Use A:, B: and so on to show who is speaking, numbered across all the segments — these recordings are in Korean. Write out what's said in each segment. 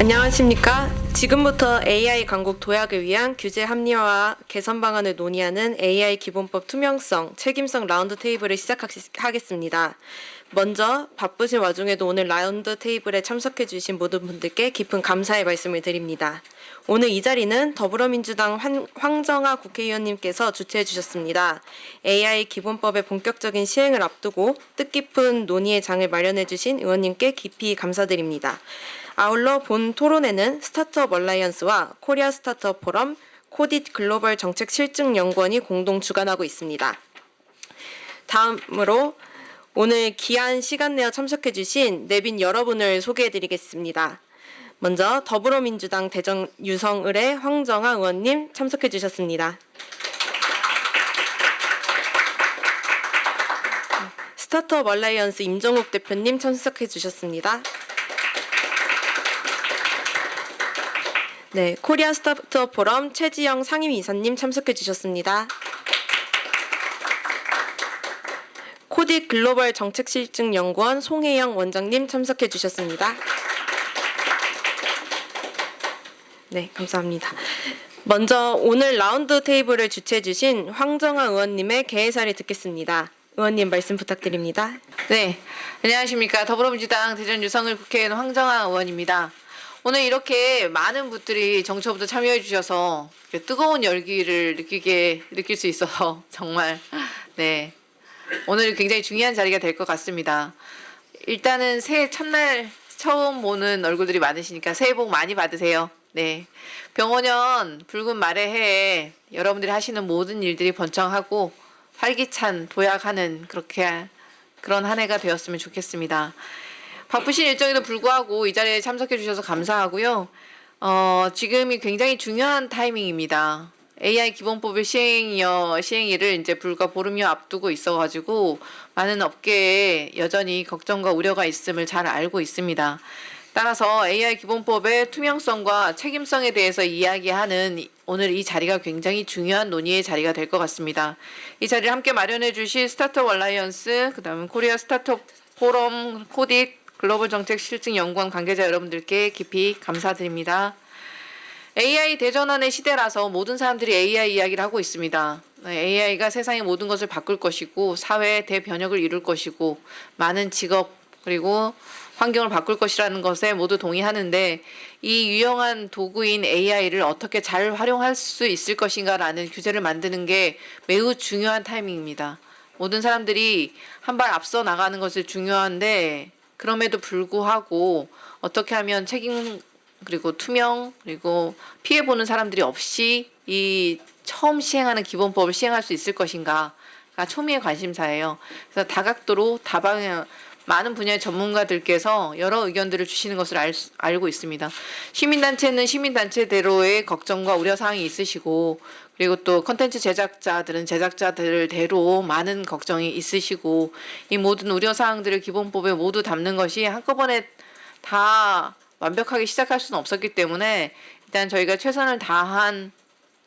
A: 안녕하십니까. 지금부터 AI 강국 도약을 위한 규제 합리화와 개선 방안을 논의하는 AI 기본법 투명성, 책임성 라운드 테이블을 시작하겠습니다. 먼저 바쁘신 와중에도 오늘 라운드 테이블에 참석해 주신 모든 분들께 깊은 감사의 말씀을 드립니다. 오늘 이 자리는 더불어민주당 황정아 국회의원님께서 주최해 주셨습니다. AI 기본법의 본격적인 시행을 앞두고 뜻깊은 논의의 장을 마련해 주신 의원님께 깊이 감사드립니다. 아울러 본 토론회는 스타트업 얼라이언스와 코리아 스타트업 포럼, 코딧 글로벌 정책 실증 연구원이 공동 주관하고 있습니다. 다음으로 오늘 귀한 시간 내어 참석해 주신 내빈 여러분을 소개해 드리겠습니다. 먼저 더불어민주당 대전 유성을의 황정아 의원님 참석해 주셨습니다. 스타트업 얼라이언스 임정욱 대표님 참석해 주셨습니다. 네, 코리아 스타트업 포럼 최지영 상임이사님 참석해 주셨습니다. 코딧 글로벌 정책실증연구원 송혜영 원장님 참석해 주셨습니다. 네, 감사합니다. 먼저 오늘 라운드 테이블을 주최해 주신 황정아 의원님의 개회사를 듣겠습니다. 의원님 말씀 부탁드립니다.
B: 네, 안녕하십니까. 더불어민주당 대전 유성을 국회의원 황정아 의원입니다. 오늘 이렇게 많은 분들이 정치부터 참여해 주셔서 뜨거운 열기를 느낄 수 있어서 정말 네, 오늘 굉장히 중요한 자리가 될 것 같습니다. 일단은 새해 첫날 처음 보는 얼굴들이 많으시니까 새해 복 많이 받으세요. 네, 병원년 붉은 말의 해에 여러분들이 하시는 모든 일들이 번창하고 활기찬 도약하는 그런 한 해가 되었으면 좋겠습니다. 바쁘신 일정에도 불구하고 이 자리에 참석해 주셔서 감사하고요. 지금이 굉장히 중요한 타이밍입니다. AI 기본법의 시행일을 이제 불과 보름여 앞두고 있어가지고 많은 업계에 여전히 걱정과 우려가 있음을 잘 알고 있습니다. 따라서 AI 기본법의 투명성과 책임성에 대해서 이야기하는 오늘 이 자리가 굉장히 중요한 논의의 자리가 될 것 같습니다. 이 자리를 함께 마련해 주실 스타트업 얼라이언스, 그다음에 코리아 스타트업 포럼, 코딧 글로벌 정책 실증 연구원 관계자 여러분들께 깊이 감사드립니다. AI 대전환의 시대라서 모든 사람들이 AI 이야기를 하고 있습니다. AI가 세상의 모든 것을 바꿀 것이고 사회의 대변혁을 이룰 것이고 많은 직업 그리고 환경을 바꿀 것이라는 것에 모두 동의하는데 이 유용한 도구인 AI를 어떻게 잘 활용할 수 있을 것인가라는 규제를 만드는 게 매우 중요한 타이밍입니다. 모든 사람들이 한 발 앞서 나가는 것이 중요한데 그럼에도 불구하고 어떻게 하면 책임 그리고 투명 그리고 피해보는 사람들이 없이 이 처음 시행하는 기본법을 시행할 수 있을 것인가가 초미의 관심사예요. 그래서 다각도로 다방향 많은 분야의 전문가들께서 여러 의견들을 주시는 것을 알고 있습니다. 시민단체는 시민단체대로의 걱정과 우려사항이 있으시고 그리고 또 컨텐츠 제작자들은 제작자들대로 많은 걱정이 있으시고 이 모든 우려사항들을 기본법에 모두 담는 것이 한꺼번에 다 완벽하게 시작할 수는 없었기 때문에 일단 저희가 최선을 다한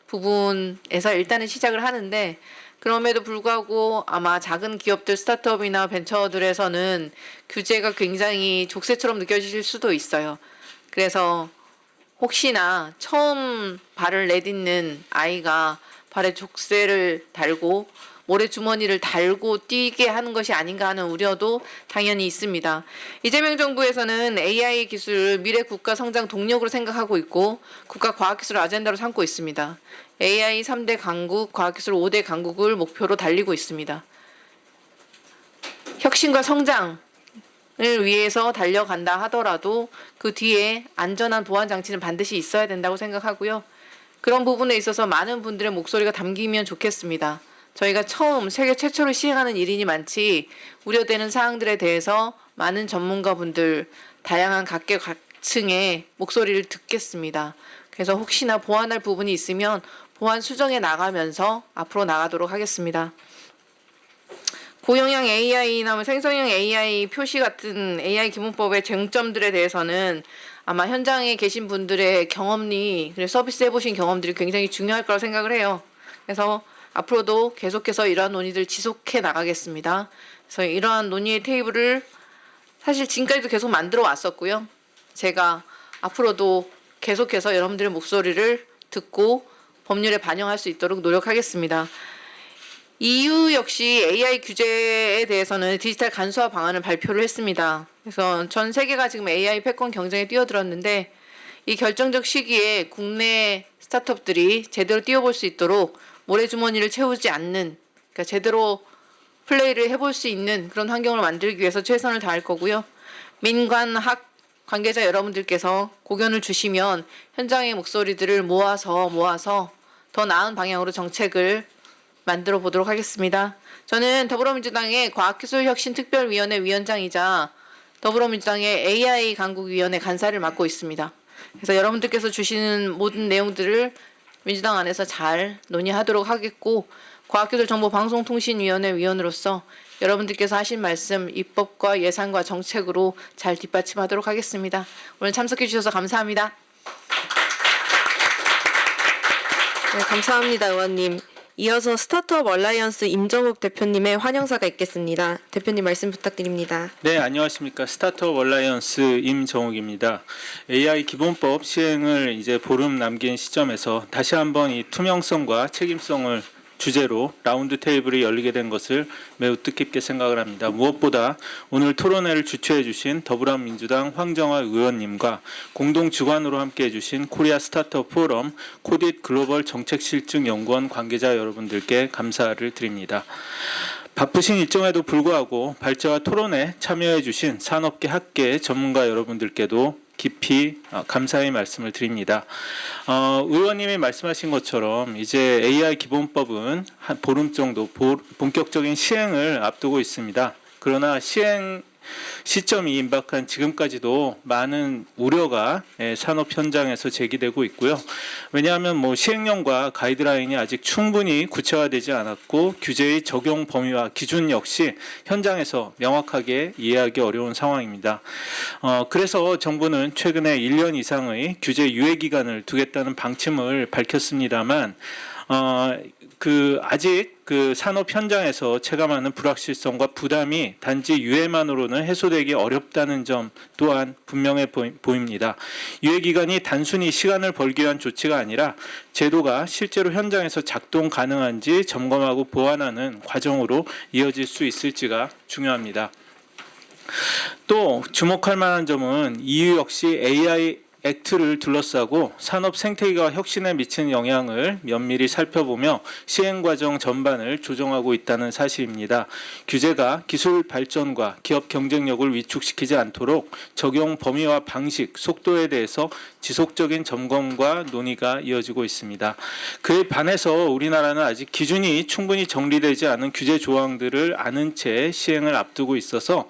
B: 부분에서 일단은 시작을 하는데 그럼에도 불구하고 아마 작은 기업들 스타트업이나 벤처들에서는 규제가 굉장히 족쇄처럼 느껴지실 수도 있어요. 그래서 혹시나 처음 발을 내딛는 아이가 발에 족쇄를 달고 모래주머니를 달고 뛰게 하는 것이 아닌가 하는 우려도 당연히 있습니다. 이재명 정부에서는 AI 기술을 미래 국가 성장 동력으로 생각하고 있고 국가 과학기술 아젠다로 삼고 있습니다. AI 3대 강국, 과학기술 5대 강국을 목표로 달리고 있습니다. 혁신과 성장을 위해서 달려간다 하더라도 그 뒤에 안전한 보안 장치는 반드시 있어야 된다고 생각하고요. 그런 부분에 있어서 많은 분들의 목소리가 담기면 좋겠습니다. 저희가 세계 최초로 시행하는 일이니 많지 우려되는 사항들에 대해서 많은 전문가분들, 다양한 각계각층의 목소리를 듣겠습니다. 그래서 혹시나 보완할 부분이 있으면 보완 수정해 나가면서 앞으로 나가도록 하겠습니다. 고영향 AI나 생성형 AI 표시 같은 AI 기본법의 쟁점들에 대해서는 아마 현장에 계신 분들의 경험이 서비스 해보신 경험들이 굉장히 중요할 거라고 생각을 해요. 그래서 앞으로도 계속해서 이러한 논의들 지속해 나가겠습니다. 그래서 이러한 논의의 테이블을 사실 지금까지도 계속 만들어 왔었고요. 제가 앞으로도 계속해서 여러분들의 목소리를 듣고 법률에 반영할 수 있도록 노력하겠습니다. EU 역시 AI 규제에 대해서는 디지털 간소화 방안을 발표를 했습니다. 그래서 전 세계가 지금 AI 패권 경쟁에 뛰어들었는데 이 결정적 시기에 국내 스타트업들이 제대로 뛰어볼 수 있도록 모래주머니를 채우지 않는, 그러니까 제대로 플레이를 해볼 수 있는 그런 환경을 만들기 위해서 최선을 다할 거고요. 민관 학 관계자 여러분들께서 고견을 주시면 현장의 목소리들을 모아서 더 나은 방향으로 정책을 만들어 보도록 하겠습니다. 저는 더불어민주당의 과학기술혁신특별위원회 위원장이자 더불어민주당의 AI 강국위원회 간사를 맡고 있습니다. 그래서 여러분들께서 주시는 모든 내용들을 민주당 안에서 잘 논의하도록 하겠고, 과학기술정보방송통신위원회 위원으로서 여러분들께서 하신 말씀 입법과 예산과 정책으로 잘 뒷받침하도록 하겠습니다. 오늘 참석해 주셔서 감사합니다.
A: 네, 감사합니다, 의원님. 이어서 스타트업 얼라이언스 임정욱 대표님의 환영사가 있겠습니다. 대표님 말씀 부탁드립니다.
C: 네, 안녕하십니까. 스타트업 얼라이언스 임정욱입니다. AI 기본법 시행을 이제 보름 남긴 시점에서 다시 한번 이 투명성과 책임성을 주제로 라운드 테이블이 열리게 된 것을 매우 뜻깊게 생각을 합니다. 무엇보다 오늘 토론회를 주최해 주신 더불어민주당 황정화 의원님과 공동 주관으로 함께해 주신 코리아 스타트업 포럼 코딧 글로벌 정책실증연구원 관계자 여러분들께 감사를 드립니다. 바쁘신 일정에도 불구하고 발제와 토론에 참여해 주신 산업계 학계 전문가 여러분들께도 깊이 감사의 말씀을 드립니다. 의원님이 말씀하신 것처럼 이제 AI 기본법은 한 보름 정도 본격적인 시행을 앞두고 있습니다. 그러나 시행 시점이 임박한 지금까지도 많은 우려가 산업 현장에서 제기되고 있고요. 왜냐하면 시행령과 가이드라인이 아직 충분히 구체화되지 않았고 규제의 적용 범위와 기준 역시 현장에서 명확하게 이해하기 어려운 상황입니다. 그래서 정부는 최근에 1년 이상의 규제 유예 기간을 두겠다는 방침을 밝혔습니다만 아직 산업 현장에서 체감하는 불확실성과 부담이 단지 유예만으로는 해소되기 어렵다는 점 또한 분명해 보입니다. 유예 기간이 단순히 시간을 벌기 위한 조치가 아니라 제도가 실제로 현장에서 작동 가능한지 점검하고 보완하는 과정으로 이어질 수 있을지가 중요합니다. 또 주목할 만한 점은 EU 역시 AI 액트를 둘러싸고 산업 생태계와 혁신에 미치는 영향을 면밀히 살펴보며 시행 과정 전반을 조정하고 있다는 사실입니다. 규제가 기술 발전과 기업 경쟁력을 위축시키지 않도록 적용 범위와 방식, 속도에 대해서 지속적인 점검과 논의가 이어지고 있습니다. 그에 반해서 우리나라는 아직 기준이 충분히 정리되지 않은 규제 조항들을 아는 채 시행을 앞두고 있어서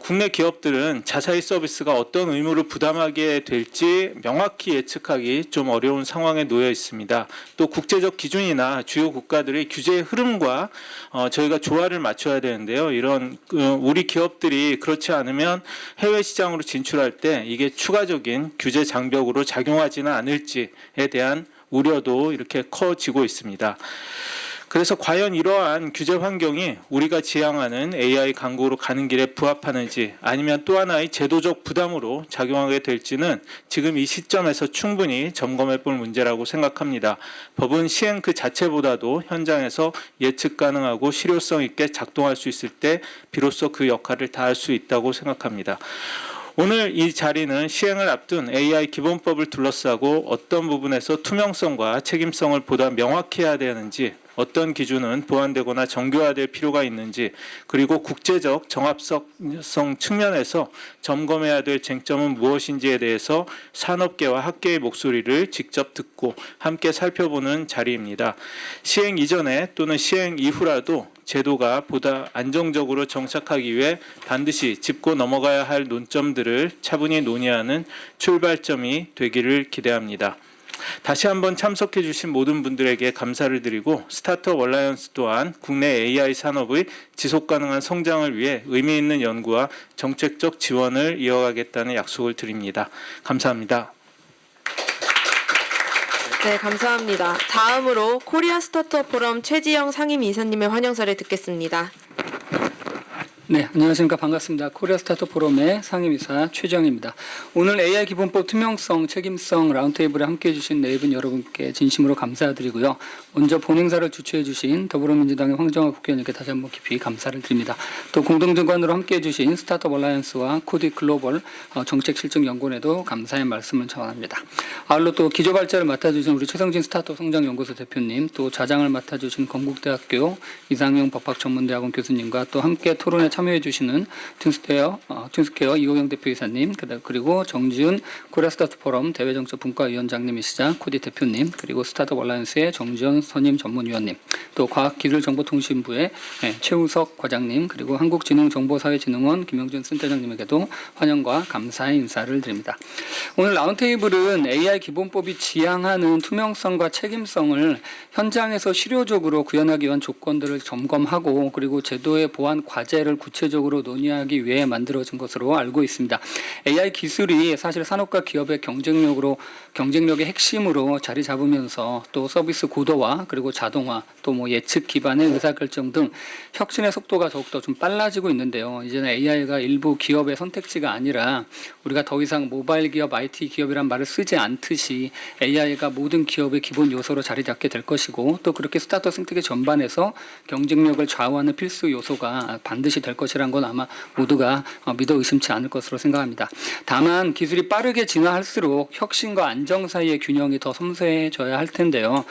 C: 국내 기업들은 자사의 서비스가 어떤 의무를 부담하게 될지 명확히 예측하기 좀 어려운 상황에 놓여 있습니다. 또 국제적 기준이나 주요 국가들의 규제의 흐름과 저희가 조화를 맞춰야 되는데요. 이런 우리 기업들이 그렇지 않으면 해외 시장으로 진출할 때 이게 추가적인 규제 장벽으로 작용하지는 않을지에 대한 우려도 이렇게 커지고 있습니다. 그래서 과연 이러한 규제 환경이 우리가 지향하는 AI 강국으로 가는 길에 부합하는지 아니면 또 하나의 제도적 부담으로 작용하게 될지는 지금 이 시점에서 충분히 점검해 볼 문제라고 생각합니다. 법은 시행 그 자체보다도 현장에서 예측 가능하고 실효성 있게 작동할 수 있을 때 비로소 그 역할을 다할 수 있다고 생각합니다. 오늘 이 자리는 시행을 앞둔 AI 기본법을 둘러싸고 어떤 부분에서 투명성과 책임성을 보다 명확히 해야 되는지, 어떤 기준은 보완되거나 정교화될 필요가 있는지, 그리고 국제적 정합성 측면에서 점검해야 될 쟁점은 무엇인지에 대해서 산업계와 학계의 목소리를 직접 듣고 함께 살펴보는 자리입니다. 시행 이전에 또는 시행 이후라도 제도가 보다 안정적으로 정착하기 위해 반드시 짚고 넘어가야 할 논점들을 차분히 논의하는 출발점이 되기를 기대합니다. 다시 한번 참석해 주신 모든 분들에게 감사를 드리고 스타트업 얼라이언스 또한 국내 AI 산업의 지속가능한 성장을 위해 의미 있는 연구와 정책적 지원을 이어가겠다는 약속을 드립니다. 감사합니다.
A: 네, 감사합니다. 다음으로 코리아 스타트업 포럼 최지영 상임이사님의 환영사를 듣겠습니다.
D: 네, 안녕하십니까. 반갑습니다. 코리아 스타트업 포럼의 상임이사 최정입니다. 오늘 AI 기본법 투명성, 책임성 라운드테이블에 함께해 주신 네 분 여러분께 진심으로 감사드리고요. 먼저 본행사를 주최해 주신 더불어민주당의 황정화 국회의원님께 다시 한번 깊이 감사를 드립니다. 또 공동주관으로 함께해 주신 스타트업 얼라이언스와 코디 글로벌 정책실증연구원에도 감사의 말씀을 전합니다. 아울러 또 기조발제를 맡아주신 우리 최성진 스타트업 성장연구소 대표님, 또 자장을 맡아주신 건국대학교 이상용 법학전문대학원 교수님과 또 함께 토론에 참여해 주시는 튠스케어 이호경 대표이사님, 그리고 정지훈 코리아 스타트업 포럼 대외정책분과위원장님이시자 코디 대표님, 그리고 스타트업 얼라이언스의 정지현 선임 전문위원님, 또 과학기술정보통신부의 최우석 과장님, 그리고 한국지능정보사회진흥원 김영준 센터장님에게도 환영과 감사의 인사를 드립니다. 오늘 라운드테이블은 AI 기본법이 지향하는 투명성과 책임성을 현장에서 실효적으로 구현하기 위한 조건들을 점검하고 그리고 제도의 보완 과제를 구체적으로 논의하기 위해 만들어진 것으로 알고 있습니다. AI 기술이 사실 산업과 기업의 경쟁력의 핵심으로 자리 잡으면서 또 서비스 고도화 그리고 자동화 또 예측 기반의 의사결정 등 혁신의 속도가 더욱더 좀 빨라지고 있는데요. 이제는 AI가 일부 기업의 선택지가 아니라 우리가 더 이상 모바일 기업, IT 기업이란 말을 쓰지 않듯이 AI가 모든 기업의 기본 요소로 자리 잡게 될 것이고 또 그렇게 스타트업 생태계 전반에서 경쟁력을 좌우하는 필수 요소가 반드시 될 것이란 건 아마 모두가 믿어 의심치 않을 것으로 생각합니다. 다만 기술이 빠르게 진화할수록 혁신과 안정 사이의 균형이 더 섬세해져야 할 텐데요.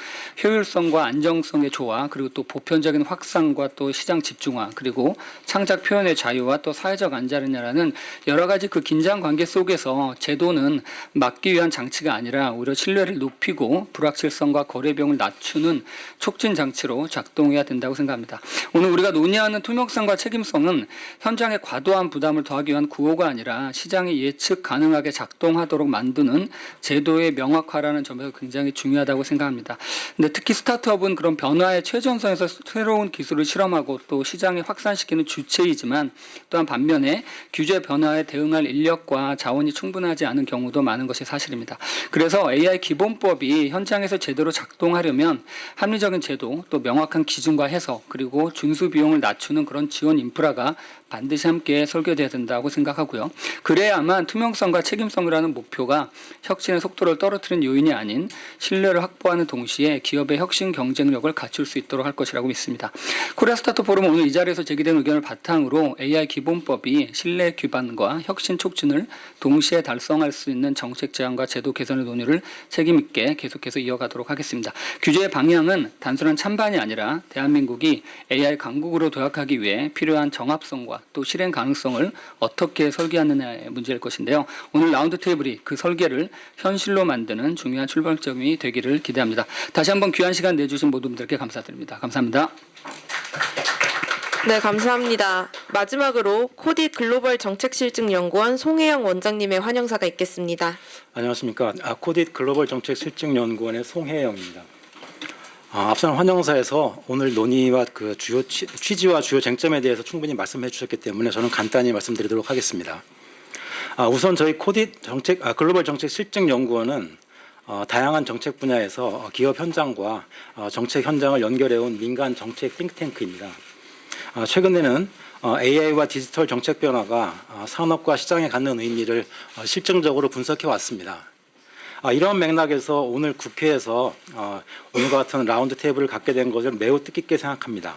D: 효율성과 안정성의 조화 그리고 또 보편적인 확산과 또 시장 집중화 그리고 창작 표현의 자유와 또 사회적 안전이라는 여러 가지 그 긴장 관계 속에서 제도는 막기 위한 장치가 아니라 오히려 신뢰를 높이고 불확실성과 거래 비용을 낮추는 촉진 장치로 작동해야 된다고 생각합니다. 오늘 우리가 논의하는 투명성과 책임성은 현장에 과도한 부담을 더하기 위한 구호가 아니라 시장이 예측 가능하게 작동하도록 만드는 제도의 명확화라는 점에서 굉장히 중요하다고 생각합니다. 근데 특히 스타트업은 그런 변화의 최전선에서 새로운 기술을 실험하고 또 시장에 확산시키는 주체이지만 또한 반면에 규제 변화에 대응할 인력과 자원이 충분하지 않은 경우도 많은 것이 사실입니다. 그래서 AI 기본법이 현장에서 제대로 작동하려면 합리적인 제도 또 명확한 기준과 해석 그리고 준수 비용을 낮추는 그런 지원 인프라가 반드시 함께 설계돼야 된다고 생각하고요. 그래야만 투명성과 책임성이라는 목표가 혁신의 속도를 떨어뜨리는 요인이 아닌 신뢰를 확보하는 동시에 기업의 혁신 경쟁력을 갖출 수 있도록 할 것이라고 믿습니다. 코리아 스타트업 포럼은 오늘 이 자리에서 제기된 의견을 바탕으로 AI 기본법이 신뢰 기반과 혁신 촉진을 동시에 달성할 수 있는 정책 제안과 제도 개선의 논의를 책임 있게 계속해서 이어가도록 하겠습니다. 규제의 방향은 단순한 찬반이 아니라 대한민국이 AI 강국으로 도약하기 위해 필요한 정합성과 또 실행 가능성을 어떻게 설계하느냐의 문제일 것인데요. 오늘 라운드 테이블이 그 설계를 현실로 만드는 중요한 출발점이 되기를 기대합니다. 다시 한번 귀한 시간 내주신 모든 분들께 감사드립니다. 감사합니다.
A: 네, 감사합니다. 마지막으로 코디 글로벌 정책실증연구원 송혜영 원장님의 환영사가 있겠습니다.
E: 안녕하십니까. 코디 글로벌 정책실증연구원의 송혜영입니다. 앞선 환영사에서 오늘 논의와 그 주요 취지와 주요 쟁점에 대해서 충분히 말씀해 주셨기 때문에 저는 간단히 말씀드리도록 하겠습니다. 우선 저희 코디 글로벌 정책실증연구원은 다양한 정책 분야에서 기업 현장과 정책 현장을 연결해온 민간 정책 띵탱크입니다. 최근에는 AI와 디지털 정책 변화가 산업과 시장에 갖는 의미를 실증적으로 분석해 왔습니다. 이런 맥락에서 오늘 국회에서 오늘과 같은 라운드 테이블을 갖게 된 것을 매우 뜻깊게 생각합니다.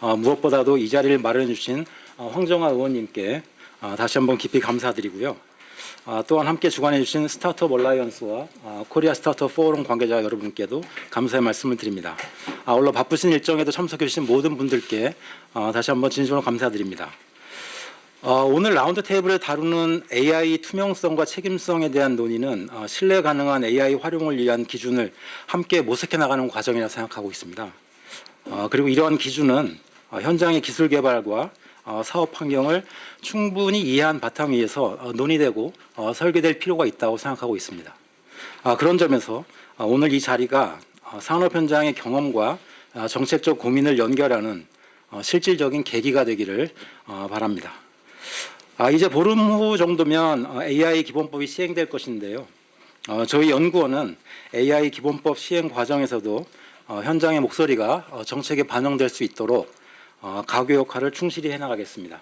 E: 무엇보다도 이 자리를 마련해 주신 황정화 의원님께 다시 한번 깊이 감사드리고요. 또한 함께 주관해 주신 스타트업 얼라이언스와 코리아 스타트업 포럼 관계자 여러분께도 감사의 말씀을 드립니다. 아울러 바쁘신 일정에도 참석해 주신 모든 분들께 다시 한번 진심으로 감사드립니다. 오늘 라운드 테이블에 다루는 AI 투명성과 책임성에 대한 논의는 신뢰 가능한 AI 활용을 위한 기준을 함께 모색해 나가는 과정이라 생각하고 있습니다. 그리고 이러한 기준은 현장의 기술 개발과 사업 환경을 충분히 이해한 바탕 위에서 논의되고 설계될 필요가 있다고 생각하고 있습니다. 그런 점에서 오늘 이 자리가 산업 현장의 경험과 정책적 고민을 연결하는 실질적인 계기가 되기를 바랍니다. 이제 보름 후 정도면 AI 기본법이 시행될 것인데요. 저희 연구원은 AI 기본법 시행 과정에서도 현장의 목소리가 정책에 반영될 수 있도록 가교 역할을 충실히 해나가겠습니다.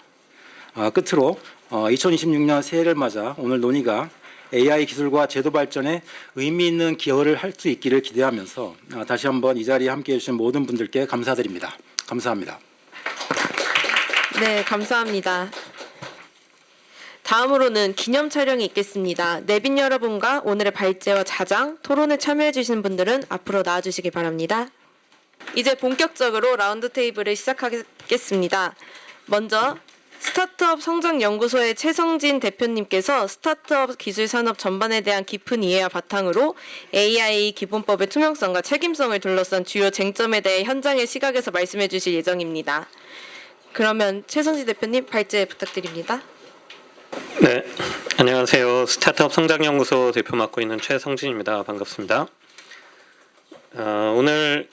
E: 끝으로 2026년 새해를 맞아 오늘 논의가 AI 기술과 제도 발전에 의미 있는 기여를 할 수 있기를 기대하면서 다시 한번 이 자리에 함께해 주신 모든 분들께 감사드립니다. 감사합니다.
A: 네, 감사합니다. 다음으로는 기념 촬영이 있겠습니다. 내빈 여러분과 오늘의 발제와 자장, 토론에 참여해 주시는 분들은 앞으로 나와주시기 바랍니다. 이제 본격적으로 라운드 테이블을 시작하겠습니다. 먼저 스타트업 성장연구소의 최성진 대표님께서 스타트업 기술 산업 전반에 대한 깊은 이해와 바탕으로 AI 기본법의 투명성과 책임성을 둘러싼 주요 쟁점에 대해 현장의 시각에서 말씀해 주실 예정입니다. 그러면 최성진 대표님 발제 부탁드립니다.
F: 네, 안녕하세요. 스타트업 성장연구소 대표 맡고 있는 최성진입니다. 반갑습니다. 오늘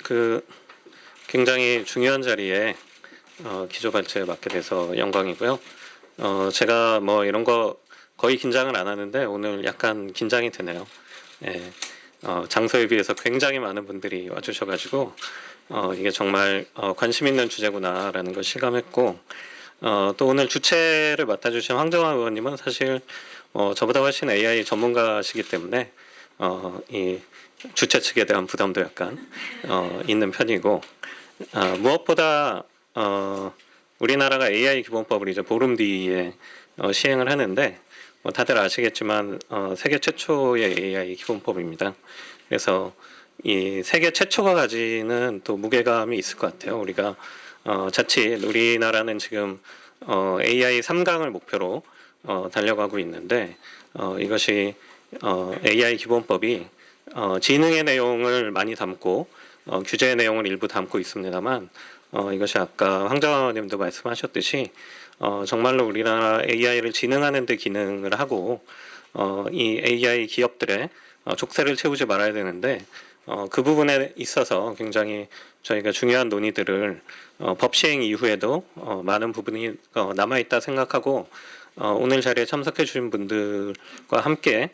F: 굉장히 중요한 자리에 기조 발제에 맡게 돼서 영광이고요. 제가 뭐 이런 거 거의 긴장을 안 하는데 오늘 약간 긴장이 되네요. 예, 장소에 비해서 굉장히 많은 분들이 와주셔가지고 이게 정말 관심 있는 주제구나라는 걸 실감했고, 또 오늘 주최를 맡아주신 황정화 의원님은 사실 저보다 훨씬 AI 전문가시기 때문에 이 주최 측에 대한 부담도 약간 있는 편이고, 무엇보다 우리나라가 AI 기본법을 이제 보름 뒤에 시행을 하는데 다들 아시겠지만 세계 최초의 AI 기본법입니다. 그래서 이 세계 최초가 가지는 또 무게감이 있을 것 같아요. 우리가 자칫 우리나라는 지금 AI 3강을 목표로 달려가고 있는데 이것이 AI 기본법이 지능의 내용을 많이 담고 규제의 내용을 일부 담고 있습니다만 이것이 아까 황정화님도 말씀하셨듯이 정말로 우리나라 AI를 지능하는 데 기능을 하고 이 AI 기업들의 족쇄를 채우지 말아야 되는데 그 부분에 있어서 굉장히 저희가 중요한 논의들을 법 시행 이후에도 많은 부분이 남아있다 생각하고 오늘 자리에 참석해 주신 분들과 함께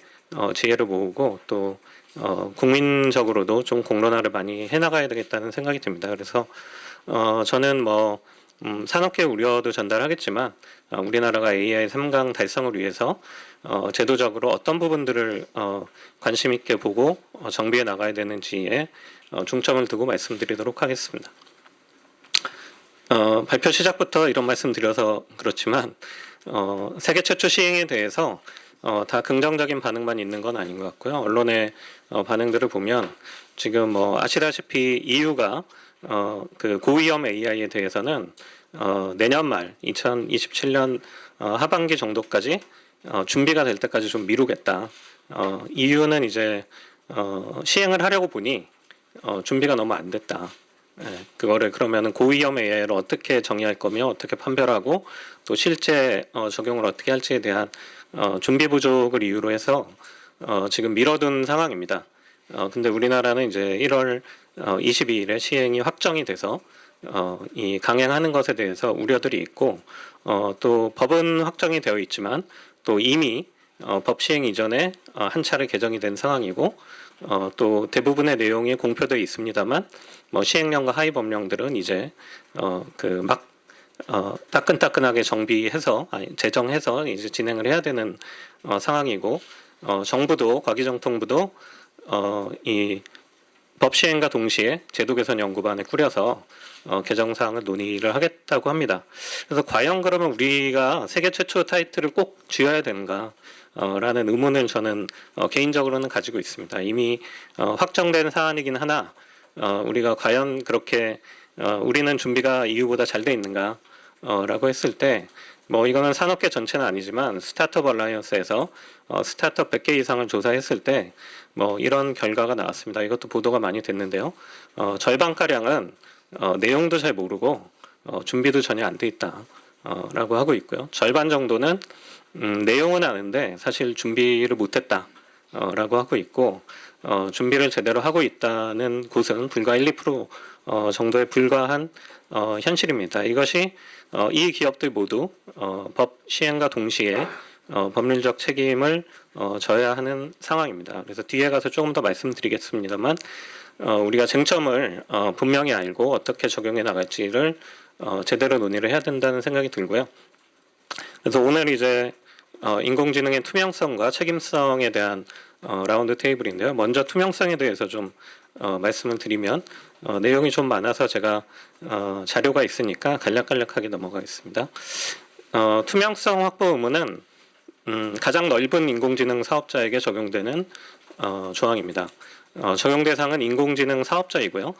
F: 지혜를 모으고 또 국민적으로도 좀 공론화를 많이 해나가야 되겠다는 생각이 듭니다. 그래서 저는 산업계 우려도 전달하겠지만 우리나라가 AI 3강 달성을 위해서 제도적으로 어떤 부분들을 관심 있게 보고 정비해 나가야 되는지에 중점을 두고 말씀드리도록 하겠습니다. 발표 시작부터 이런 말씀 드려서 그렇지만 세계 최초 시행에 대해서 다 긍정적인 반응만 있는 건 아닌 것 같고요. 언론의 반응들을 보면 지금 아시다시피 EU가 그 고위험 AI에 대해서는 내년 말 2027년 하반기 정도까지 준비가 될 때까지 좀 미루겠다. EU는 이제 시행을 하려고 보니 준비가 너무 안 됐다. 그거를 그러면은 고위험 AI를 어떻게 정의할 거며 어떻게 판별하고 또 실제 적용을 어떻게 할지에 대한 준비 부족을 이유로 해서 지금 미뤄둔 상황입니다. 근데 우리나라는 이제 1월 22일에 시행이 확정이 돼서 이 강행하는 것에 대해서 우려들이 있고 또 법은 확정이 되어 있지만 또 이미 법 시행 이전에 한 차례 개정이 된 상황이고 또 대부분의 내용이 공표되어 있습니다만 시행령과 하위 법령들은 이제 따끈따끈하게 정비해서 제정해서 이제 진행을 해야 되는 상황이고 정부도 과기정통부도 이 법 시행과 동시에 제도 개선 연구반을 꾸려서 개정 사항을 논의를 하겠다고 합니다. 그래서 과연 그러면 우리가 세계 최초 타이틀을 꼭 쥐어야 되는가? 라는 의문을 저는 개인적으로는 가지고 있습니다. 이미 확정된 사안이긴 하나 우리가 과연 그렇게 우리는 준비가 EU보다 잘 돼 있는가? 라고 했을 때 이거는 산업계 전체는 아니지만 스타트업 얼라이언스에서 스타트업 100개 이상을 조사했을 때 이런 결과가 나왔습니다. 이것도 보도가 많이 됐는데요. 절반가량은 내용도 잘 모르고 준비도 전혀 안 돼 있다 라고 하고 있고요. 절반 정도는 내용은 아는데 사실 준비를 못했다 라고 하고 있고 준비를 제대로 하고 있다는 곳은 불과 1~2% 정도에 불과한 현실입니다. 이것이 이 기업들 모두 법 시행과 동시에 법률적 책임을 져야 하는 상황입니다. 그래서 뒤에 가서 조금 더 말씀드리겠습니다만 우리가 쟁점을 분명히 알고 어떻게 적용해 나갈지를 제대로 논의를 해야 된다는 생각이 들고요. 그래서 오늘 이제 인공지능의 투명성과 책임성에 대한 라운드 테이블인데요. 먼저 투명성에 대해서 좀 말씀을 드리면 내용이 좀 많아서 제가 자료가 있으니까 간략간략하게 넘어가겠습니다. 투명성 확보 의무는 가장 넓은 인공지능 사업자에게 적용되는 조항입니다. 적용 대상은 인공지능 사업자이고요.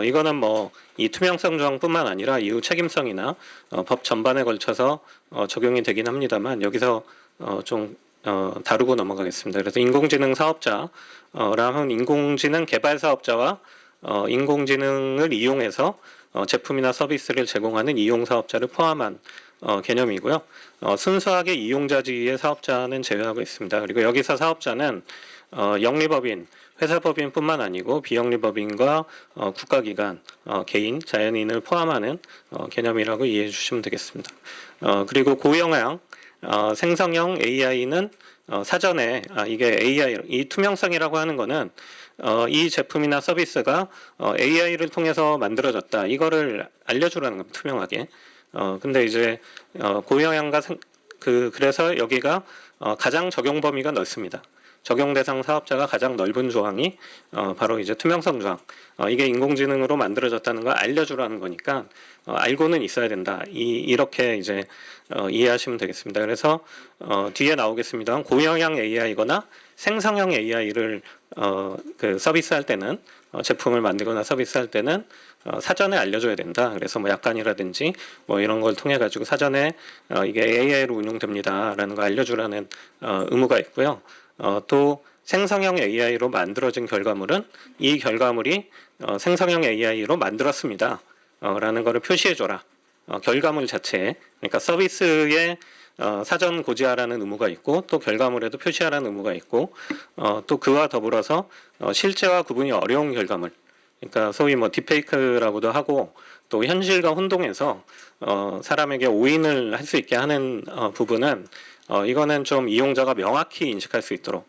F: 이거는 뭐 이 투명성 조항뿐만 아니라 이후 책임성이나 법 전반에 걸쳐서 적용이 되긴 합니다만 여기서 좀 다루고 넘어가겠습니다. 그래서 인공지능 사업자라면 인공지능 개발 사업자와 인공지능을 이용해서 제품이나 서비스를 제공하는 이용 사업자를 포함한 개념이고요. 순수하게 이용자지위의 사업자는 제외하고 있습니다. 그리고 여기서 사업자는 영리법인, 회사법인뿐만 아니고 비영리법인과 국가기관, 개인, 자연인을 포함하는 개념이라고 이해해 주시면 되겠습니다. 그리고 고영향, 생성형 AI는 사전에 이게 AI, 이 투명성이라고 하는 거는 이 제품이나 서비스가 AI를 통해서 만들어졌다. 이거를 알려주라는 겁니다. 투명하게. 근데 이제 고영향과 그래서 여기가 가장 적용 범위가 넓습니다. 적용 대상 사업자가 가장 넓은 조항이 바로 이제 투명성 조항. 이게 인공지능으로 만들어졌다는 걸 알려주라는 거니까 알고는 있어야 된다. 이렇게 이제 이해하시면 되겠습니다. 그래서 뒤에 나오겠습니다만 고영향 AI거나 생성형 AI를 그 서비스할 때는 제품을 만들거나 서비스할 때는 사전에 알려줘야 된다. 그래서 뭐 약관이라든지 뭐 이런 걸 통해 가지고 사전에 이게 AI로 운용됩니다라는 걸 알려주라는 의무가 있고요. 또 생성형 AI로 만들어진 결과물은 이 결과물이 생성형 AI로 만들었습니다. 라는 것을 표시해줘라. 결과물 자체에 그러니까 서비스에 사전 고지하라는 의무가 있고 또 결과물에도 표시하라는 의무가 있고 또 그와 더불어서 실제와 구분이 어려운 결과물 그러니까 소위 뭐 딥페이크라고도 하고 또 현실과 혼동해서 사람에게 오인을 할 수 있게 하는 부분은 이거는 좀 이용자가 명확히 인식할 수 있도록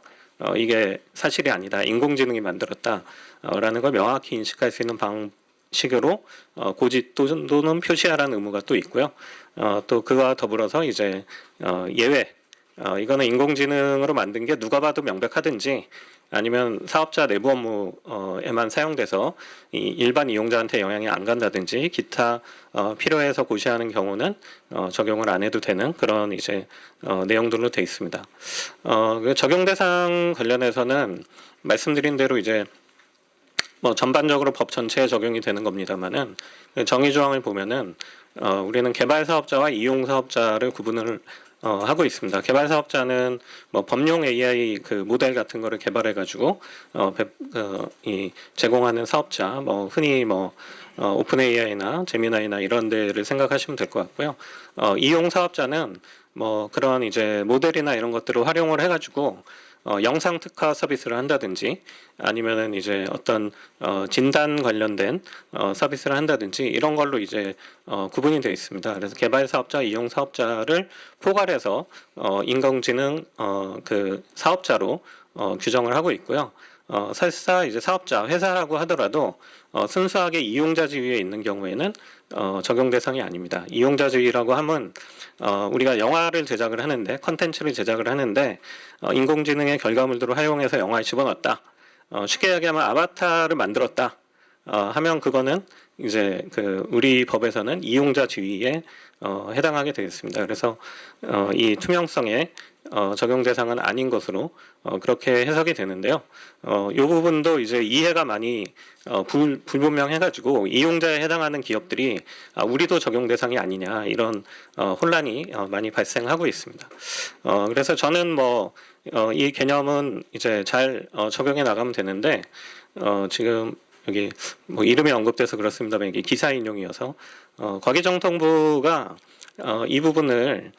F: 이게 사실이 아니다. 인공지능이 만들었다라는 걸 명확히 인식할 수 있는 방식으로 고지 또는 표시하라는 의무가 또 있고요. 또 그와 더불어서 이제 예외 이거는 인공지능으로 만든 게 누가 봐도 명백하든지 아니면 사업자 내부 업무에만 사용돼서 일반 이용자한테 영향이 안 간다든지 기타 필요해서 고시하는 경우는 적용을 안 해도 되는 그런 이제 내용들로 되어 있습니다. 그 적용 대상 관련해서는 말씀드린 대로 이제 뭐 전반적으로 법 전체에 적용이 되는 겁니다만은 정의 조항을 보면은 우리는 개발 사업자와 이용 사업자를 구분을 하고 있습니다. 개발 사업자는 뭐 법용 AI 그 모델 같은 거를 개발해 가지고 이 제공하는 사업자 뭐 흔히 뭐 오픈 AI나 제미나이나 이런 데를 생각하시면 될 것 같고요. 이용 사업자는 뭐 그런 이제 모델이나 이런 것들을 활용을 해 가지고 영상 특화 서비스를 한다든지 아니면은 이제 어떤 진단 관련된 서비스를 한다든지 이런 걸로 이제 구분이 되어 있습니다. 그래서 개발 사업자, 이용 사업자를 포괄해서 인공지능 그 사업자로 규정을 하고 있고요. 설사 이제 사업자, 회사라고 하더라도 순수하게 이용자 지위에 있는 경우에는 적용 대상이 아닙니다. 이용자 지위라고 하면 우리가 영화를 제작을 하는데 컨텐츠를 제작을 하는데 인공지능의 결과물들을 활용해서 영화에 집어넣었다. 쉽게 이야기하면 아바타를 만들었다. 하면 그거는 이제 그 우리 법에서는 이용자 지위에 해당하게 되겠습니다. 그래서 이 투명성에 적용 대상은 아닌 것으로 그렇게 해석이 되는데요. 이 부분도 이제 이해가 많이 불분명해가지고 이용자에 해당하는 기업들이 우리도 적용 대상이 아니냐 이런 혼란이 많이 발생하고 있습니다. 그래서 저는 뭐 이 개념은 이제 잘 적용해 나가면 되는데 지금 여기 뭐 이름이 언급돼서 그렇습니다만 이게 기사 인용이어서 과기정통부가 이 부분을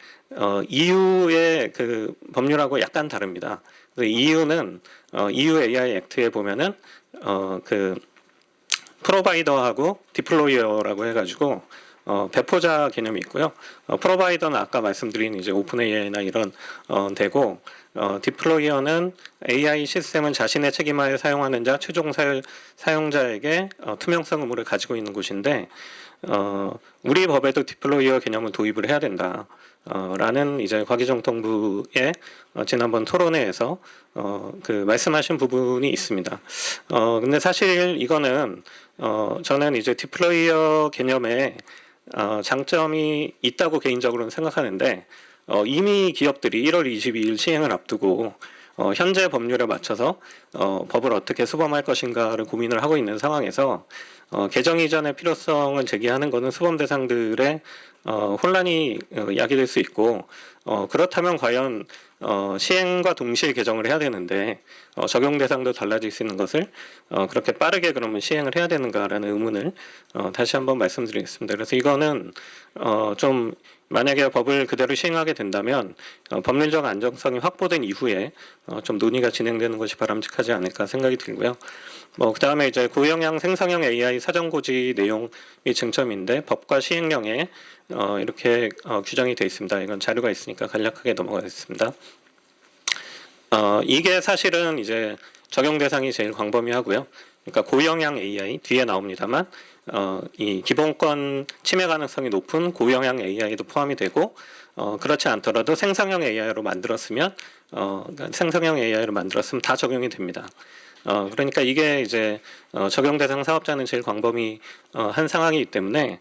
F: EU의 그 법률하고 약간 다릅니다. EU는 EU AI 액트에 보면은 그 프로바이더하고 디플로이어라고 해가지고 배포자 개념이 있고요. 프로바이더는 아까 말씀드린 이제 오픈 AI나 이런 되고 디플로이어는 AI 시스템은 자신의 책임하에 사용하는 자 최종 사용자에게 투명성 의무를 가지고 있는 곳인데 우리 법에도 디플로이어 개념을 도입을 해야 된다. 라는 이제 과기정통부의 지난번 토론회에서 그 말씀하신 부분이 있습니다. 근데 사실 이거는 저는 이제 디플로이어 개념에 장점이 있다고 개인적으로는 생각하는데 이미 기업들이 1월 22일 시행을 앞두고 현재 법률에 맞춰서 법을 어떻게 수범할 것인가를 고민을 하고 있는 상황에서 개정 이전의 필요성을 제기하는 것은 수범 대상들의 혼란이 야기될 수 있고 그렇다면 과연 시행과 동시에 개정을 해야 되는데 적용 대상도 달라질 수 있는 것을 그렇게 빠르게 그러면 시행을 해야 되는가라는 의문을 다시 한번 말씀드리겠습니다. 그래서 이거는 좀 만약에 법을 그대로 시행하게 된다면 법률적 안정성이 확보된 이후에 좀 논의가 진행되는 것이 바람직하지 않을까 생각이 들고요. 그다음에 이제 고영향 생성형 AI 사전 고지 내용이 쟁점인데 법과 시행령에 이렇게 규정이 되어 있습니다. 이건 자료가 있으니까 간략하게 넘어가겠습니다. 이게 사실은 이제 적용 대상이 제일 광범위하고요. 그러니까 고영향 AI 뒤에 나옵니다만 이 기본권 침해 가능성이 높은 고영향 AI도 포함이 되고 그렇지 않더라도 생성형 AI로 만들었으면 생성형 AI로 만들었으면 다 적용이 됩니다. 그러니까 이게 이제 적용 대상 사업자는 제일 광범위한 상황이기 때문에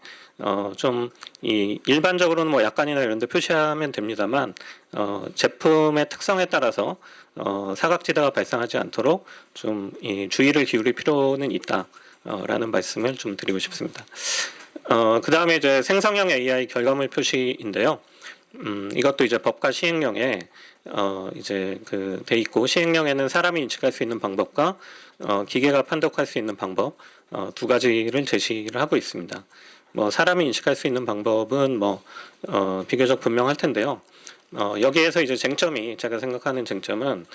F: 좀 이 일반적으로는 뭐 약관이나 이런 데 표시하면 됩니다만 제품의 특성에 따라서 사각지대가 발생하지 않도록 좀 이 주의를 기울일 필요는 있다. 라는 말씀을 좀 드리고 싶습니다. 그 다음에 이제 생성형 AI 결과물 표시인데요. 이것도 이제 법과 시행령에 이제 그 돼 있고 시행령에는 사람이 인식할 수 있는 방법과 기계가 판독할 수 있는 방법 두 가지를 제시를 하고 있습니다. 사람이 인식할 수 있는 방법은 비교적 분명할 텐데요. 여기에서 이제 쟁점이 제가 생각하는 쟁점은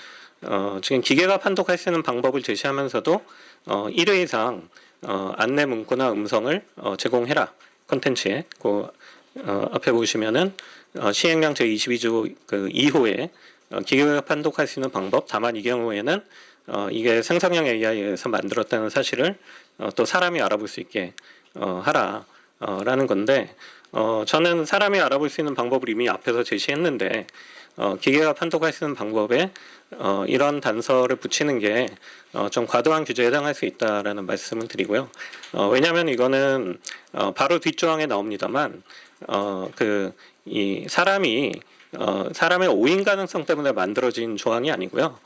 F: 지금 기계가 판독할 수 있는 방법을 제시하면서도 1회 이상 안내 문구나 음성을 제공해라 콘텐츠에 그 앞에 보시면은 시행령 제22조 그 2호에 기계가 판독할 수 있는 방법 다만 이 경우에는 이게 생성형 AI에서 만들었다는 사실을 또 사람이 알아볼 수 있게 하라 라는 건데 저는 사람이 알아볼 수 있는 방법을 이미 앞에서 제시했는데 기계가 판독할 수 있는 방법에 이런 단서를 붙이는 게 좀 과도한 규제에 해당할 수 있다라는 말씀을 드리고요. 왜냐하면 이거는 바로 뒷조항에 나옵니다만 이 사람의 오인 가능성 때문에 만들어진 조항이 아니고요.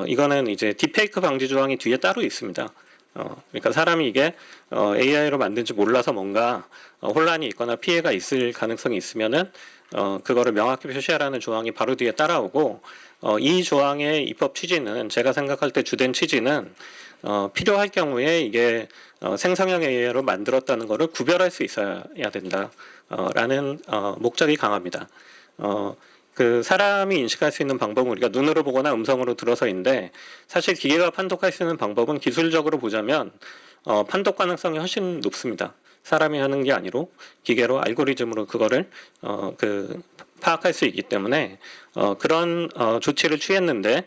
F: 이거는 이제 딥페이크 방지 조항이 뒤에 따로 있습니다. 그러니까 사람이 이게 AI로 만든지 몰라서 뭔가 혼란이 있거나 피해가 있을 가능성이 있으면은 그거를 명확히 표시하라는 조항이 바로 뒤에 따라오고 이 조항의 입법 취지는 제가 생각할 때 주된 취지는 필요할 경우에 이게 생성형 AI로 만들었다는 것을 구별할 수 있어야 된다라는 목적이 강합니다. 그 사람이 인식할 수 있는 방법은 우리가 눈으로 보거나 음성으로 들어서인데 사실 기계가 판독할 수 있는 방법은 기술적으로 보자면 판독 가능성이 훨씬 높습니다. 사람이 하는 게 아니로 기계로 알고리즘으로 그거를 파악할 수 있기 때문에 그런 조치를 취했는데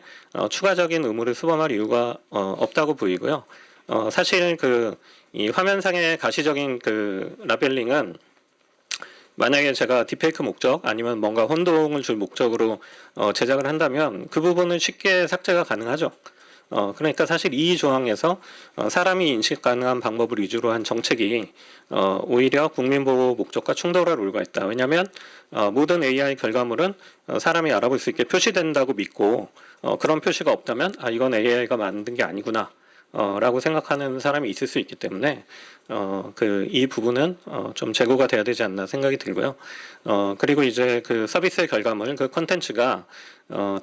F: 추가적인 의무를 수범할 이유가 없다고 보이고요. 사실 이 화면상의 가시적인 라벨링은 만약에 제가 딥페이크 목적 아니면 뭔가 혼동을 줄 목적으로 제작을 한다면 그 부분은 쉽게 삭제가 가능하죠. 그러니까 사실 이 조항에서 사람이 인식 가능한 방법을 위주로 한 정책이 오히려 국민보호 목적과 충돌할 우려가 있다. 왜냐하면 모든 AI 결과물은 사람이 알아볼 수 있게 표시된다고 믿고 그런 표시가 없다면 이건 AI가 만든 게 아니구나 라고 생각하는 사람이 있을 수 있기 때문에 이 부분은 좀 제고가 돼야 되지 않나 생각이 들고요. 그리고 이제 그 서비스의 결과물, 그 콘텐츠가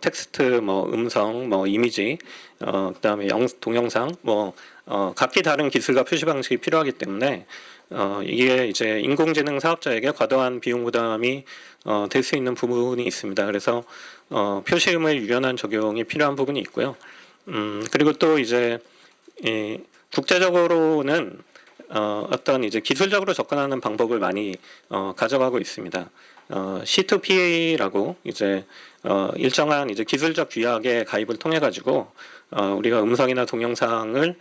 F: 텍스트, 음성, 이미지, 그다음에 동영상, 각기 다른 기술과 표시 방식이 필요하기 때문에 이게 이제 인공지능 사업자에게 과도한 비용 부담이 될 수 있는 부분이 있습니다. 그래서 표시음의 유연한 적용이 필요한 부분이 있고요. 그리고 또 이제 국제적으로는 어떤 이제 기술적으로 접근하는 방법을 많이 가져가고 있습니다. C2PA라고 이제 일정한 이제 기술적 규약에 가입을 통해 가지고 우리가 음성이나 동영상을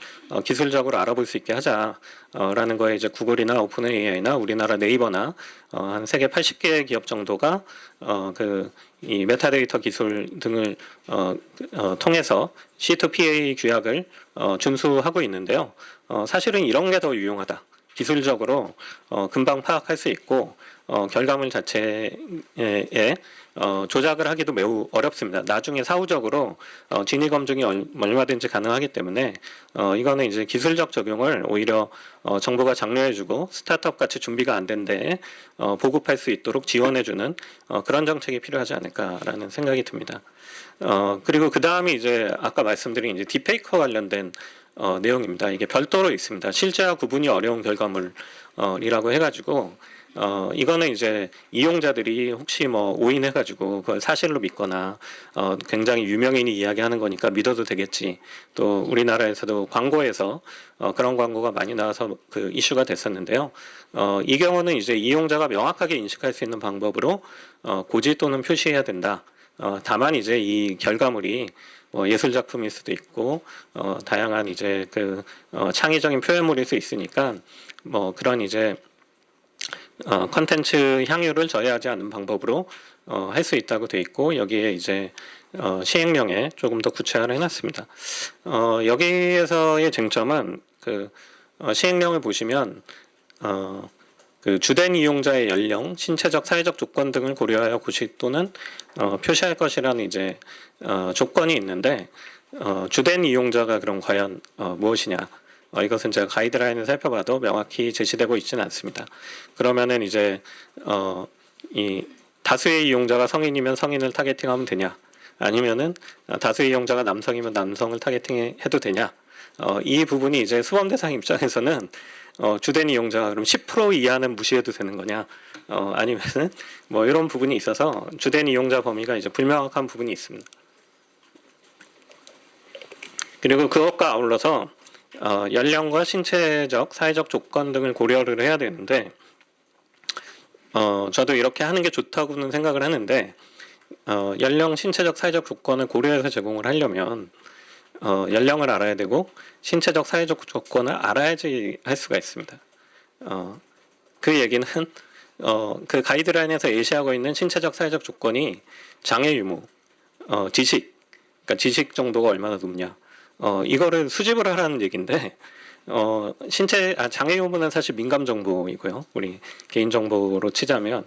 F: 기술적으로 알아볼 수 있게 하자라는 거에 이제 구글이나 오픈 AI나 우리나라 네이버나 한 세계 80개 기업 정도가 이 메타데이터 기술 등을 통해서 C2PA 규약을 준수하고 있는데요. 사실은 이런 게 더 유용하다. 기술적으로 금방 파악할 수 있고 결과물 자체에 조작을 하기도 매우 어렵습니다. 나중에 사후적으로 진위 검증이 얼마든지 가능하기 때문에 이거는 이제 기술적 적용을 오히려 정부가 장려해주고 스타트업 같이 준비가 안 된 데에 보급할 수 있도록 지원해주는 그런 정책이 필요하지 않을까라는 생각이 듭니다. 그리고 그 다음이 이제 아까 말씀드린 이제 딥페이커 관련된 내용입니다. 이게 별도로 있습니다. 실제와 구분이 어려운 결과물이라고 해가지고 이거는 이제 이용자들이 혹시 뭐 오인해가지고 그걸 사실로 믿거나 굉장히 유명인이 이야기하는 거니까 믿어도 되겠지. 또 우리나라에서도 광고에서 그런 광고가 많이 나와서 그 이슈가 됐었는데요. 이 경우는 이제 이용자가 명확하게 인식할 수 있는 방법으로 고지 또는 표시해야 된다. 다만 이제 이 결과물이 예술 작품일 수도 있고 다양한 이제 창의적인 표현물일 수 있으니까 뭐 그런 이제 컨텐츠 향유를 저해하지 않는 방법으로 할 수 있다고 돼 있고 여기에 이제 시행령에 조금 더 구체화를 해놨습니다. 여기에서의 쟁점은 시행령을 보시면 주된 이용자의 연령, 신체적, 사회적 조건 등을 고려하여 고시 또는 표시할 것이라는 이제 조건이 있는데 주된 이용자가 그럼 과연 무엇이냐? 이것은 제가 가이드라인을 살펴봐도 명확히 제시되고 있지는 않습니다. 그러면은 이제 이 다수의 이용자가 성인이면 성인을 타겟팅하면 되냐? 아니면은 다수의 이용자가 남성이면 남성을 타겟팅해도 되냐? 이 부분이 이제 수범 대상 입장에서는 주된 이용자가 그럼 10% 이하는 무시해도 되는 거냐? 아니면은 뭐 이런 부분이 있어서 주된 이용자 범위가 이제 불명확한 부분이 있습니다. 그리고 그것과 아울러서 연령과 신체적, 사회적 조건 등을 고려를 해야 되는데 저도 이렇게 하는 게 좋다고는 생각을 하는데 연령, 신체적, 사회적 조건을 고려해서 제공을 하려면 연령을 알아야 되고 신체적, 사회적 조건을 알아야지 할 수가 있습니다. 그 얘기는 그 가이드라인에서 예시하고 있는 신체적, 사회적 조건이 장애 유무, 지식, 그러니까 지식 정도가 얼마나 높냐 이거를 수집을 하라는 얘기인데 장애 유무는 사실 민감 정보이고요. 우리 개인 정보로 치자면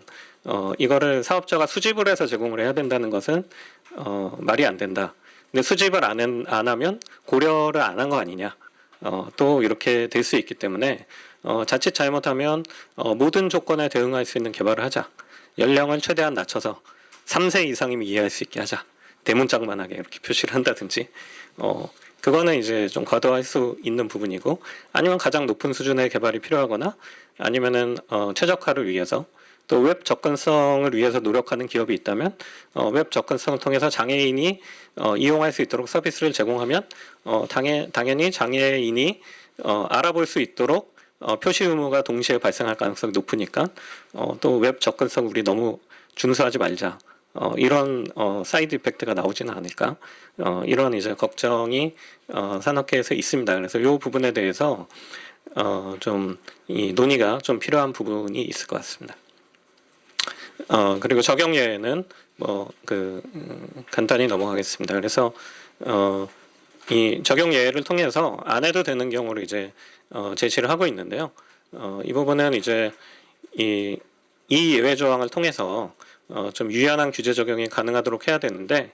F: 이거를 사업자가 수집을 해서 제공을 해야 된다는 것은 말이 안 된다. 근데 수집을 안 하면 고려를 안 한 거 아니냐. 또 이렇게 될 수 있기 때문에 자칫 잘못하면 모든 조건에 대응할 수 있는 개발을 하자. 연령을 최대한 낮춰서 3세 이상이면 이해할 수 있게 하자. 대문짝만하게 이렇게 표시를 한다든지 그거는 이제 좀 과도할 수 있는 부분이고 아니면 가장 높은 수준의 개발이 필요하거나 아니면은 최적화를 위해서 또 웹 접근성을 위해서 노력하는 기업이 있다면 웹 접근성을 통해서 장애인이 이용할 수 있도록 서비스를 제공하면 당연히 장애인이 알아볼 수 있도록 표시 의무가 동시에 발생할 가능성이 높으니까 또 웹 접근성 우리 너무 준수하지 말자. 이런 사이드 이펙트가 나오지는 않을까 이런 이제 걱정이 산업계에서 있습니다. 그래서 이 부분에 대해서 좀 이 논의가 좀 필요한 부분이 있을 것 같습니다. 그리고 적용 예외는 간단히 넘어가겠습니다. 그래서 이 적용 예외를 통해서 안 해도 되는 경우를 이제 제시를 하고 있는데요. 이 부분은 이제 이 예외 조항을 통해서 좀 유연한 규제 적용이 가능하도록 해야 되는데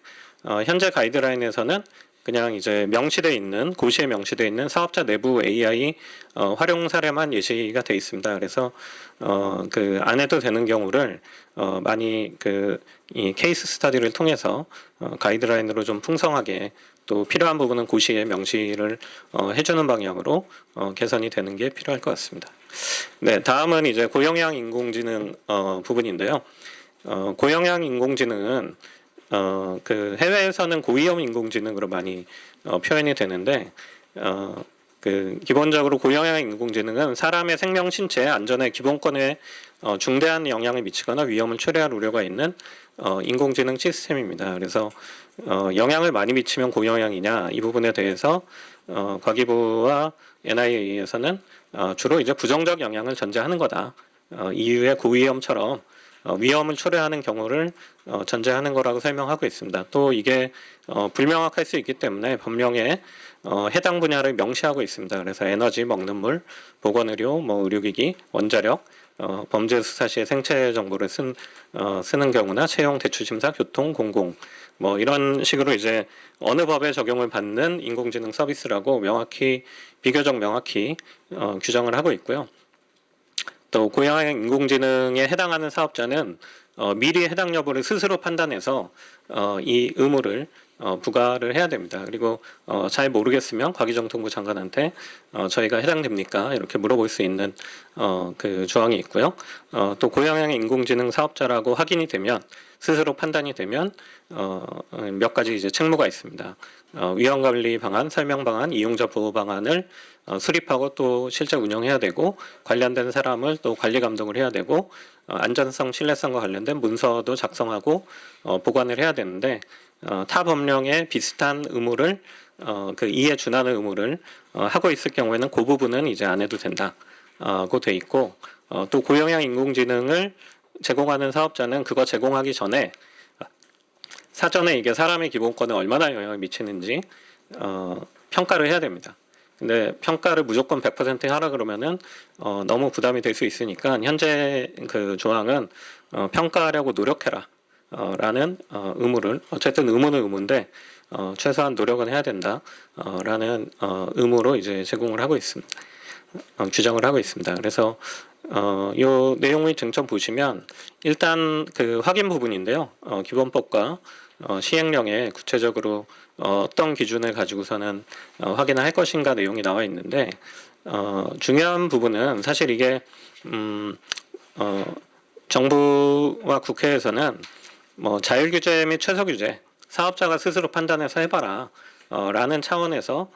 F: 현재 가이드라인에서는 그냥 이제 명시되어 있는 고시에 명시되어 있는 사업자 내부 AI 활용 사례만 예시가 되어 있습니다. 그래서 안 해도 되는 경우를 많이 이 케이스 스터디를 통해서 가이드라인으로 좀 풍성하게 또 필요한 부분은 고시에 명시를 해주는 방향으로 개선이 되는 게 필요할 것 같습니다. 네, 다음은 이제 고영향 인공지능 부분인데요. 고영향 인공지능은 해외에서는 고위험 인공지능으로 많이 표현이 되는데 그 기본적으로 고영향 인공지능은 사람의 생명 신체 안전의 기본권에 중대한 영향을 미치거나 위험을 초래할 우려가 있는 인공지능 시스템입니다. 그래서 영향을 많이 미치면 고영향이냐 이 부분에 대해서 과기부와 NIA에서는 주로 이제 부정적 영향을 전제하는 거다. EU의 고위험처럼 위험을 초래하는 경우를 전제하는 거라고 설명하고 있습니다. 또 이게 불명확할 수 있기 때문에 법령에 해당 분야를 명시하고 있습니다. 그래서 에너지, 먹는 물, 보건의료, 뭐 의료기기, 원자력, 범죄 수사 시에 생체 정보를 쓰는 경우나 채용, 대출심사, 교통, 공공 뭐 이런 식으로 이제 어느 법에 적용을 받는 인공지능 서비스라고 비교적 명확히 규정을 하고 있고요. 또 고영향 인공지능에 해당하는 사업자는 미리 해당 여부를 스스로 판단해서 이 의무를 부과를 해야 됩니다. 그리고 잘 모르겠으면 과기정통부 장관한테 저희가 해당됩니까? 이렇게 물어볼 수 있는 그 조항이 있고요. 또 고영향 인공지능 사업자라고 확인이 되면 스스로 판단이 되면 몇 가지 이제 책무가 있습니다. 위험관리 방안, 설명 방안, 이용자 보호 방안을 수립하고 또 실제 운영해야 되고 관련된 사람을 또 관리 감독을 해야 되고 안전성, 신뢰성과 관련된 문서도 작성하고 보관을 해야 되는데 타 법령에 비슷한 의무를 그 이에 준하는 의무를 하고 있을 경우에는 그 부분은 이제 안 해도 된다고 돼 있고 또 고영향 인공지능을 제공하는 사업자는 그거 제공하기 전에 사전에 이게 사람의 기본권에 얼마나 영향을 미치는지 평가를 해야 됩니다. 근데 평가를 무조건 100% 하라 그러면은 너무 부담이 될 수 있으니까 현재 그 조항은 평가하려고 노력해라 라는 의무를 어쨌든 의무는 의무인데 최소한 노력은 해야 된다 라는 의무로 이제 제공을 하고 있습니다. 규정을 하고 있습니다. 그래서 요 내용의 쟁점 보시면 일단 그 확인 부분인데요. 기본법과 시행령에 구체적으로 어떤 기준을 가지고서는 확인을 할 것인가 내용이 나와 있는데 중요한 부분은 사실 이게 정부와 국회에서는 뭐 자율규제 및 최소규제 사업자가 스스로 판단해서 해봐라 라는 차원에서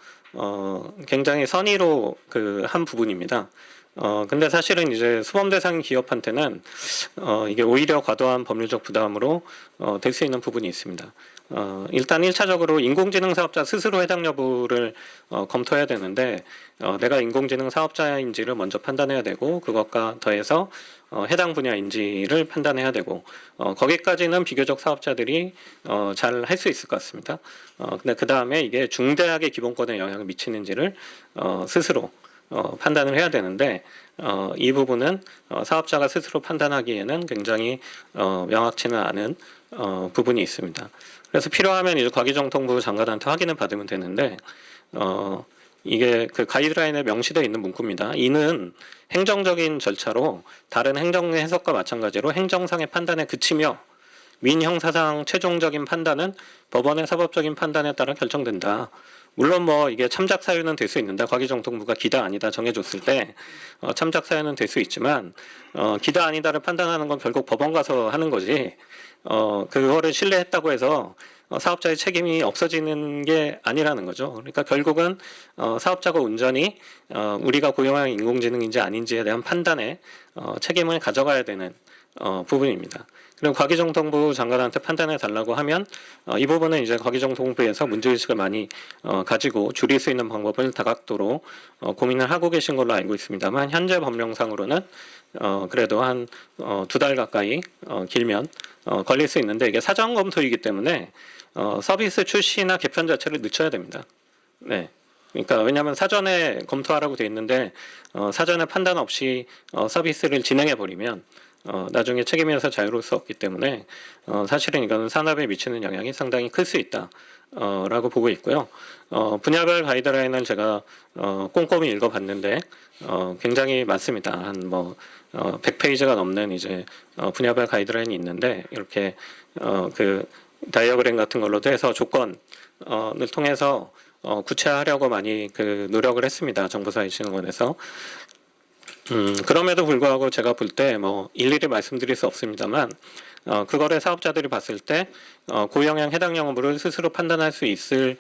F: 굉장히 선의로 그 한 부분입니다. 근데 사실은 이제 수범 대상 기업한테는 이게 오히려 과도한 법률적 부담으로 될 수 있는 부분이 있습니다. 일단 1차적으로 인공지능 사업자 스스로 해당 여부를 검토해야 되는데 내가 인공지능 사업자인지를 먼저 판단해야 되고 그것과 더해서 해당 분야인지를 판단해야 되고 거기까지는 비교적 사업자들이 잘 할 수 있을 것 같습니다. 근데 그 다음에 이게 중대하게 기본권에 영향을 미치는지를 스스로 판단을 해야 되는데 이 부분은 사업자가 스스로 판단하기에는 굉장히 명확치는 않은 부분이 있습니다. 그래서 필요하면 이제 과기정통부 장관한테 확인을 받으면 되는데 이게 그 가이드라인에 명시되어 있는 문구입니다. 이는 행정적인 절차로 다른 행정 해석과 마찬가지로 행정상의 판단에 그치며 민형사상 최종적인 판단은 법원의 사법적인 판단에 따라 결정된다. 물론 뭐 이게 참작 사유는 될 수 있는데 과기정통부가 기다 아니다 정해줬을 때 참작 사유는 될 수 있지만 기다 아니다를 판단하는 건 결국 법원 가서 하는 거지 그거를 신뢰했다고 해서 사업자의 책임이 없어지는 게 아니라는 거죠. 그러니까 결국은 사업자가 온전히 우리가 고용한 인공지능인지 아닌지에 대한 판단에 책임을 가져가야 되는 부분입니다. 그리고 과기정통부 장관한테 판단해 달라고 하면 이 부분은 이제 과기정통부에서 문제의식을 많이 가지고 줄일 수 있는 방법을 다각도로 고민을 하고 계신 걸로 알고 있습니다만 현재 법령상으로는 그래도 한 2달 가까이 길면 걸릴 수 있는데 이게 사전 검토이기 때문에 서비스 출시나 개편 자체를 늦춰야 됩니다. 네. 그러니까 왜냐하면 사전에 검토하라고 돼 있는데 사전에 판단 없이 서비스를 진행해 버리면 나중에 책임에서 자유로울 수 없기 때문에 사실은 이거는 산업에 미치는 영향이 상당히 클 수 있다. 라고 보고 있고요. 분야별 가이드라인을 제가 꼼꼼히 읽어봤는데 굉장히 많습니다. 한 뭐 100페이지가 넘는 이제 분야별 가이드라인이 있는데 이렇게 그 다이어그램 같은 걸로도 해서 조건을 통해서 구체화하려고 많이 그 노력을 했습니다. 정보사회진흥원에서. 그럼에도 불구하고 제가 볼 때 뭐 일일이 말씀드릴 수 없습니다만 그거를 사업자들이 봤을 때 고영향 해당 영업을 스스로 판단할 수 있을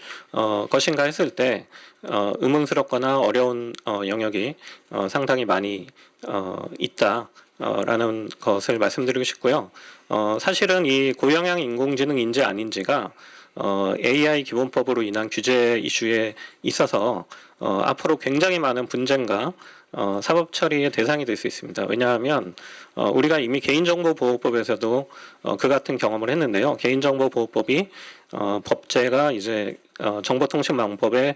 F: 것인가 했을 때 의문스럽거나 어려운 영역이 상당히 많이 있다라는 것을 말씀드리고 싶고요. 사실은 이 고영향 인공지능인지 아닌지가 AI 기본법으로 인한 규제 이슈에 있어서 앞으로 굉장히 많은 분쟁과 사법 처리의 대상이 될 수 있습니다. 왜냐하면 우리가 이미 개인정보보호법에서도 그 같은 경험을 했는데요. 개인정보보호법이 법제가 이제 정보통신망법에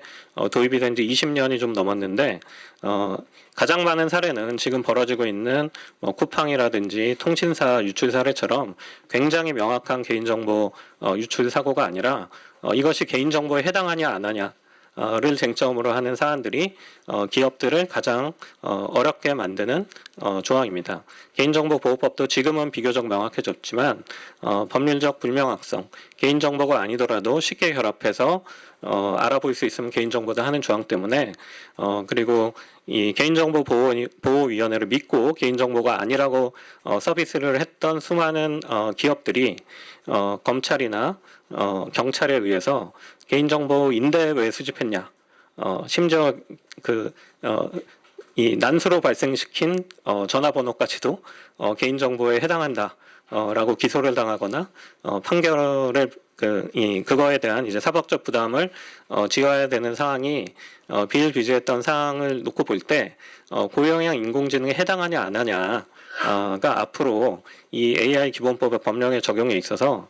F: 도입이 된 지 20년이 좀 넘었는데 가장 많은 사례는 지금 벌어지고 있는 쿠팡이라든지 통신사 유출 사례처럼 굉장히 명확한 개인정보 유출 사고가 아니라 이것이 개인정보에 해당하냐 안 하냐 를 쟁점으로 하는 사안들이 기업들을 가장 어렵게 만드는 조항입니다. 개인정보보호법도 지금은 비교적 명확해졌지만 법률적 불명확성, 개인정보가 아니더라도 쉽게 결합해서 알아볼 수 있으면 개인정보다 하는 조항 때문에 그리고 이 개인정보보호위원회를 믿고 개인정보가 아니라고 서비스를 했던 수많은 기업들이 검찰이나 경찰에 의해서 개인정보인데 왜 수집했냐? 심지어 이 난수로 발생시킨 전화번호까지도 개인정보에 해당한다라고 기소를 당하거나 판결을 그거에 대한 이제 사법적 부담을 지어야 되는 사항이 비일비재했던 사항을 놓고 볼 때 고영향 인공지능에 해당하냐 안 하냐. 가 앞으로 이 AI 기본법의 법령의 적용에 있어서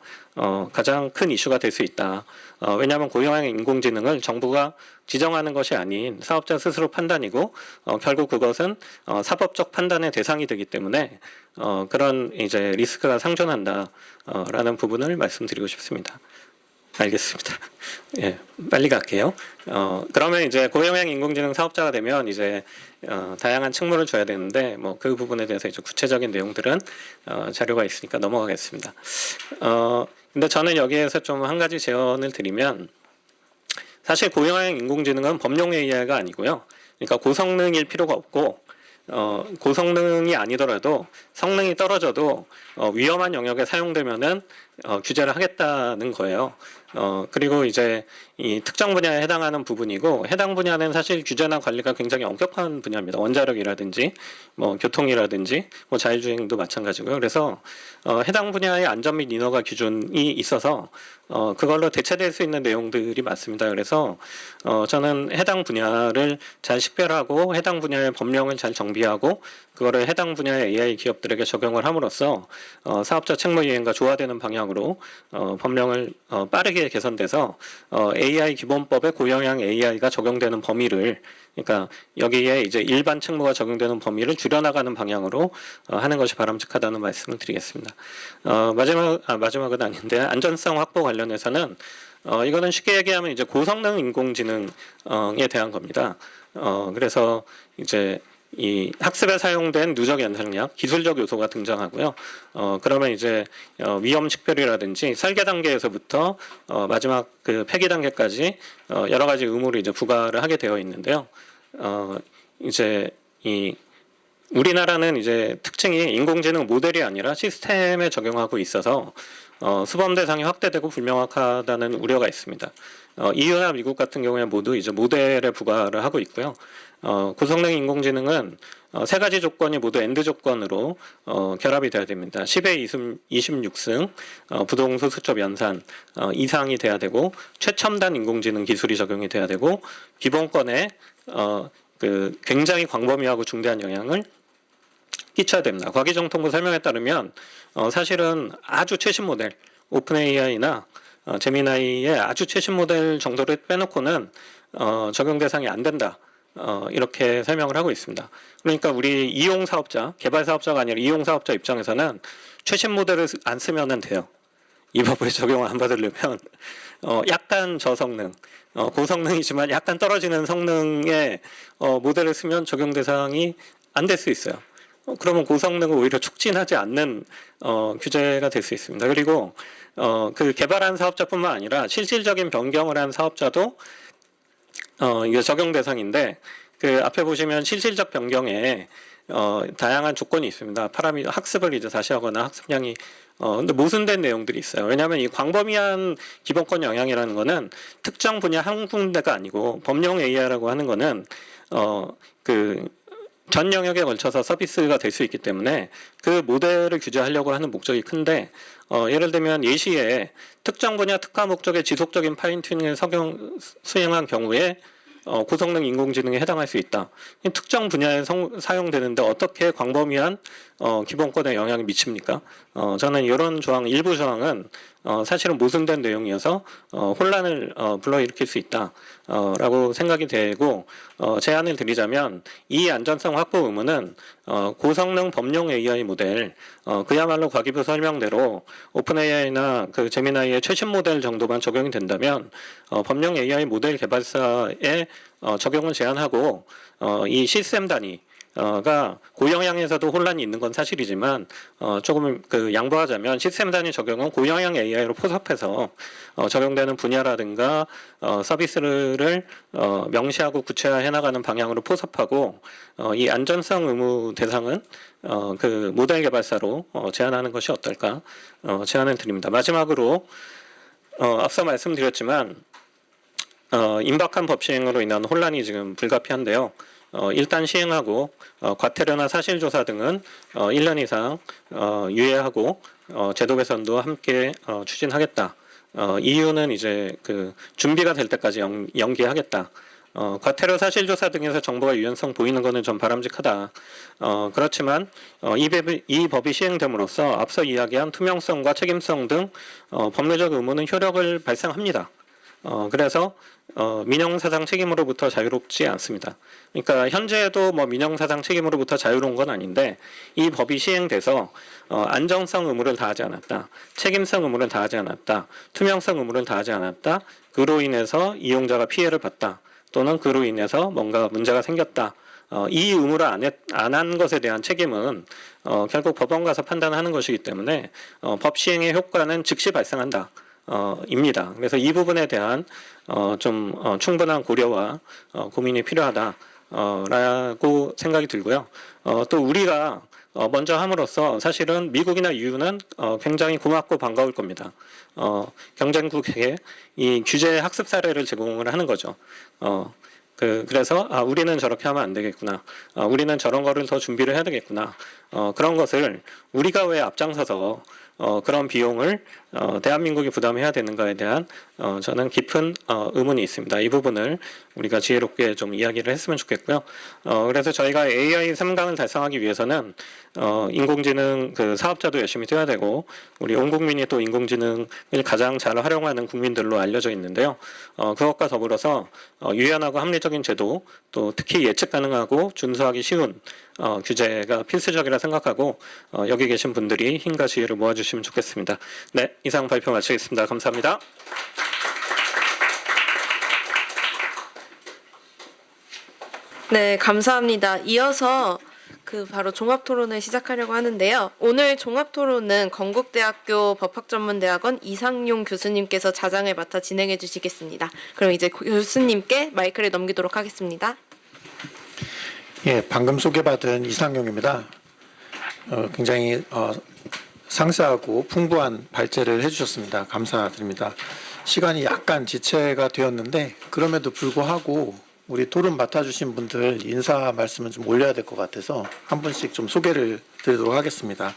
F: 가장 큰 이슈가 될 수 있다. 왜냐하면 고영향 인공지능을 정부가 지정하는 것이 아닌 사업자 스스로 판단이고 결국 그것은 사법적 판단의 대상이 되기 때문에 그런 이제 리스크가 상존한다라는 부분을 말씀드리고 싶습니다. 알겠습니다. 예, 빨리 갈게요. 그러면 이제 고영향 인공지능 사업자가 되면 이제 다양한 책무를 줘야 되는데 뭐 그 부분에 대해서 이제 구체적인 내용들은 자료가 있으니까 넘어가겠습니다. 근데 저는 여기에서 좀 한 가지 제언을 드리면 사실 고영향 인공지능은 범용 AI가 아니고요. 그러니까 고성능일 필요가 없고 고성능이 아니더라도 성능이 떨어져도 위험한 영역에 사용되면은 규제를 하겠다는 거예요. 그리고 이제 이 특정 분야에 해당하는 부분이고 해당 분야는 사실 규제나 관리가 굉장히 엄격한 분야입니다. 원자력이라든지 뭐 교통이라든지 뭐 자율주행도 마찬가지고요. 그래서 해당 분야의 안전 및 인허가 기준이 있어서 그걸로 대체될 수 있는 내용들이 많습니다. 그래서 저는 해당 분야를 잘 식별하고 해당 분야의 법령을 잘 정비하고 그거를 해당 분야의 AI 기업들에게 적용을 함으로써 사업자 책무 이행과 조화되는 방향으로 법령을 빠르게 개선돼서 AI 기본법의 고영향 AI가 적용되는 범위를 그러니까 여기에 이제 일반 책무가 적용되는 범위를 줄여나가는 방향으로 하는 것이 바람직하다는 말씀을 드리겠습니다. 마지막은 아닌데 안전성 확보 관련해서는 이거는 쉽게 얘기하면 이제 고성능 인공지능에 대한 겁니다. 그래서 이제 이 학습에 사용된 누적 연상력, 기술적 요소가 등장하고요. 그러면 이제 위험 식별이라든지 설계 단계에서부터 마지막 그 폐기 단계까지 여러 가지 의무를 이제 부과를 하게 되어 있는데요. 이제 이 우리나라는 이제 특징이 인공지능 모델이 아니라 시스템에 적용하고 있어서 수범 대상이 확대되고 불명확하다는 우려가 있습니다. EU나 미국 같은 경우에 모두 이제 모델에 부과를 하고 있고요. 고성능 인공지능은 세 가지 조건이 모두 엔드 조건으로 결합이 돼야 됩니다. 10의 26승, 부동소수점 연산 이상이 돼야 되고 최첨단 인공지능 기술이 적용이 돼야 되고 기본권에 그 굉장히 광범위하고 중대한 영향을 끼쳐야 됩니다. 과기정통부 설명에 따르면 사실은 아주 최신 모델 오픈 AI나 제미나이의 아주 최신 모델 정도를 빼놓고는 적용 대상이 안 된다. 이렇게 설명을 하고 있습니다. 그러니까 우리 이용 사업자, 개발 사업자가 아니라 이용 사업자 입장에서는 최신 모델을 안 쓰면 돼요. 이 법을 적용을 안 받으려면 약간 저성능, 고성능이지만 약간 떨어지는 성능의 모델을 쓰면 적용 대상이 안 될 수 있어요. 그러면 고성능을 오히려 촉진하지 않는 규제가 될 수 있습니다. 그리고 그 개발한 사업자뿐만 아니라 실질적인 변경을 한 사업자도 이게 적용 대상인데 그 앞에 보시면 실질적 변경에 다양한 조건이 있습니다. 학습을 이제 다시 하거나 학습량이 근데 모순된 내용들이 있어요. 왜냐하면 이 광범위한 기본권 영향이라는 거는 특정 분야 한 군데가 아니고 법령 AI라고 하는 거는 전 영역에 걸쳐서 서비스가 될 수 있기 때문에 그 모델을 규제하려고 하는 목적이 큰데 예를 들면 예시에 특정 분야 특화 목적의 지속적인 파인튜닝을 수행한 경우에 고성능 인공지능에 해당할 수 있다. 특정 분야에 사용되는데 어떻게 광범위한 기본권에 영향을 미칩니까? 저는 이런 일부 조항은 사실은 모순된 내용이어서 혼란을 불러일으킬 수 있다라고 생각이 되고 제안을 드리자면 이 안전성 확보 의무는 고성능 법용 AI 모델 그야말로 과기부 설명대로 오픈 AI나 그 제미나이의 최신 모델 정도만 적용이 된다면 법용 AI 모델 개발사에 적용을 제한하고 이 시스템 단위가 고영향에서도 혼란이 있는 건 사실이지만 조금 양보하자면 시스템 단위 적용은 고영향 AI로 포섭해서 적용되는 분야라든가 서비스를 명시하고 구체화해 나가는 방향으로 포섭하고 이 안전성 의무 대상은 그 모델 개발사로 제한하는 것이 어떨까 제안을 드립니다. 마지막으로 앞서 말씀드렸지만 임박한 법 시행으로 인한 혼란이 지금 불가피한데요. 일단 시행하고 과태료나 사실조사 등은 1년 이상 유예하고 제도 개선도 함께 추진하겠다. 이유는 이제 준비가 될 때까지 연기하겠다. 과태료 사실조사 등에서 정보가 유연성 보이는 것은 좀 바람직하다. 그렇지만 이 법이 시행됨으로써 앞서 이야기한 투명성과 책임성 등 법률적 의무는 효력을 발생합니다. 그래서 민형사상 책임으로부터 자유롭지 않습니다. 그러니까 현재도 민형사상 책임으로부터 자유로운 건 아닌데 이 법이 시행돼서 안정성 의무를 다하지 않았다, 책임성 의무를 다하지 않았다, 투명성 의무를 다하지 않았다, 그로 인해서 이용자가 피해를 봤다, 또는 그로 인해서 뭔가 문제가 생겼다. 이 의무를 안 한 것에 대한 책임은 결국 법원 가서 판단하는 것이기 때문에 법 시행의 효과는 즉시 발생한다. 입니다. 그래서 이 부분에 대한 좀 충분한 고려와 고민이 필요하다라고 생각이 들고요. 또 우리가 먼저 함으로써 사실은 미국이나 EU는 굉장히 고맙고 반가울 겁니다. 경쟁국에게 이 규제 학습 사례를 제공을 하는 거죠. 그래서 우리는 저렇게 하면 안 되겠구나. 우리는 저런 거를 더 준비를 해야 되겠구나. 그런 것을 우리가 왜 앞장서서 그런 비용을 대한민국이 부담해야 되는가에 대한 저는 깊은 의문이 있습니다. 이 부분을 우리가 지혜롭게 좀 이야기를 했으면 좋겠고요. 그래서 저희가 AI 3강을 달성하기 위해서는 인공지능 사업자도 열심히 뛰어야 되고 우리 온 국민이 또 인공지능을 가장 잘 활용하는 국민들로 알려져 있는데요. 그것과 더불어서 유연하고 합리적인 제도 또 특히 예측 가능하고 준수하기 쉬운 규제가 필수적이라 생각하고 여기 계신 분들이 힘과 지혜를 모아주시면 좋겠습니다. 네, 이상 발표 마치겠습니다. 감사합니다.
A: 네, 감사합니다. 이어서 바로 종합토론을 시작하려고 하는데요. 오늘 종합토론은 건국대학교 법학전문대학원 이상용 교수님께서 자장을 맡아 진행해 주시겠습니다. 그럼 이제 교수님께 마이크를 넘기도록 하겠습니다.
G: 예, 방금 소개받은 이상용입니다. 굉장히 상세하고 풍부한 발제를 해주셨습니다. 감사드립니다. 시간이 약간 지체가 되었는데 그럼에도 불구하고 우리 토론 맡아주신 분들 인사 말씀은 좀 올려야 될 것 같아서 한 분씩 좀 소개를 드리도록 하겠습니다.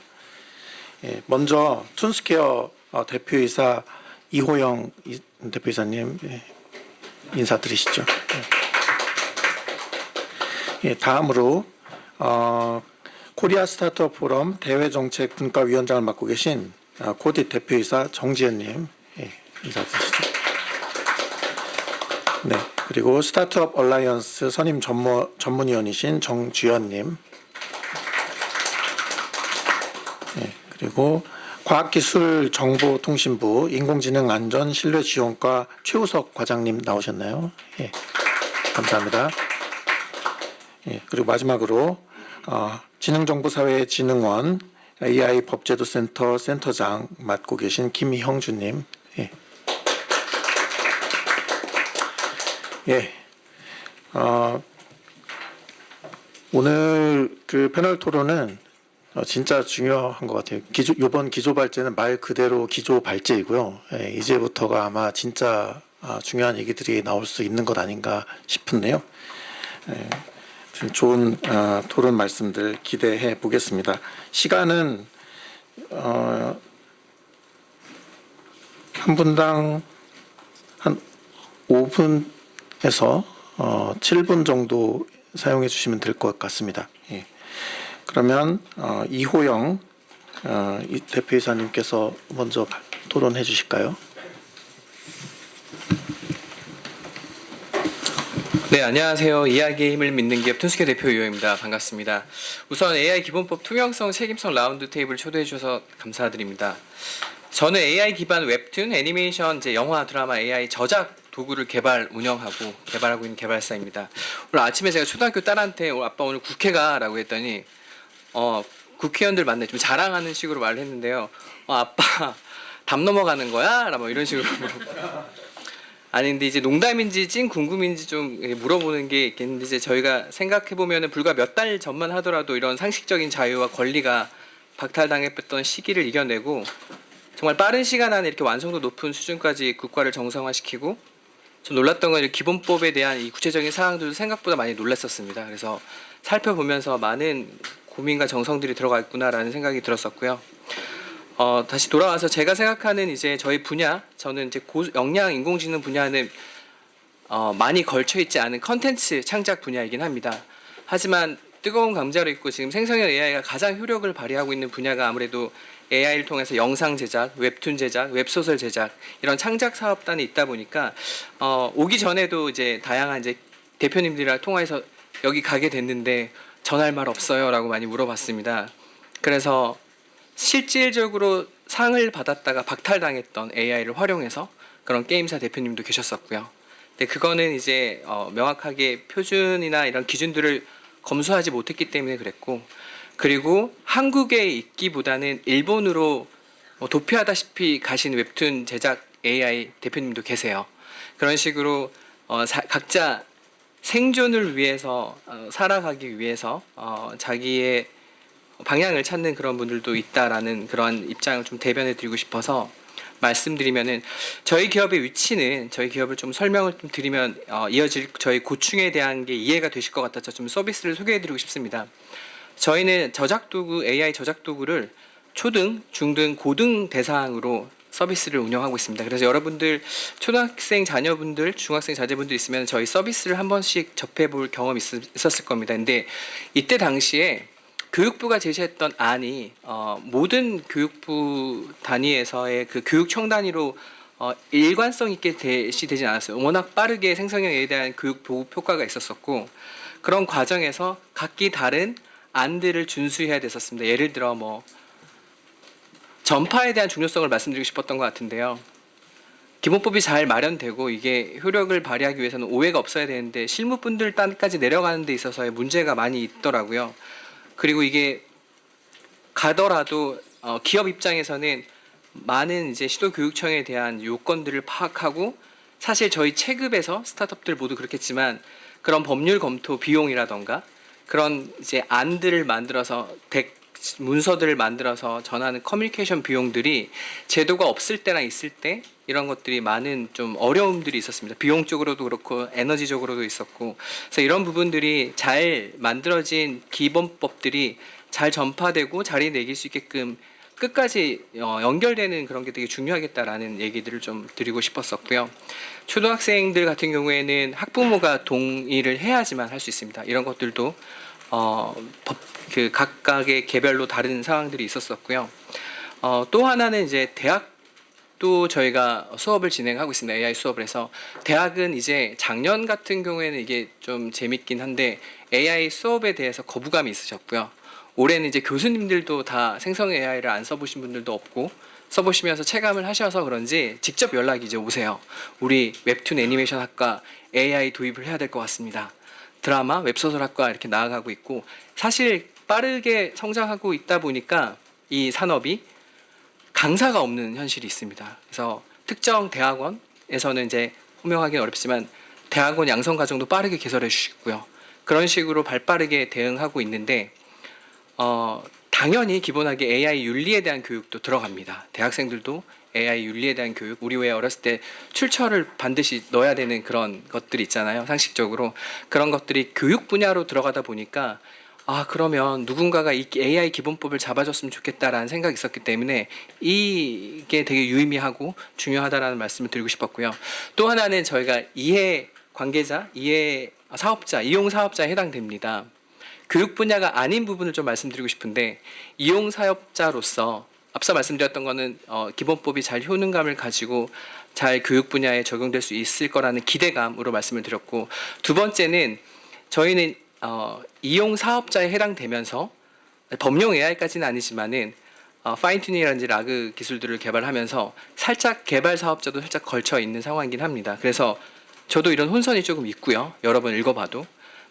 G: 예, 먼저 툰스케어 대표이사 이호영 대표이사님 인사드리시죠. 예, 다음으로 코리아 스타트업 포럼 대외정책 분과위원장을 맡고 계신 코딧 대표이사 정지현님 인사드리시죠. 네, 그리고 스타트업 얼라이언스 선임 전문위원이신 정주현님. 네, 그리고 과학기술정보통신부 인공지능안전신뢰지원과 최우석 과장님 나오셨나요? 예, 감사합니다. 예, 그리고 마지막으로 지능정보사회진흥원 AI 법제도센터 센터장 맡고 계신 김형주님. 예. 오늘 그 패널 토론은 진짜 중요한 것 같아요. 이번 기조 발제는 말 그대로 기조 발제이고요. 예, 이제부터가 아마 진짜 중요한 얘기들이 나올 수 있는 것 아닌가 싶은데요. 예, 좀 좋은 토론 말씀들 기대해 보겠습니다. 시간은 한 분당 한 5분에서 7분 정도 사용해 주시면 될 것 같습니다. 예. 그러면 이호영 이 대표이사님께서 먼저 토론해 주실까요?
H: 네, 안녕하세요. 이야기의 힘을 믿는 기업 튼스케 대표 이호영입니다. 반갑습니다. 우선 AI 기본법 투명성 책임성 라운드 테이블 초대해 주셔서 감사드립니다. 저는 AI 기반 웹툰, 애니메이션, 이제 영화, 드라마, AI 저작 도구를 개발하고 있는 개발사입니다. 오늘 아침에 제가 초등학교 딸한테 아빠 오늘 국회 가라고 했더니 국회의원들 만나 좀 자랑하는 식으로 말을 했는데요. 아빠 담 넘어가는 거야? 뭐 이런 식으로 아니 근데 이제 농담인지 찐 궁금인지 좀 물어보는 게 있겠는데 이제 저희가 생각해 보면은 불과 몇 달 전만 하더라도 이런 상식적인 자유와 권리가 박탈당했던 시기를 이겨내고 정말 빠른 시간 안에 이렇게 완성도 높은 수준까지 국가를 정상화시키고 좀 놀랐던 건 기본법에 대한 이 구체적인 사항들도 생각보다 많이 놀랐었습니다. 그래서 살펴보면서 많은 고민과 정성들이 들어가 있구나라는 생각이 들었었고요. 다시 돌아와서 제가 생각하는 이제 저희 분야, 저는 이제 고영양 인공지능 분야는 많이 걸쳐 있지 않은 컨텐츠 창작 분야이긴 합니다. 하지만 뜨거운 감자로 있고 지금 생성형 AI가 가장 효력을 발휘하고 있는 분야가 아무래도 AI를 통해서 영상 제작, 웹툰 제작, 웹소설 제작 이런 창작 사업단이 있다 보니까 오기 전에도 이제 다양한 이제 대표님들이랑 통화해서 여기 가게 됐는데 전할 말 없어요라고 많이 물어봤습니다. 그래서 실질적으로 상을 받았다가 박탈당했던 AI를 활용해서 그런 게임사 대표님도 계셨었고요. 근데 그거는 이제 명확하게 표준이나 이런 기준들을 검수하지 못했기 때문에 그랬고, 그리고 한국에 있기보다는 일본으로 도피하다시피 가신 웹툰 제작 AI 대표님도 계세요. 그런 식으로 각자 생존을 위해서 살아가기 위해서 자기의 방향을 찾는 그런 분들도 있다라는 그런 입장을 좀 대변해 드리고 싶어서 말씀드리면은 저희 기업의 위치는 저희 기업을 좀 설명을 좀 드리면 이어질 저희 고충에 대한 게 이해가 되실 것 같아서 좀 서비스를 소개해 드리고 싶습니다. 저희는 저작도구 AI 저작도구를 초등, 중등, 고등 대상으로 서비스를 운영하고 있습니다. 그래서 여러분들 초등학생 자녀분들, 중학생 자제분들 있으면 저희 서비스를 한 번씩 접해볼 경험이 있었을 겁니다. 근데 이때 당시에 교육부가 제시했던 안이 모든 교육부 단위에서의 그 교육청 단위로 일관성 있게 제시되진 않았어요. 워낙 빠르게 생성형에 대한 교육 보급 효과가 있었었고 그런 과정에서 각기 다른 안들을 준수해야 됐었습니다. 예를 들어 뭐 전파에 대한 중요성을 말씀드리고 싶었던 것 같은데요. 기본법이 잘 마련되고 이게 효력을 발휘하기 위해서는 오해가 없어야 되는데 실무분들 단까지 내려가는 데 있어서의 문제가 많이 있더라고요. 그리고 이게 가더라도 기업 입장에서는 많은 이제 시도교육청에 대한 요건들을 파악하고 사실 저희 체급에서 스타트업들 모두 그렇겠지만 그런 법률 검토 비용이라던가 그런 이제 안들을 만들어서 문서들을 만들어서 전하는 커뮤니케이션 비용들이 제도가 없을 때랑 있을 때 이런 것들이 많은 좀 어려움들이 있었습니다. 비용적으로도 그렇고 에너지적으로도 있었고 그래서 이런 부분들이 잘 만들어진 기본법들이 잘 전파되고 자리 내길 수 있게끔 끝까지 연결되는 그런 게 되게 중요하겠다라는 얘기들을 좀 드리고 싶었었고요. 초등학생들 같은 경우에는 학부모가 동의를 해야지만 할 수 있습니다. 이런 것들도 그 각각의 개별로 다른 상황들이 있었었고요. 또 하나는 이제 대학도 저희가 수업을 진행하고 있습니다. AI 수업을 해서 대학은 이제 작년 같은 경우에는 이게 좀 재밌긴 한데 AI 수업에 대해서 거부감이 있으셨고요. 올해는 이제 교수님들도 다 생성 AI를 안 써보신 분들도 없고 써보시면서 체감을 하셔서 그런지 직접 연락이 이제 오세요. 우리 웹툰 애니메이션 학과 AI 도입을 해야 될 것 같습니다. 드라마, 웹소설 학과 이렇게 나아가고 있고 사실 빠르게 성장하고 있다 보니까 이 산업이 강사가 없는 현실이 있습니다. 그래서 특정 대학원에서는 이제 호명하기는 어렵지만 대학원 양성 과정도 빠르게 개설해 주시고요. 그런 식으로 발빠르게 대응하고 있는데 당연히 기본하게 AI 윤리에 대한 교육도 들어갑니다. 대학생들도 AI 윤리에 대한 교육, 우리 왜 어렸을 때 출처를 반드시 넣어야 되는 그런 것들이 있잖아요. 상식적으로 그런 것들이 교육 분야로 들어가다 보니까 그러면 누군가가 이 AI 기본법을 잡아줬으면 좋겠다라는 생각이 있었기 때문에 이게 되게 유의미하고 중요하다라는 말씀을 드리고 싶었고요. 또 하나는 저희가 이해 관계자, 이해 사업자, 이용 사업자에 해당됩니다. 교육 분야가 아닌 부분을 좀 말씀드리고 싶은데 이용 사업자로서 앞서 말씀드렸던 거는 기본법이 잘 효능감을 가지고 잘 교육 분야에 적용될 수 있을 거라는 기대감으로 말씀을 드렸고, 두 번째는 저희는 이용 사업자에 해당되면서 범용 AI까지는 아니지만은 파인튜닝이라든지 라그 기술들을 개발하면서 살짝 개발 사업자도 살짝 걸쳐 있는 상황이긴 합니다. 그래서 저도 이런 혼선이 조금 있고요. 여러 번 읽어봐도.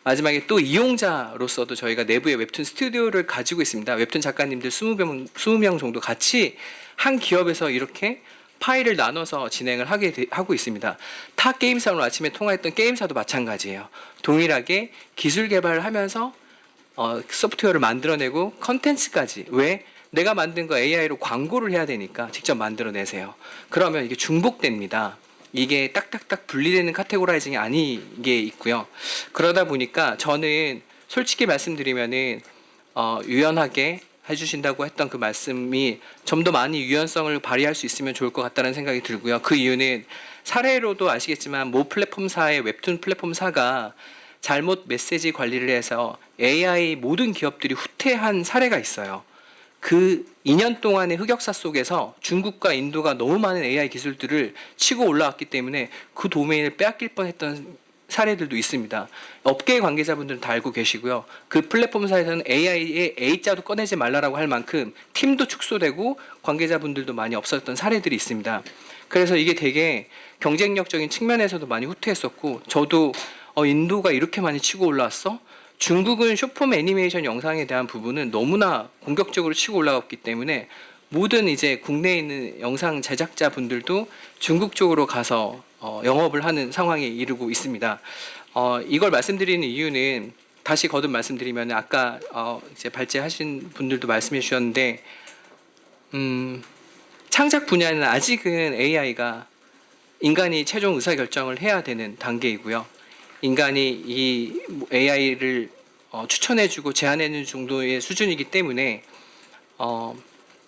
H: 마지막에 또 이용자로서도 저희가 내부에 웹툰 스튜디오를 가지고 있습니다. 웹툰 작가님들 20명 정도 같이 한 기업에서 이렇게 파일을 나눠서 진행을 하고 있습니다. 타 게임사 오늘 아침에 통화했던 게임사도 마찬가지예요. 동일하게 기술 개발을 하면서 소프트웨어를 만들어내고 컨텐츠까지, 왜? 내가 만든 거 AI로 광고를 해야 되니까 직접 만들어내세요. 그러면 이게 중복됩니다. 이게 딱딱딱 분리되는 카테고라이징이 아닌 게 있고요. 그러다 보니까 저는 솔직히 말씀드리면은 유연하게 해주신다고 했던 그 말씀이 좀 더 많이 유연성을 발휘할 수 있으면 좋을 것 같다는 생각이 들고요. 그 이유는 사례로도 아시겠지만 모 플랫폼사의 웹툰 플랫폼사가 잘못 메시지 관리를 해서 AI 모든 기업들이 후퇴한 사례가 있어요. 그 2년 동안의 흑역사 속에서 중국과 인도가 너무 많은 AI 기술들을 치고 올라왔기 때문에 그 도메인을 빼앗길 뻔했던 사례들도 있습니다. 업계 관계자분들은 다 알고 계시고요. 그 플랫폼사에서는 AI의 A자도 꺼내지 말라라고 할 만큼 팀도 축소되고 관계자분들도 많이 없었던 사례들이 있습니다. 그래서 이게 되게 경쟁력적인 측면에서도 많이 후퇴했었고, 저도 인도가 이렇게 많이 치고 올라왔어? 중국은 숏폼 애니메이션 영상에 대한 부분은 너무나 공격적으로 치고 올라갔기 때문에 모든 이제 국내에 있는 영상 제작자 분들도 중국 쪽으로 가서 영업을 하는 상황에 이르고 있습니다. 이걸 말씀드리는 이유는 다시 거듭 말씀드리면 아까 이제 발제하신 분들도 말씀해 주셨는데 창작 분야는 아직은 AI가 인간이 최종 의사결정을 해야 되는 단계이고요. 인간이 이 AI를 추천해주고 제안해주는 정도의 수준이기 때문에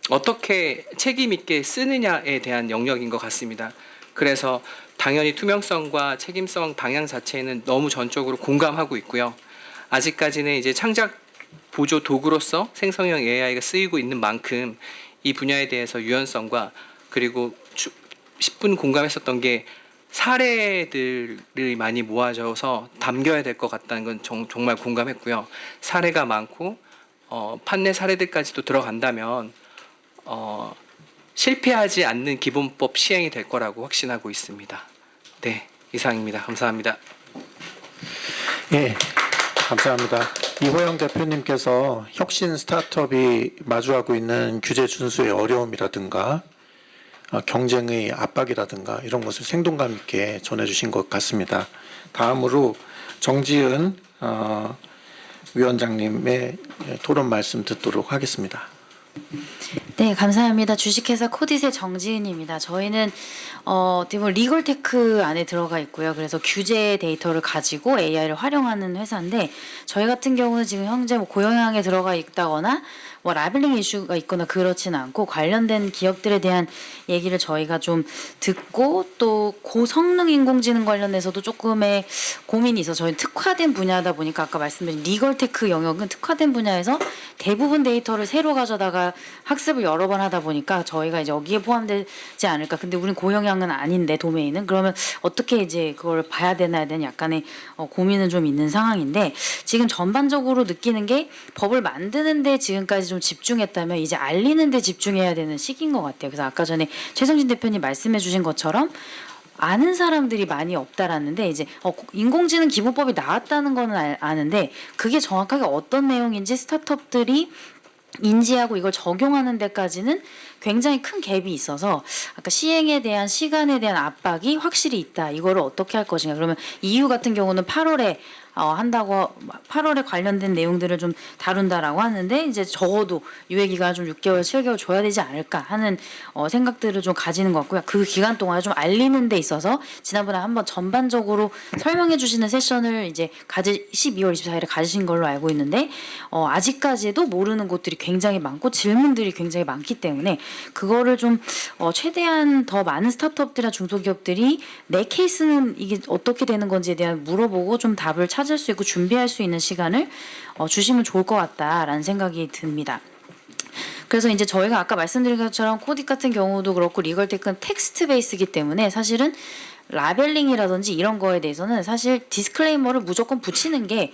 H: 어떻게 책임 있게 쓰느냐에 대한 영역인 것 같습니다. 그래서 당연히 투명성과 책임성 방향 자체는 너무 전적으로 공감하고 있고요. 아직까지는 이제 창작 보조 도구로서 생성형 AI가 쓰이고 있는 만큼 이 분야에 대해서 유연성과, 그리고 10분 공감했었던 게 사례들이 많이 모아져서 담겨야 될 것 같다는 건 정말 공감했고요. 사례가 많고 판례 사례들까지도 들어간다면 실패하지 않는 기본법 시행이 될 거라고 확신하고 있습니다. 네, 이상입니다. 감사합니다.
G: 예, 감사합니다. 이호영 대표님께서 혁신 스타트업이 마주하고 있는 규제 준수의 어려움이라든가 경쟁의 압박이라든가 이런 것을 생동감 있게 전해주신 것 같습니다. 다음으로 정지은 위원장님의 토론 말씀 듣도록 하겠습니다.
I: 네, 감사합니다. 주식회사 코딧의 정지은입니다. 저희는 어떻게 보면 리걸테크 안에 들어가 있고요. 그래서 규제 데이터를 가지고 AI를 활용하는 회사인데, 저희 같은 경우는 지금 현재 뭐 고영향에 들어가 있다거나 뭐 라벨링 이슈가 있거나 그렇지는 않고, 관련된 기업들에 대한 얘기를 저희가 좀 듣고, 또 고성능 인공지능 관련해서도 조금의 고민이 있어서 저희는 특화된 분야다 보니까 아까 말씀드린 리걸테크 영역은 특화된 분야에서 대부분 데이터를 새로 가져다가 학습을 여러 번 하다 보니까 저희가 이제 여기에 포함되지 않을까. 근데 우린 고영향은 아닌데 도메인은, 그러면 어떻게 이제 그걸 봐야 되나에 대한 약간의 고민은 좀 있는 상황인데, 지금 전반적으로 느끼는 게 법을 만드는데 지금까지 좀 집중했다면 이제 알리는 데 집중해야 되는 시기인 것 같아요. 그래서 아까 전에 최성진 대표님 말씀해 주신 것처럼 아는 사람들이 많이 없다라는데, 이제 인공지능 기본법이 나왔다는 거는 아는데 그게 정확하게 어떤 내용인지 스타트업들이 인지하고 이걸 적용하는 데까지는 굉장히 큰 갭이 있어서 아까 시행에 대한 시간에 대한 압박이 확실히 있다. 이거를 어떻게 할 것인가. 그러면 EU 같은 경우는 8월에 한다고 8월에 관련된 내용들을 좀 다룬다라고 하는데 이제 적어도 유예 기간 좀 6개월, 7개월 줘야 되지 않을까 하는 생각들을 좀 가지는 것 같고요. 그 기간 동안에 좀 알리는 데 있어서 지난번에 한번 전반적으로 설명해 주시는 세션을 이제 12월 24일에 가지신 걸로 알고 있는데 아직까지도 모르는 것들이 굉장히 많고 질문들이 굉장히 많기 때문에 그거를 좀 최대한 더 많은 스타트업들이나 중소기업들이 내 케이스는 이게 어떻게 되는 건지에 대한 물어보고 좀 답을 찾을 수 있고 준비할 수 있는 시간을 주시면 좋을 것 같다라는 생각이 듭니다. 그래서 이제 저희가 아까 말씀드린 것처럼 코딕 같은 경우도 그렇고 리걸테크는 텍스트 베이스이기 때문에 사실은 라벨링이라든지 이런 거에 대해서는 사실 디스클레이머를 무조건 붙이는 게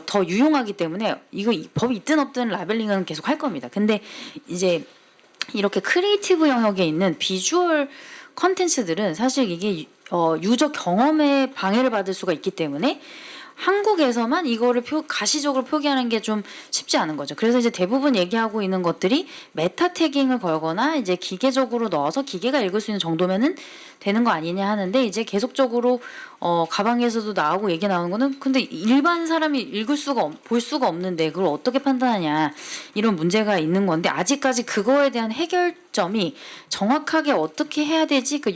I: 더 유용하기 때문에 이거 법이 있든 없든 라벨링은 계속 할 겁니다. 근데 이제 이렇게 크리에이티브 영역에 있는 비주얼 컨텐츠들은 사실 이게 유저 경험에 방해를 받을 수가 있기 때문에 한국에서만 이거를 가시적으로 표기하는 게 좀 쉽지 않은 거죠. 그래서 이제 대부분 얘기하고 있는 것들이 메타 태깅을 걸거나 이제 기계적으로 넣어서 기계가 읽을 수 있는 정도면은 되는 거 아니냐 하는데 이제 계속적으로 가방에서도 나오고 얘기 나오는 거는 근데 일반 사람이 볼 수가 없는데 그걸 어떻게 판단하냐 이런 문제가 있는 건데 아직까지 그거에 대한 해결점이 정확하게 어떻게 해야 되지 그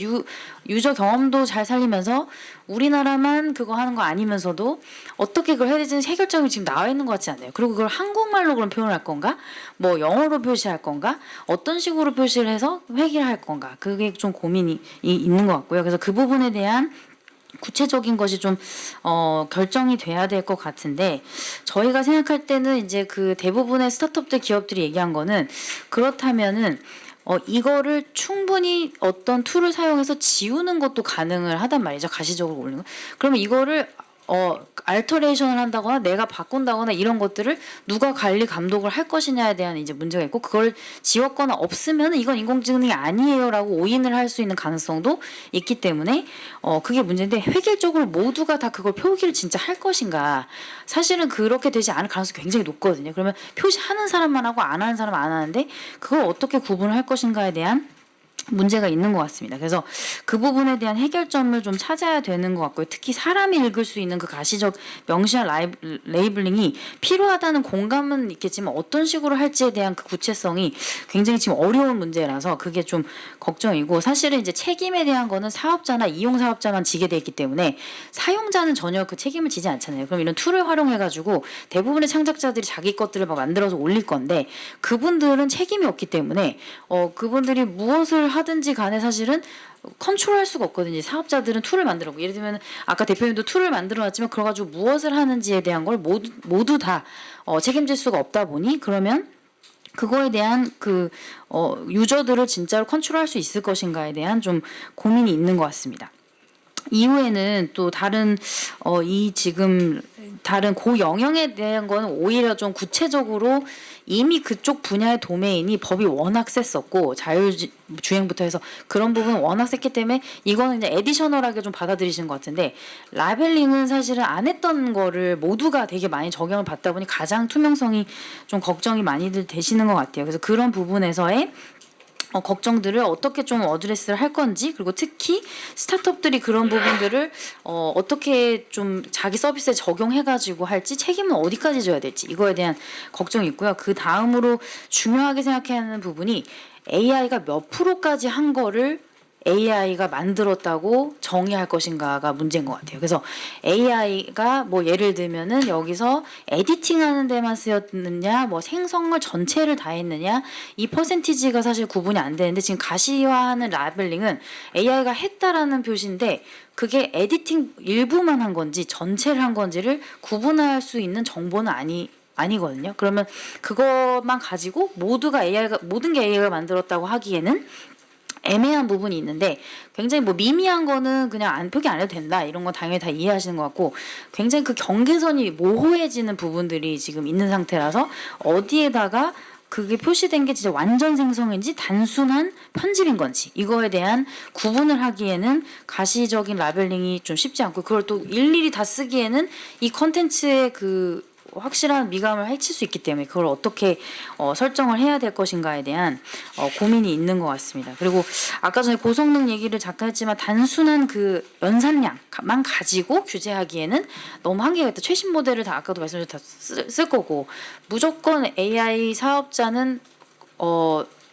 I: 유저 경험도 잘 살리면서 우리나라만 그거 하는 거 아니면서도 어떻게 그걸 해야 되지 해결점이 지금 나와 있는 것 같지 않아요. 그리고 그걸 한국말로 그럼 표현할 건가? 뭐 영어로 표시할 건가? 어떤 식으로 표시를 해서 회계를 할 건가? 그게 좀 고민이 있는 것 같고요. 그래서 그 부분에 대한 구체적인 것이 좀 결정이 돼야 될 것 같은데 저희가 생각할 때는 이제 그 대부분의 스타트업들 기업들이 얘기한 거는 그렇다면은 이거를 충분히 어떤 툴을 사용해서 지우는 것도 가능을 하단 말이죠. 가시적으로 올리는 거. 그러면 이거를 알터레이션을 한다거나 내가 바꾼다거나 이런 것들을 누가 관리 감독을 할 것이냐에 대한 이제 문제가 있고 그걸 지웠거나 없으면 이건 인공지능이 아니에요라고 오인을 할 수 있는 가능성도 있기 때문에 그게 문제인데 획일적으로 모두가 다 그걸 표기를 진짜 할 것인가 사실은 그렇게 되지 않을 가능성이 굉장히 높거든요. 그러면 표시하는 사람만 하고 안 하는 사람은 안 하는데 그걸 어떻게 구분을 할 것인가에 대한 문제가 있는 것 같습니다. 그래서 그 부분에 대한 해결점을 좀 찾아야 되는 것 같고요. 특히 사람이 읽을 수 있는 그 가시적 명시한 레이블링이 필요하다는 공감은 있겠지만 어떤 식으로 할지에 대한 그 구체성이 굉장히 지금 어려운 문제라서 그게 좀 걱정이고 사실은 이제 책임에 대한 거는 사업자나 이용 사업자만 지게 돼 있기 때문에 사용자는 전혀 그 책임을 지지 않잖아요. 그럼 이런 툴을 활용해가지고 대부분의 창작자들이 자기 것들을 막 만들어서 올릴 건데 그분들은 책임이 없기 때문에 그분들이 무엇을 하든지 간에 사실은 컨트롤할 수가 없거든요. 사업자들은 툴을 만들었고 예를 들면 아까 대표님도 툴을 만들어놨지만 그걸 가지고 무엇을 하는지에 대한 걸 모두 다 책임질 수가 없다 보니 그러면 그거에 대한 그 유저들을 진짜로 컨트롤할 수 있을 것인가에 대한 좀 고민이 있는 것 같습니다. 이후에는 또 다른 다른 고영역에 대한 건 오히려 좀 구체적으로 이미 그쪽 분야의 도메인이 법이 워낙 셌었고 자율주행부터 해서 그런 부분은 워낙 셌기 때문에 이거는 이제 에디셔널하게 좀 받아들이시는 것 같은데 라벨링은 사실은 안 했던 거를 모두가 되게 많이 적용을 받다 보니 가장 투명성이 좀 걱정이 많이들 되시는 것 같아요. 그래서 그런 부분에서의 걱정들을 어떻게 좀 어드레스를 할 건지 그리고 특히 스타트업들이 그런 부분들을 어떻게 좀 자기 서비스에 적용해가지고 할지 책임은 어디까지 져야 될지 이거에 대한 걱정이 있고요. 그 다음으로 중요하게 생각해야 하는 부분이 AI가 몇 프로까지 한 거를 AI가 만들었다고 정의할 것인가가 문제인 것 같아요. 그래서 AI가 뭐 예를 들면은 여기서 에디팅하는 데만 쓰였느냐, 뭐 생성을 전체를 다 했느냐, 이 퍼센티지가 사실 구분이 안 되는데 지금 가시화하는 라벨링은 AI가 했다라는 표시인데 그게 에디팅 일부만 한 건지 전체를 한 건지를 구분할 수 있는 정보는 아니거든요. 그러면 그것만 가지고 모든 게 AI가 만들었다고 하기에는 애매한 부분이 있는데 굉장히 뭐 미미한 거는 그냥 표기 안 해도 된다 이런 건 당연히 다 이해하시는 것 같고 굉장히 그 경계선이 모호해지는 부분들이 지금 있는 상태라서 어디에다가 그게 표시된 게 진짜 완전 생성인지 단순한 편집인 건지 이거에 대한 구분을 하기에는 가시적인 라벨링이 좀 쉽지 않고 그걸 또 일일이 다 쓰기에는 이 컨텐츠의 그 확실한 미감을 해칠 수 있기 때문에 그걸 어떻게 설정을 해야 될 것인가에 대한 고민이 있는 것 같습니다. 그리고 아까 전에 고성능 얘기를 잠깐 했지만 단순한 그 연산량만 가지고 규제하기에는 너무 한계가 있다. 최신 모델을 다 아까도 말씀드렸다 쓸 거고 무조건 AI 사업자는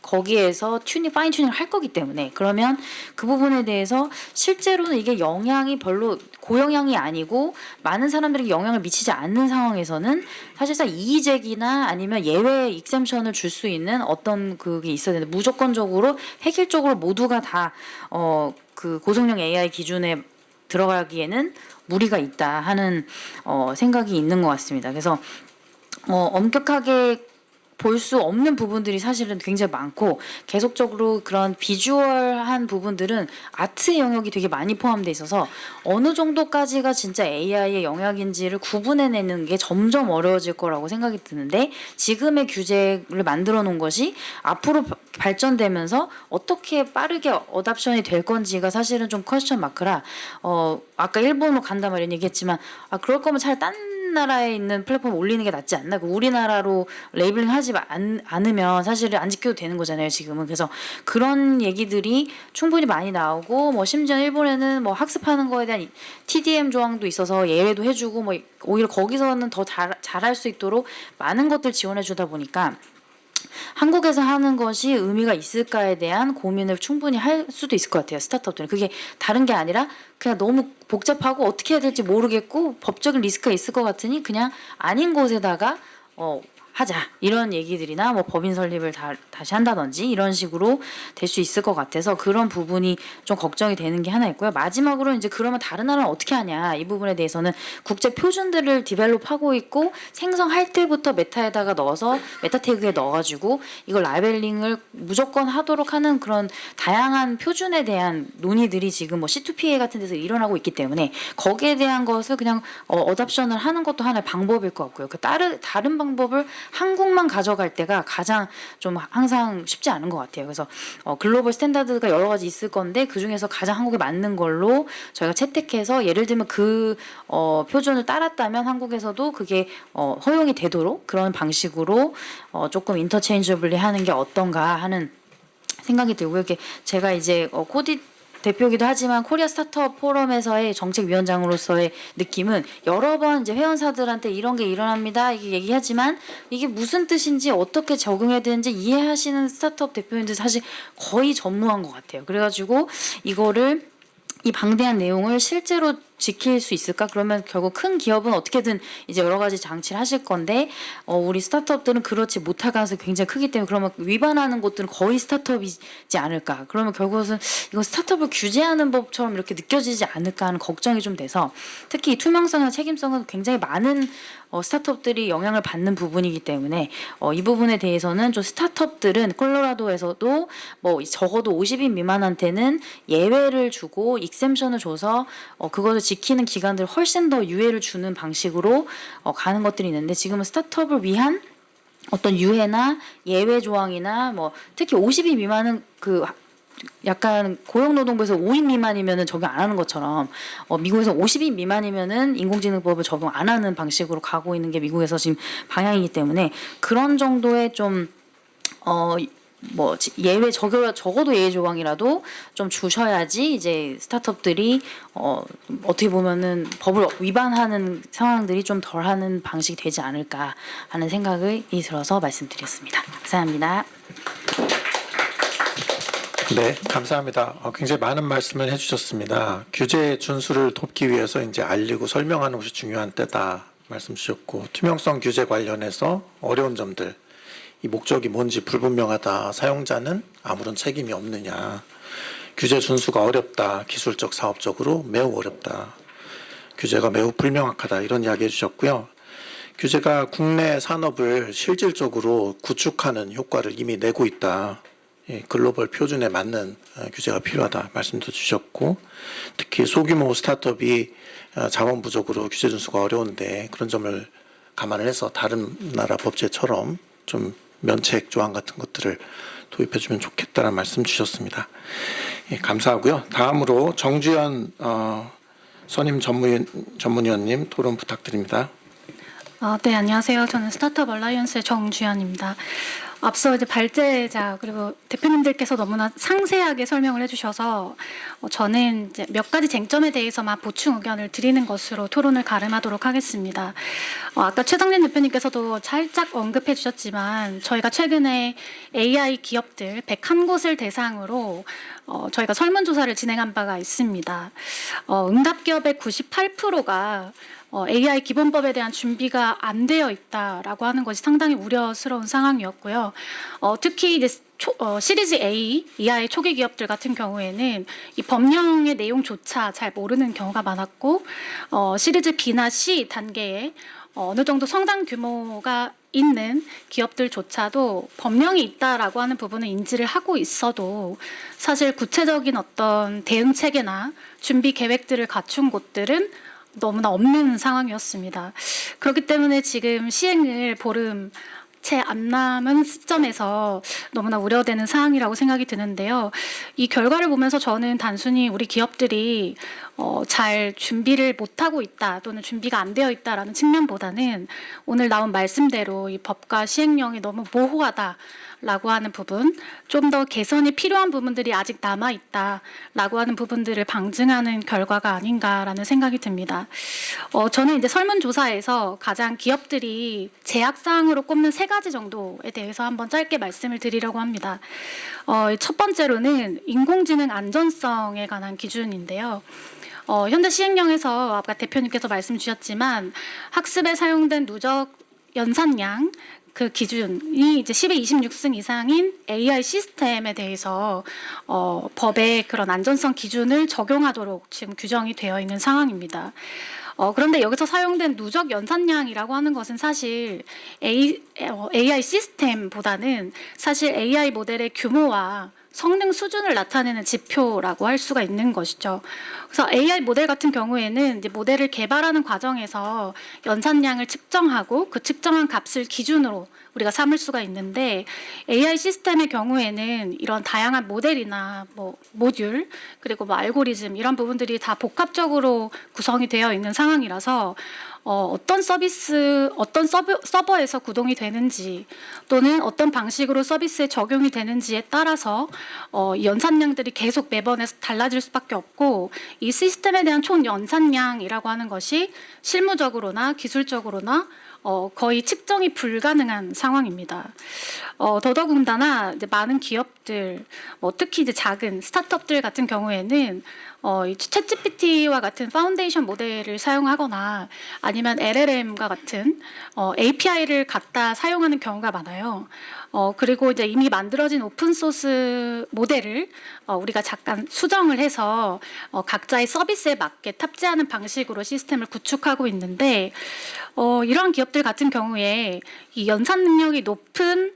I: 거기에서 파인 튜닝을 할 거기 때문에 그러면 그 부분에 대해서 실제로는 이게 영향이 별로 고영향이 아니고 많은 사람들에게 영향을 미치지 않는 상황에서는 사실상 이의제기나 아니면 예외 익셈션을 줄 수 있는 어떤 그게 있어야 되는데 무조건적으로 획일적으로 모두가 다 그 고성능 AI 기준에 들어가기에는 무리가 있다 하는 생각이 있는 것 같습니다. 그래서 엄격하게 볼 수 없는 부분들이 사실은 굉장히 많고 계속적으로 그런 비주얼한 부분들은 아트의 영역이 되게 많이 포함돼 있어서 어느 정도까지가 진짜 AI의 영역인지를 구분해내는 게 점점 어려워질 거라고 생각이 드는데 지금의 규제를 만들어 놓은 것이 앞으로 발전되면서 어떻게 빠르게 어답션이 될 건지가 사실은 좀 퀘스천 마크라 아까 일본으로 간다 이런 얘기했지만 그럴 거면 차라리 딴 나라에 있는 플랫폼 올리는 게 낫지 않나? 우리나라로 레이블링 하지 않으면 사실은 안 지켜도 되는 거잖아요, 지금은. 그래서 그런 얘기들이 충분히 많이 나오고 뭐 심지어 일본에는 뭐 학습하는 거에 대한 TDM 조항도 있어서 예외도 해주고 뭐 오히려 거기서는 더 잘할 수 있도록 많은 것들 지원해 주다 보니까 한국에서 하는 것이 의미가 있을까에 대한 고민을 충분히 할 수도 있을 것 같아요. 스타트업들은. 그게 다른 게 아니라 그냥 너무 복잡하고 어떻게 해야 될지 모르겠고 법적인 리스크가 있을 것 같으니 그냥 아닌 곳에다가 하자 이런 얘기들이나 뭐 법인 설립을 다시 한다든지 이런 식으로 될 수 있을 것 같아서 그런 부분이 좀 걱정이 되는 게 하나 있고요. 마지막으로 이제 그러면 다른 나라는 어떻게 하냐 이 부분에 대해서는 국제 표준들을 디벨롭하고 있고 생성할 때부터 메타에다가 넣어서 메타 태그에 넣어가지고 이걸 라벨링을 무조건 하도록 하는 그런 다양한 표준에 대한 논의들이 지금 뭐 C2PA 같은 데서 일어나고 있기 때문에 거기에 대한 것을 그냥 어답션을 하는 것도 하나의 방법일 것 같고요. 그 다른 방법을 한국만 가져갈 때가 가장 좀 항상 쉽지 않은 것 같아요. 그래서 글로벌 스탠다드가 여러 가지 있을 건데 그 중에서 가장 한국에 맞는 걸로 저희가 채택해서 예를 들면 그 표준을 따랐다면 한국에서도 그게 허용이 되도록 그런 방식으로 조금 인터체인저블리 하는 게 어떤가 하는 생각이 들고요. 이렇게 제가 이제 코디 대표기도 하지만 코리아 스타트업 포럼에서의 정책위원장으로서의 느낌은 여러 번 이제 회원사들한테 이런 게 일어납니다. 이게 얘기하지만 이게 무슨 뜻인지 어떻게 적용해야 되는지 이해하시는 스타트업 대표님들 사실 거의 전무한 것 같아요. 그래가지고 이거를 이 방대한 내용을 실제로 지킬 수 있을까? 그러면 결국 큰 기업은 어떻게든 이제 여러 가지 장치를 하실 건데 우리 스타트업들은 그렇지 못할 가능성이 굉장히 크기 때문에 그러면 위반하는 곳들은 거의 스타트업이지 않을까? 그러면 결국은 이거 스타트업을 규제하는 법처럼 이렇게 느껴지지 않을까 하는 걱정이 좀 돼서 특히 투명성이나 책임성은 굉장히 많은 스타트업들이 영향을 받는 부분이기 때문에 이 부분에 대해서는 좀 스타트업들은 콜로라도에서도 뭐 적어도 50인 미만한테는 예외를 주고 익셈션을 줘서 그것을 지키는 기간들 훨씬 더 유예를 주는 방식으로 가는 것들이 있는데 지금은 스타트업을 위한 어떤 유예나 예외 조항이나 뭐 특히 50인 미만은 그 약간 고용노동부에서 5인 미만이면은 적용 안 하는 것처럼 미국에서 50인 미만이면은 인공지능법을 적용 안 하는 방식으로 가고 있는 게 미국에서 지금 방향이기 때문에 그런 정도의 좀 뭐 예외 적어도 예외 조항이라도 좀 주셔야지 이제 스타트업들이 어떻게 보면은 법을 위반하는 상황들이 좀 덜하는 방식이 되지 않을까 하는 생각이 들어서 말씀드렸습니다. 감사합니다.
G: 네, 감사합니다. 굉장히 많은 말씀을 해주셨습니다. 규제 준수를 돕기 위해서 이제 알리고 설명하는 것이 중요한 때다 말씀 주셨고 투명성 규제 관련해서 어려운 점들 이 목적이 뭔지 불분명하다. 사용자는 아무런 책임이 없느냐. 규제 준수가 어렵다. 기술적, 사업적으로 매우 어렵다. 규제가 매우 불명확하다. 이런 이야기 해주셨고요. 규제가 국내 산업을 실질적으로 구축하는 효과를 이미 내고 있다. 글로벌 표준에 맞는 규제가 필요하다. 말씀도 주셨고 특히 소규모 스타트업이 자원 부족으로 규제 준수가 어려운데 그런 점을 감안을 해서 다른 나라 법제처럼 좀 면책 조항 같은 것들을 도입해 주면 좋겠다는 말씀 주셨습니다. 감사하고요. 다음으로 정주현 선임 전문위원님 토론 부탁드립니다.
J: 네, 안녕하세요. 저는 스타트업 얼라이언스의 정주연입니다. 앞서 이제 발제자 그리고 대표님들께서 너무나 상세하게 설명을 해주셔서 저는 이제 몇 가지 쟁점에 대해서만 보충 의견을 드리는 것으로 토론을 가름하도록 하겠습니다. 아까 최성진 대표님께서도 살짝 언급해 주셨지만 저희가 최근에 AI 기업들 101곳을 대상으로 저희가 설문조사를 진행한 바가 있습니다. 응답기업의 98%가 AI 기본법에 대한 준비가 안 되어 있다라고 하는 것이 상당히 우려스러운 상황이었고요. 특히 이제 시리즈 A 이하의 초기 기업들 같은 경우에는 이 법령의 내용조차 잘 모르는 경우가 많았고, 시리즈 B나 C 단계에 어느 정도 성장 규모가 있는 기업들조차도 법령이 있다라고 하는 부분을 인지를 하고 있어도 사실 구체적인 어떤 대응 체계나 준비 계획들을 갖춘 곳들은 너무나 없는 상황이었습니다. 그렇기 때문에 지금 시행을 보름 채 안 남은 시점에서 너무나 우려되는 사항이라고 생각이 드는데요. 이 결과를 보면서 저는 단순히 우리 기업들이 잘 준비를 못하고 있다 또는 준비가 안 되어 있다라는 측면보다는 오늘 나온 말씀대로 이 법과 시행령이 너무 모호하다라고 하는 부분, 좀 더 개선이 필요한 부분들이 아직 남아있다라고 하는 부분들을 방증하는 결과가 아닌가라는 생각이 듭니다. 저는 이제 설문조사에서 가장 기업들이 제약사항으로 꼽는 3가지 정도에 대해서 한번 짧게 말씀을 드리려고 합니다. 첫 번째로는 인공지능 안전성에 관한 기준인데요. 현재 시행령에서 아까 대표님께서 말씀 주셨지만 학습에 사용된 누적 연산량 그 기준이 이제 10의 26승 이상인 AI 시스템에 대해서 법의 그런 안전성 기준을 적용하도록 지금 규정이 되어 있는 상황입니다. 그런데 여기서 사용된 누적 연산량이라고 하는 것은 사실 AI 시스템보다는 사실 AI 모델의 규모와 성능 수준을 나타내는 지표라고 할 수가 있는 것이죠. 그래서 AI 모델 같은 경우에는 이제 모델을 개발하는 과정에서 연산량을 측정하고 그 측정한 값을 기준으로 우리가 삼을 수가 있는데, AI 시스템의 경우에는 이런 다양한 모델이나 뭐 모듈 그리고 뭐 알고리즘 이런 부분들이 다 복합적으로 구성이 되어 있는 상황이라서 어떤 서버에서 구동이 되는지 또는 어떤 방식으로 서비스에 적용이 되는지에 따라서 이 연산량들이 계속 매번 달라질 수밖에 없고, 이 시스템에 대한 총 연산량이라고 하는 것이 실무적으로나 기술적으로나 거의 측정이 불가능한 상황입니다. 더더군다나 이제 많은 기업들, 특히 이제 작은 스타트업들 같은 경우에는 이 챗GPT와 같은 파운데이션 모델을 사용하거나 아니면 LLM과 같은 API를 갖다 사용하는 경우가 많아요. 그리고 이제 이미 만들어진 오픈소스 모델을 우리가 잠깐 수정을 해서 각자의 서비스에 맞게 탑재하는 방식으로 시스템을 구축하고 있는데, 이러한 기업들 같은 경우에 이 연산 능력이 높은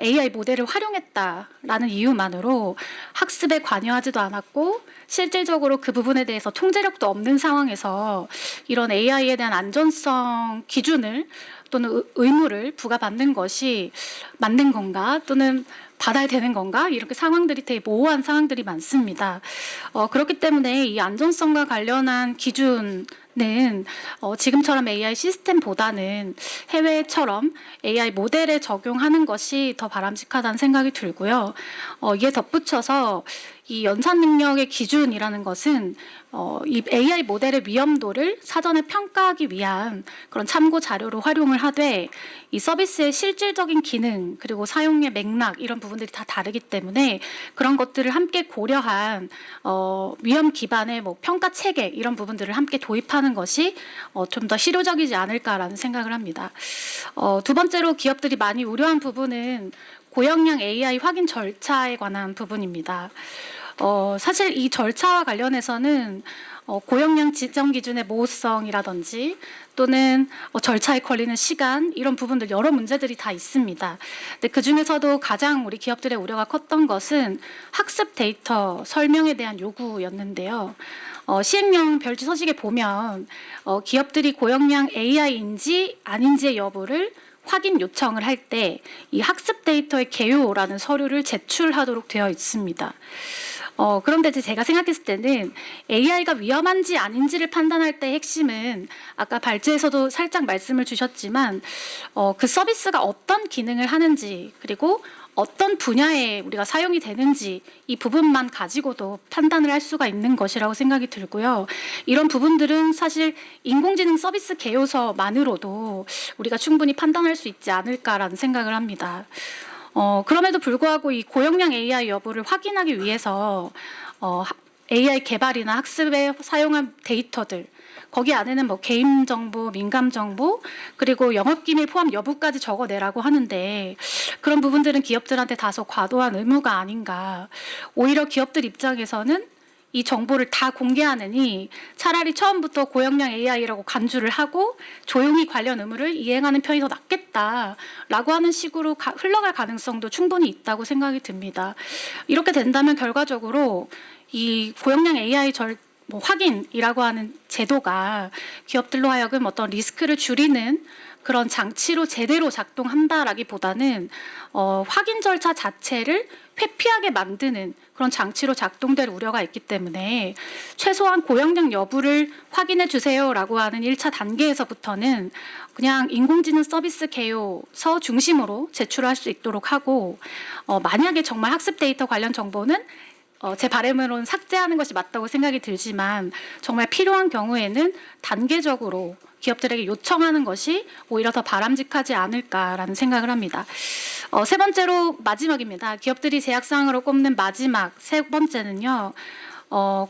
J: AI 모델을 활용했다라는 이유만으로 학습에 관여하지도 않았고 실질적으로 그 부분에 대해서 통제력도 없는 상황에서 이런 AI에 대한 안전성 기준을 또는 의무를 부과받는 것이 맞는 건가 또는 받아야 되는 건가, 이렇게 상황들이 되게 모호한 상황들이 많습니다. 그렇기 때문에 이 안전성과 관련한 기준은 지금처럼 AI 시스템보다는 해외처럼 AI 모델에 적용하는 것이 더 바람직하다는 생각이 들고요. 이에 덧붙여서 이 연산 능력의 기준이라는 것은 이 AI 모델의 위험도를 사전에 평가하기 위한 그런 참고 자료로 활용을 하되, 이 서비스의 실질적인 기능 그리고 사용의 맥락 이런 부분들이 다 다르기 때문에 그런 것들을 함께 고려한 위험 기반의 평가 체계 이런 부분들을 함께 도입하는 것이 좀 더 실효적이지 않을까라는 생각을 합니다. 두 번째로 기업들이 많이 우려한 부분은 고역량 AI 확인 절차에 관한 부분입니다. 사실 이 절차와 관련해서는 고역량 지정 기준의 모호성이라든지 또는 절차에 걸리는 시간 이런 부분들 여러 문제들이 다 있습니다. 근데 그 중에서도 가장 우리 기업들의 우려가 컸던 것은 학습 데이터 설명에 대한 요구였는데요. 시행령 별지 서식에 보면 기업들이 고역량 AI인지 아닌지의 여부를 확인 요청을 할 때 이 학습 데이터의 개요라는 서류를 제출하도록 되어 있습니다. 그런데 이제 제가 생각했을 때는 AI가 위험한지 아닌지를 판단할 때의 핵심은 아까 발제에서도 살짝 말씀을 주셨지만 그 서비스가 어떤 기능을 하는지 그리고 어떤 분야에 우리가 사용이 되는지 이 부분만 가지고도 판단을 할 수가 있는 것이라고 생각이 들고요. 이런 부분들은 사실 인공지능 서비스 개요서만으로도 우리가 충분히 판단할 수 있지 않을까라는 생각을 합니다. 그럼에도 불구하고 이 고용량 AI 여부를 확인하기 위해서 AI 개발이나 학습에 사용한 데이터들 거기 안에는 뭐 개인 정보, 민감 정보, 그리고 영업 기밀 포함 여부까지 적어내라고 하는데 그런 부분들은 기업들한테 다소 과도한 의무가 아닌가. 오히려 기업들 입장에서는 이 정보를 다 공개하느니 차라리 처음부터 고용량 AI라고 간주를 하고 조용히 관련 의무를 이행하는 편이 더 낫겠다라고 하는 식으로 흘러갈 가능성도 충분히 있다고 생각이 듭니다. 이렇게 된다면 결과적으로 이 고용량 AI 확인이라고 하는 제도가 기업들로 하여금 어떤 리스크를 줄이는 그런 장치로 제대로 작동한다라기보다는 확인 절차 자체를 회피하게 만드는 그런 장치로 작동될 우려가 있기 때문에 최소한 고용량 여부를 확인해 주세요라고 하는 1차 단계에서부터는 그냥 인공지능 서비스 개요서 중심으로 제출할 수 있도록 하고 만약에 정말 학습 데이터 관련 정보는 제 바람으로는 삭제하는 것이 맞다고 생각이 들지만 정말 필요한 경우에는 단계적으로 기업들에게 요청하는 것이 오히려 더 바람직하지 않을까라는 생각을 합니다. 세 번째로 마지막입니다. 기업들이 제약사항으로 꼽는 마지막 세 번째는요.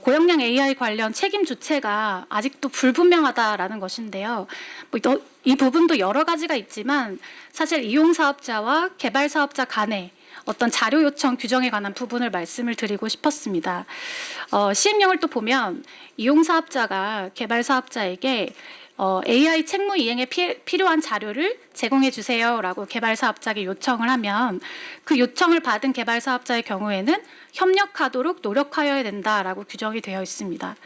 J: 고용량 AI 관련 책임 주체가 아직도 불분명하다라는 것인데요. 이 부분도 여러 가지가 있지만 사실 이용 사업자와 개발 사업자 간에 어떤 자료 요청 규정에 관한 부분을 말씀을 드리고 싶었습니다. 시행령을 또 보면 이용 사업자가 개발 사업자에게 AI 책무 이행에 필요한 자료를 제공해 주세요라고 개발 사업자에게 요청을 하면 그 요청을 받은 개발 사업자의 경우에는 협력하도록 노력하여야 된다라고 규정이 되어 있습니다.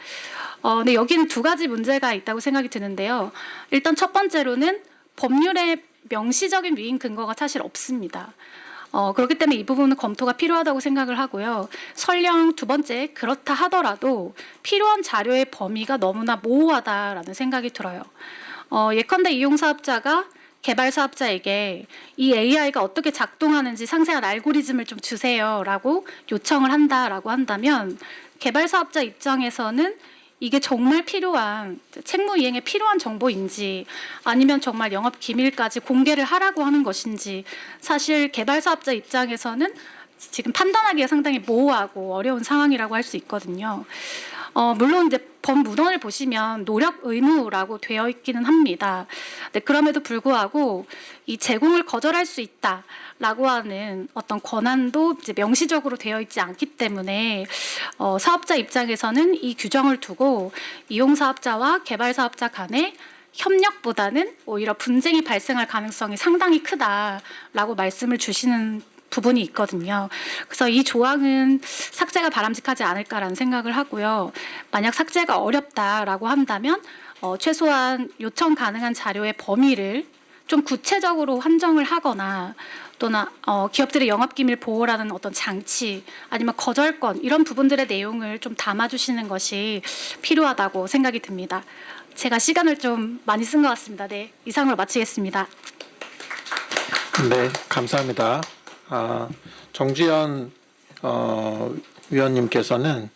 J: 근데 여기는 두 가지 문제가 있다고 생각이 드는데요. 일단 첫 번째로는 법률에 명시적인 위임 근거가 사실 없습니다. 그렇기 때문에 이 부분은 검토가 필요하다고 생각을 하고요. 설령 두 번째 그렇다 하더라도 필요한 자료의 범위가 너무나 모호하다라는 생각이 들어요. 예컨대 이용 사업자가 개발 사업자에게 이 AI가 어떻게 작동하는지 상세한 알고리즘을 좀 주세요라고 요청을 한다라고 한다면 개발 사업자 입장에서는 이게 정말 필요한 책무 이행에 필요한 정보인지 아니면 정말 영업 기밀까지 공개를 하라고 하는 것인지 사실 개발 사업자 입장에서는 지금 판단하기가 상당히 모호하고 어려운 상황이라고 할 수 있거든요. 물론 이제 법 문헌을 보시면 노력 의무라고 되어 있기는 합니다. 네, 그럼에도 불구하고 이 제공을 거절할 수 있다라고 하는 어떤 권한도 이제 명시적으로 되어 있지 않기 때문에 사업자 입장에서는 이 규정을 두고 이용 사업자와 개발 사업자 간의 협력보다는 오히려 분쟁이 발생할 가능성이 상당히 크다라고 말씀을 주시는 부분이 있거든요. 그래서 이 조항은 삭제가 바람직하지 않을까라는 생각을 하고요. 만약 삭제가 어렵다라고 한다면 최소한 요청 가능한 자료의 범위를 좀 구체적으로 한정을 하거나 또는 기업들의 영업기밀 보호라는 어떤 장치 아니면 거절권 이런 부분들의 내용을 좀 담아주시는 것이 필요하다고 생각이 듭니다. 제가 시간을 좀 많이 쓴 것 같습니다. 네, 이상으로 마치겠습니다.
G: 네, 감사합니다. 정주현 위원님께서는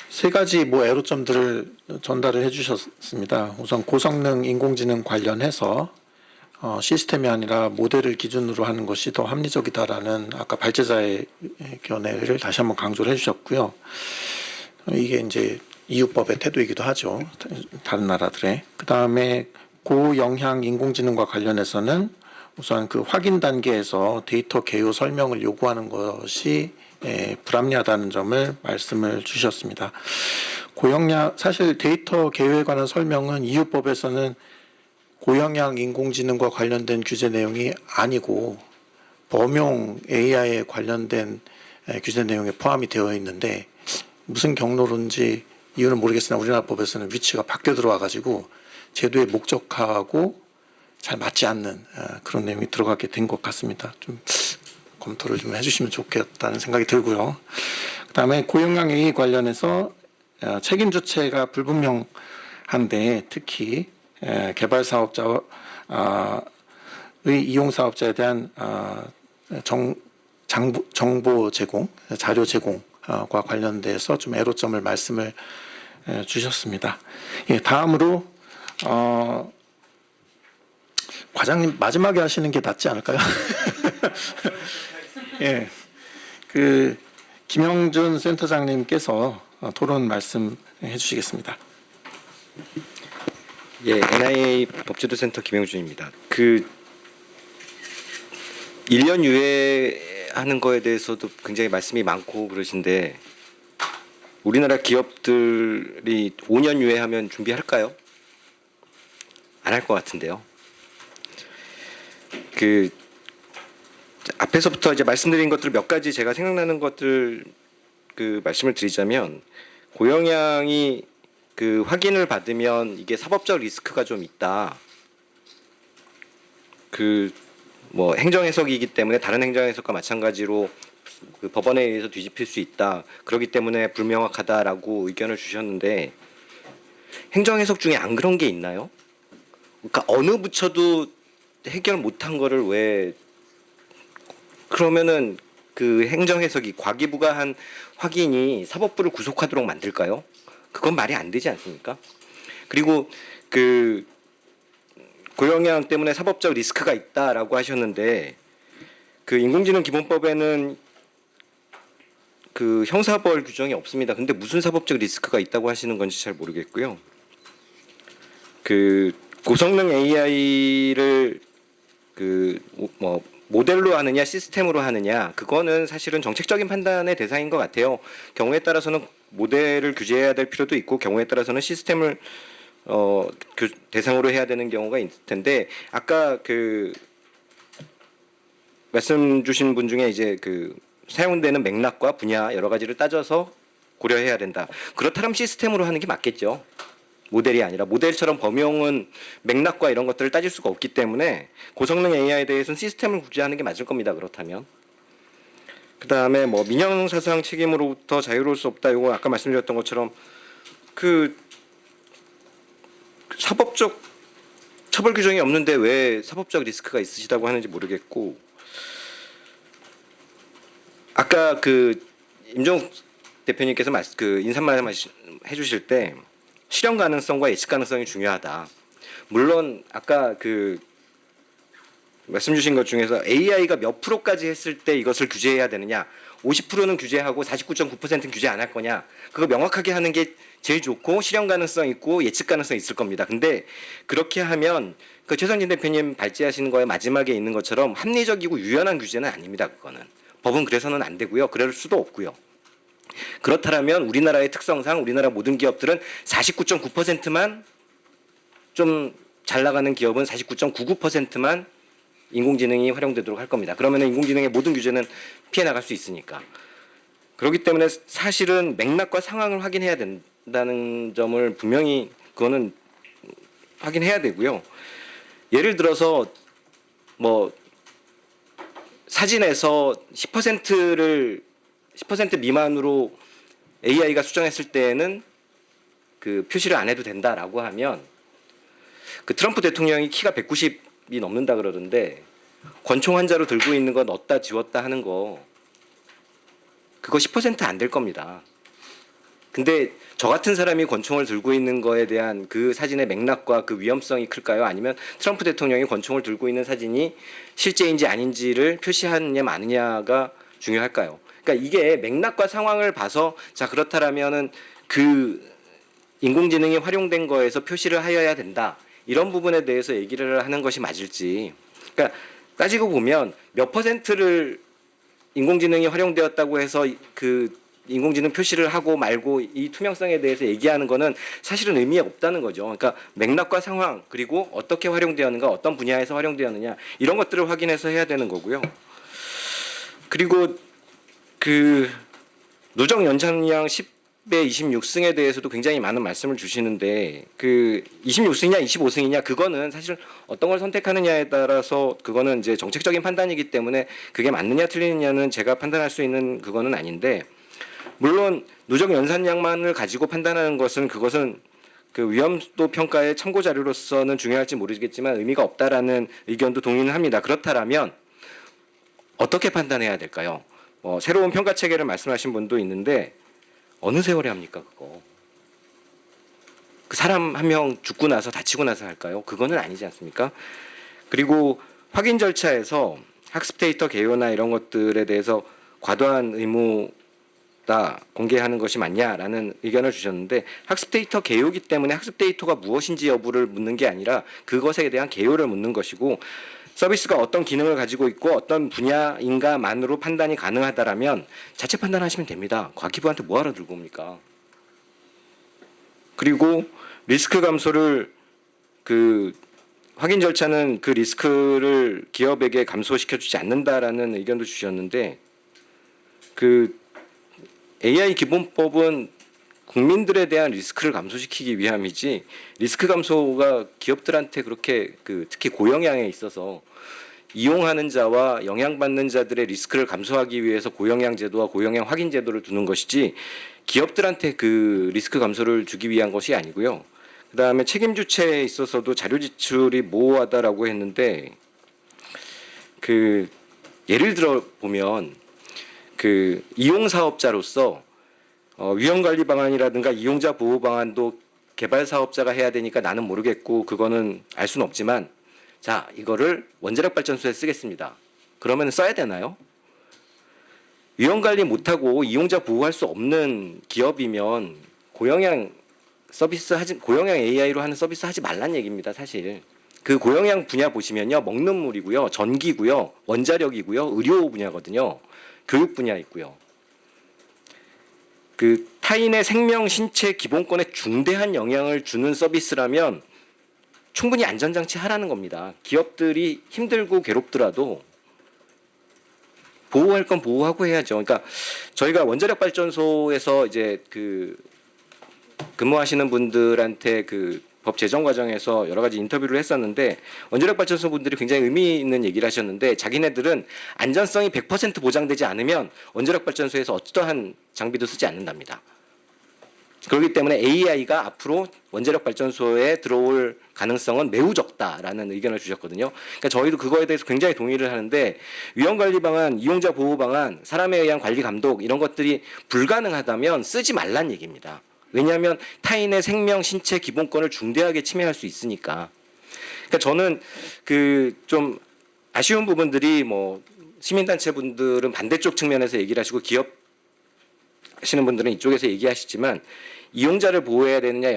G: 세 가지 애로점들을 전달을 해주셨습니다. 우선 고성능 인공지능 관련해서 시스템이 아니라 모델을 기준으로 하는 것이 더 합리적이다라는 아까 발제자의 견해를 다시 한번 강조를 해주셨고요. 이게 이제 EU법의 태도이기도 하죠. 다른 나라들의. 그 다음에 고영향 인공지능과 관련해서는 우선 그 확인 단계에서 데이터 개요 설명을 요구하는 것이 불합리하다는 점을 말씀을 주셨습니다. 고영량 사실 데이터 개요에 관한 설명은 EU법에서는 고영향 인공지능과 관련된 규제 내용이 아니고 범용 AI에 관련된 규제 내용에 포함이 되어 있는데 무슨 경로론지 이유는 모르겠으나 우리나라 법에서는 위치가 바뀌어 들어와 가지고 제도의 목적하고 잘 맞지 않는 그런 내용이 들어가게 된 것 같습니다. 좀 검토를 좀 해주시면 좋겠다는 생각이 들고요. 그다음에 고용량 A 관련해서 책임 주체가 불분명한데 특히 개발 사업자의 이용 사업자에 대한 정보 제공, 자료 제공과 관련돼서 좀 애로점을 말씀을 주셨습니다. 예, 다음으로 과장님 마지막에 하시는 게 낫지 않을까요? 예, 그 김영준 센터장님께서 토론 말씀해 주시겠습니다.
K: 예, NIA 법제도센터 김영준입니다. 그 1년 유예하는 거에 대해서도 굉장히 말씀이 많고 그러신데 우리나라 기업들이 5년 유예하면 준비할까요? 안 할 것 같은데요. 그 앞에서부터 이제 말씀드린 것들 몇 가지 제가 생각나는 것들 그 말씀을 드리자면 고용량이 그 확인을 받으면 이게 사법적 리스크가 좀 있다. 그 뭐 행정 해석이기 때문에 다른 행정 해석과 마찬가지로 그 법원에 의해서 뒤집힐 수 있다. 그렇기 때문에 불명확하다라고 의견을 주셨는데 행정 해석 중에 안 그런 게 있나요? 그러니까 어느 부처도 해결 못한 거를 왜 그러면은 그 행정 해석이 과기부가 한 확인이 사법부를 구속하도록 만들까요? 그건 말이 안 되지 않습니까? 그리고 그 고용량 때문에 사법적 리스크가 있다라고 하셨는데 그 인공지능 기본법에는 그 형사벌 규정이 없습니다. 근데 무슨 사법적 리스크가 있다고 하시는 건지 잘 모르겠고요. 그 고성능 AI를 그 뭐 모델로 하느냐 시스템으로 하느냐 그거는 사실은 정책적인 판단의 대상인 것 같아요. 경우에 따라서는 모델을 규제해야 될 필요도 있고 경우에 따라서는 시스템을 대상으로 해야 되는 경우가 있을 텐데 아까 그 말씀 주신 분 중에 이제 그 사용되는 맥락과 분야 여러 가지를 따져서 고려해야 된다. 그렇다면 시스템으로 하는 게 맞겠죠. 모델이 아니라 모델처럼 범용은 맥락과 이런 것들을 따질 수가 없기 때문에 고성능 AI에 대해서는 시스템을 구제하는 게 맞을 겁니다. 그렇다면. 그다음에 뭐 민영사상 책임으로부터 자유로울 수 없다. 이거 아까 말씀드렸던 것처럼 그 사법적 처벌 규정이 없는데 왜 사법적 리스크가 있으시다고 하는지 모르겠고 아까 그 임종욱 대표님께서 그 인사말 해주실 때 실현 가능성과 예측 가능성이 중요하다. 물론 아까 그 말씀 주신 것 중에서 AI가 몇 프로까지 했을 때 이것을 규제해야 되느냐 50%는 규제하고 49.9%는 규제 안 할 거냐 그거 명확하게 하는 게 제일 좋고 실현 가능성 있고 예측 가능성 있을 겁니다. 근데 그렇게 하면 그 최선진 대표님 발제하시는 거에 마지막에 있는 것처럼 합리적이고 유연한 규제는 아닙니다. 그거는 법은 그래서는 안 되고요. 그럴 수도 없고요. 그렇다면 우리나라의 특성상 우리나라 모든 기업들은 49.9%만 좀 잘 나가는 기업은 49.99%만 인공지능이 활용되도록 할 겁니다. 그러면 인공지능의 모든 규제는 피해 나갈 수 있으니까. 그렇기 때문에 사실은 맥락과 상황을 확인해야 된다는 점을 분명히 그거는 확인해야 되고요. 예를 들어서 뭐 사진에서 10% 미만으로 AI가 수정했을 때에는 그 표시를 안 해도 된다라고 하면 그 트럼프 대통령이 키가 190이 넘는다 그러던데 권총 환자로 들고 있는 거 넣었다 지웠다 하는 거 그거 10% 안 될 겁니다. 근데 저 같은 사람이 권총을 들고 있는 거에 대한 그 사진의 맥락과 그 위험성이 클까요? 아니면 트럼프 대통령이 권총을 들고 있는 사진이 실제인지 아닌지를 표시하느냐 마느냐가 중요할까요? 그러니까 이게 맥락과 상황을 봐서 자 그렇다라면은 그 인공지능이 활용된 거에서 표시를 하여야 된다. 이런 부분에 대해서 얘기를 하는 것이 맞을지. 그러니까 따지고 보면 몇 퍼센트를 인공지능이 활용되었다고 해서 그 인공지능 표시를 하고 말고 이 투명성에 대해서 얘기하는 거는 사실은 의미 없다는 거죠. 그러니까 맥락과 상황 그리고 어떻게 활용되었는가 어떤 분야에서 활용되었느냐 이런 것들을 확인해서 해야 되는 거고요. 그리고 그 누적 연장량 10배 26승에 대해서도 굉장히 많은 말씀을 주시는데 그 26승이냐 25승이냐 그거는 사실 어떤 걸 선택하느냐에 따라서 그거는 이제 정책적인 판단이기 때문에 그게 맞느냐 틀리느냐는 제가 판단할 수 있는 그거는 아닌데 물론 누적 연산량만을 가지고 판단하는 것은 그것은 그 위험도 평가의 참고 자료로서는 중요할지 모르겠지만 의미가 없다라는 의견도 동의는 합니다. 그렇다면 어떻게 판단해야 될까요? 새로운 평가 체계를 말씀하신 분도 있는데 어느 세월에 합니까 그거? 그 사람 한 명 죽고 나서 다치고 나서 할까요? 그거는 아니지 않습니까? 그리고 확인 절차에서 학습 데이터 개요나 이런 것들에 대해서 과도한 의무다 공개하는 것이 맞냐라는 의견을 주셨는데 학습 데이터 개요기 때문에 학습 데이터가 무엇인지 여부를 묻는 게 아니라 그것에 대한 개요를 묻는 것이고 서비스가 어떤 기능을 가지고 있고 어떤 분야인가만으로 판단이 가능하다라면 자체 판단하시면 됩니다. 과기부한테 뭐하러 들고 옵니까? 그리고 리스크 감소를 그 확인 절차는 그 리스크를 기업에게 감소시켜주지 않는다라는 의견도 주셨는데 그 AI 기본법은 국민들에 대한 리스크를 감소시키기 위함이지 리스크 감소가 기업들한테 그렇게 특히 고영양에 있어서 이용하는 자와 영향받는 자들의 리스크를 감소하기 위해서 고영양 제도와 고영양 확인 제도를 두는 것이지 기업들한테 그 리스크 감소를 주기 위한 것이 아니고요. 그다음에 책임 주체에 있어서도 자료 지출이 모호하다라고 했는데 그 예를 들어 보면 그 이용 사업자로서 위험 관리 방안이라든가 이용자 보호 방안도 개발 사업자가 해야 되니까 나는 모르겠고 그거는 알 수는 없지만 자 이거를 원자력 발전소에 쓰겠습니다. 그러면 써야 되나요? 위험 관리 못하고 이용자 보호할 수 없는 기업이면 고영양 고영양 AI로 하는 서비스 하지 말란 얘기입니다. 사실 그 고영양 분야 보시면요 먹는 물이고요, 전기고요, 원자력이고요, 의료 분야거든요, 교육 분야 있고요. 그 타인의 생명, 신체 기본권에 중대한 영향을 주는 서비스라면 충분히 안전장치 하라는 겁니다. 기업들이 힘들고 괴롭더라도 보호할 건 보호하고 해야죠. 그러니까 저희가 원자력 발전소에서 이제 그 근무하시는 분들한테 그 법 제정 과정에서 여러 가지 인터뷰를 했었는데 원자력 발전소 분들이 굉장히 의미 있는 얘기를 하셨는데 자기네들은 안전성이 100% 보장되지 않으면 원자력 발전소에서 어떠한 장비도 쓰지 않는답니다. 그렇기 때문에 AI가 앞으로 원자력 발전소에 들어올 가능성은 매우 적다라는 의견을 주셨거든요. 그러니까 저희도 그거에 대해서 굉장히 동의를 하는데 위험 관리 방안, 이용자 보호 방안, 사람에 의한 관리 감독 이런 것들이 불가능하다면 쓰지 말란 얘기입니다. 왜냐하면 타인의 생명, 신체 기본권을 중대하게 침해할 수 있으니까. 그러니까 저는 그 좀 아쉬운 부분들이 뭐 시민단체 분들은 반대쪽 측면에서 얘기를 하시고 기업 하시는 분들은 이쪽에서 얘기하시지만 이용자를 보호해야 되느냐,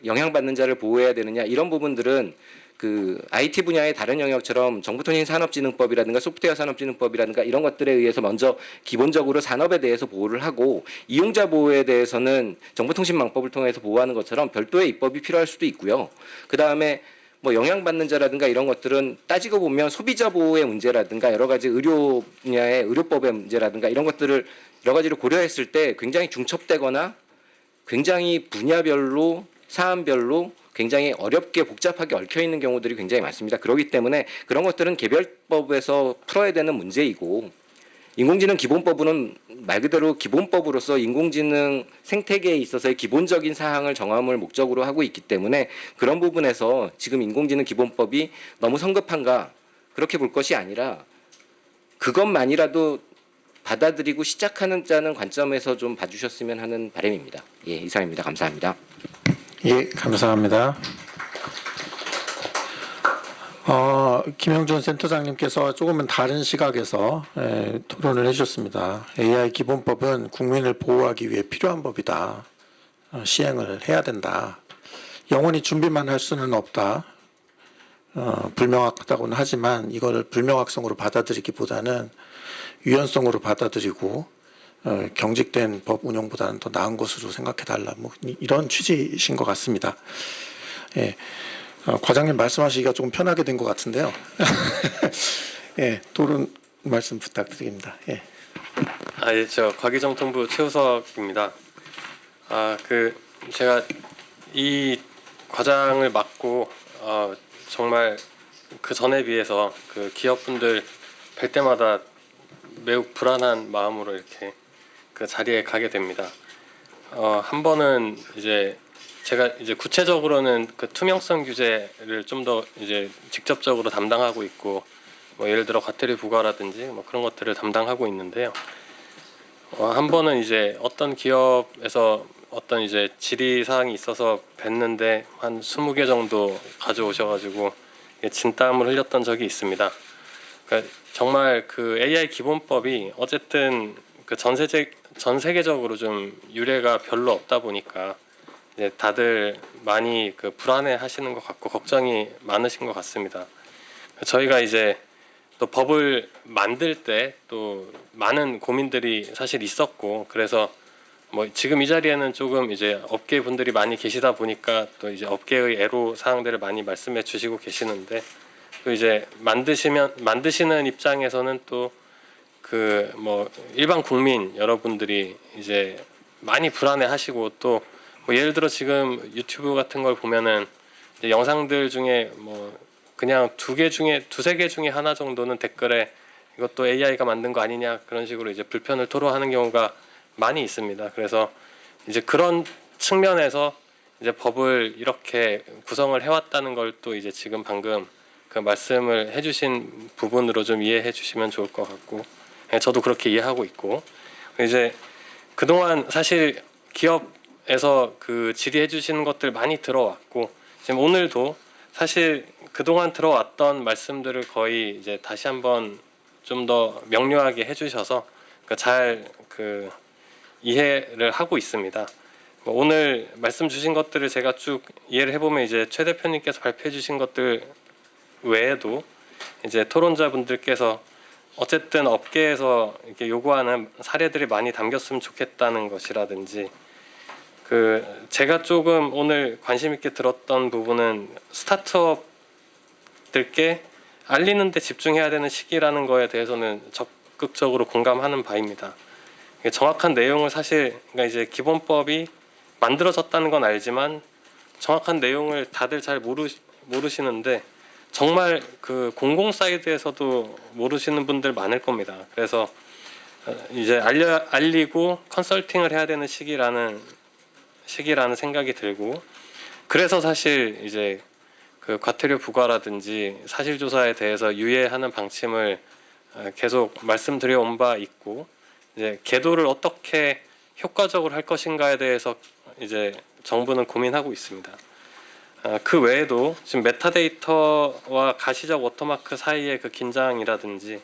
K: 영향받는 자를 보호해야 되느냐 이런 부분들은 그 IT 분야의 다른 영역처럼 정보통신산업진흥법이라든가 소프트웨어 산업진흥법이라든가 이런 것들에 의해서 먼저 기본적으로 산업에 대해서 보호를 하고 이용자 보호에 대해서는 정보통신망법을 통해서 보호하는 것처럼 별도의 입법이 필요할 수도 있고요. 그 다음에 뭐 영향받는 자라든가 이런 것들은 따지고 보면 소비자 보호의 문제라든가 여러 가지 의료 분야의 의료법의 문제라든가 이런 것들을 여러 가지로 고려했을 때 굉장히 중첩되거나 굉장히 분야별로 사안별로 굉장히 어렵게 복잡하게 얽혀 있는 경우들이 굉장히 많습니다. 그렇기 때문에 그런 것들은 개별법에서 풀어야 되는 문제이고 인공지능 기본법은 말 그대로 기본법으로서 인공지능 생태계에 있어서의 기본적인 사항을 정함을 목적으로 하고 있기 때문에 그런 부분에서 지금 인공지능 기본법이 너무 성급한가 그렇게 볼 것이 아니라 그것만이라도 받아들이고 시작하는 자는 관점에서 좀 봐주셨으면 하는 바람입니다. 예, 이상입니다. 감사합니다.
G: 예, 감사합니다. 김영준 센터장님께서 조금은 다른 시각에서 토론을 해주셨습니다. AI 기본법은 국민을 보호하기 위해 필요한 법이다. 시행을 해야 된다. 영원히 준비만 할 수는 없다. 불명확하다고는 하지만 이걸 불명확성으로 받아들이기보다는 유연성으로 받아들이고 경직된 법 운영보다는 더 나은 것으로 생각해달라. 뭐 이런 취지이신 것 같습니다. 예, 과장님 말씀하시기가 조금 편하게 된 것 같은데요. 예, 토론 말씀 부탁드립니다. 예.
L: 예, 저 과기정통부 최우석입니다. 제가 이 과장을 맡고 정말 그 전에 비해서 그 기업분들 뵐 때마다 매우 불안한 마음으로 이렇게 그 자리에 가게 됩니다. 한 번은 이제 제가 이제 구체적으로는 그 투명성 규제를 좀 더 이제 직접적으로 담당하고 있고, 뭐 예를 들어 과태료 부과라든지 뭐 그런 것들을 담당하고 있는데요. 한 번은 이제 어떤 기업에서 어떤 이제 질의 사항이 있어서 뵀는데 한 20개 정도 가져오셔가지고 진땀을 흘렸던 적이 있습니다. 그러니까 정말 그 AI 기본법이 어쨌든 그 전 세계적으로 좀 유례가 별로 없다 보니까 이제 다들 많이 그 불안해하시는 것 같고 걱정이 많으신 것 같습니다. 저희가 이제 또 법을 만들 때 또 많은 고민들이 사실 있었고, 그래서 뭐 지금 이 자리에는 조금 이제 업계 분들이 많이 계시다 보니까 또 이제 업계의 애로 사항들을 많이 말씀해 주시고 계시는데, 또 이제 만드시는 입장에서는 또 그 뭐 일반 국민 여러분들이 이제 많이 불안해하시고, 또 뭐 예를 들어 지금 유튜브 같은 걸 보면은 이제 영상들 중에 뭐 그냥 두세 개 중에 하나 정도는 댓글에 이것도 AI가 만든 거 아니냐 그런 식으로 이제 불편을 토로하는 경우가 많이 있습니다. 그래서 이제 그런 측면에서 이제 법을 이렇게 구성을 해왔다는 걸 또 이제 지금 방금 그 말씀을 해주신 부분으로 좀 이해해 주시면 좋을 것 같고, 저도 그렇게 이해하고 있고, 이제 그동안 사실 기업에서 그 질의해 주시는 것들 많이 들어왔고, 지금 오늘도 사실 그동안 들어왔던 말씀들을 거의 이제 다시 한번 좀 더 명료하게 해주셔서 잘 그 이해를 하고 있습니다. 오늘 말씀 주신 것들을 제가 쭉 이해를 해보면 이제 최 대표님께서 발표해 주신 것들 외에도 이제 토론자분들께서 어쨌든 업계에서 이렇게 요구하는 사례들이 많이 담겼으면 좋겠다는 것이라든지, 그 제가 조금 오늘 관심 있게 들었던 부분은 스타트업들께 알리는 데 집중해야 되는 시기라는 거에 대해서는 적극적으로 공감하는 바입니다. 정확한 내용을 사실 그러니까 이제 기본법이 만들어졌다는 건 알지만 정확한 내용을 다들 잘 모르시는데 정말 그 공공 사이드에서도 모르시는 분들 많을 겁니다. 그래서 이제 알리고 컨설팅을 해야 되는 시기라는 생각이 들고, 그래서 사실 이제 그 과태료 부과라든지 사실조사에 대해서 유예하는 방침을 계속 말씀드려온 바 있고, 이제 계도를 어떻게 효과적으로 할 것인가에 대해서 이제 정부는 고민하고 있습니다. 그 외에도 지금 메타데이터와 가시적 워터마크 사이의 그 긴장이라든지,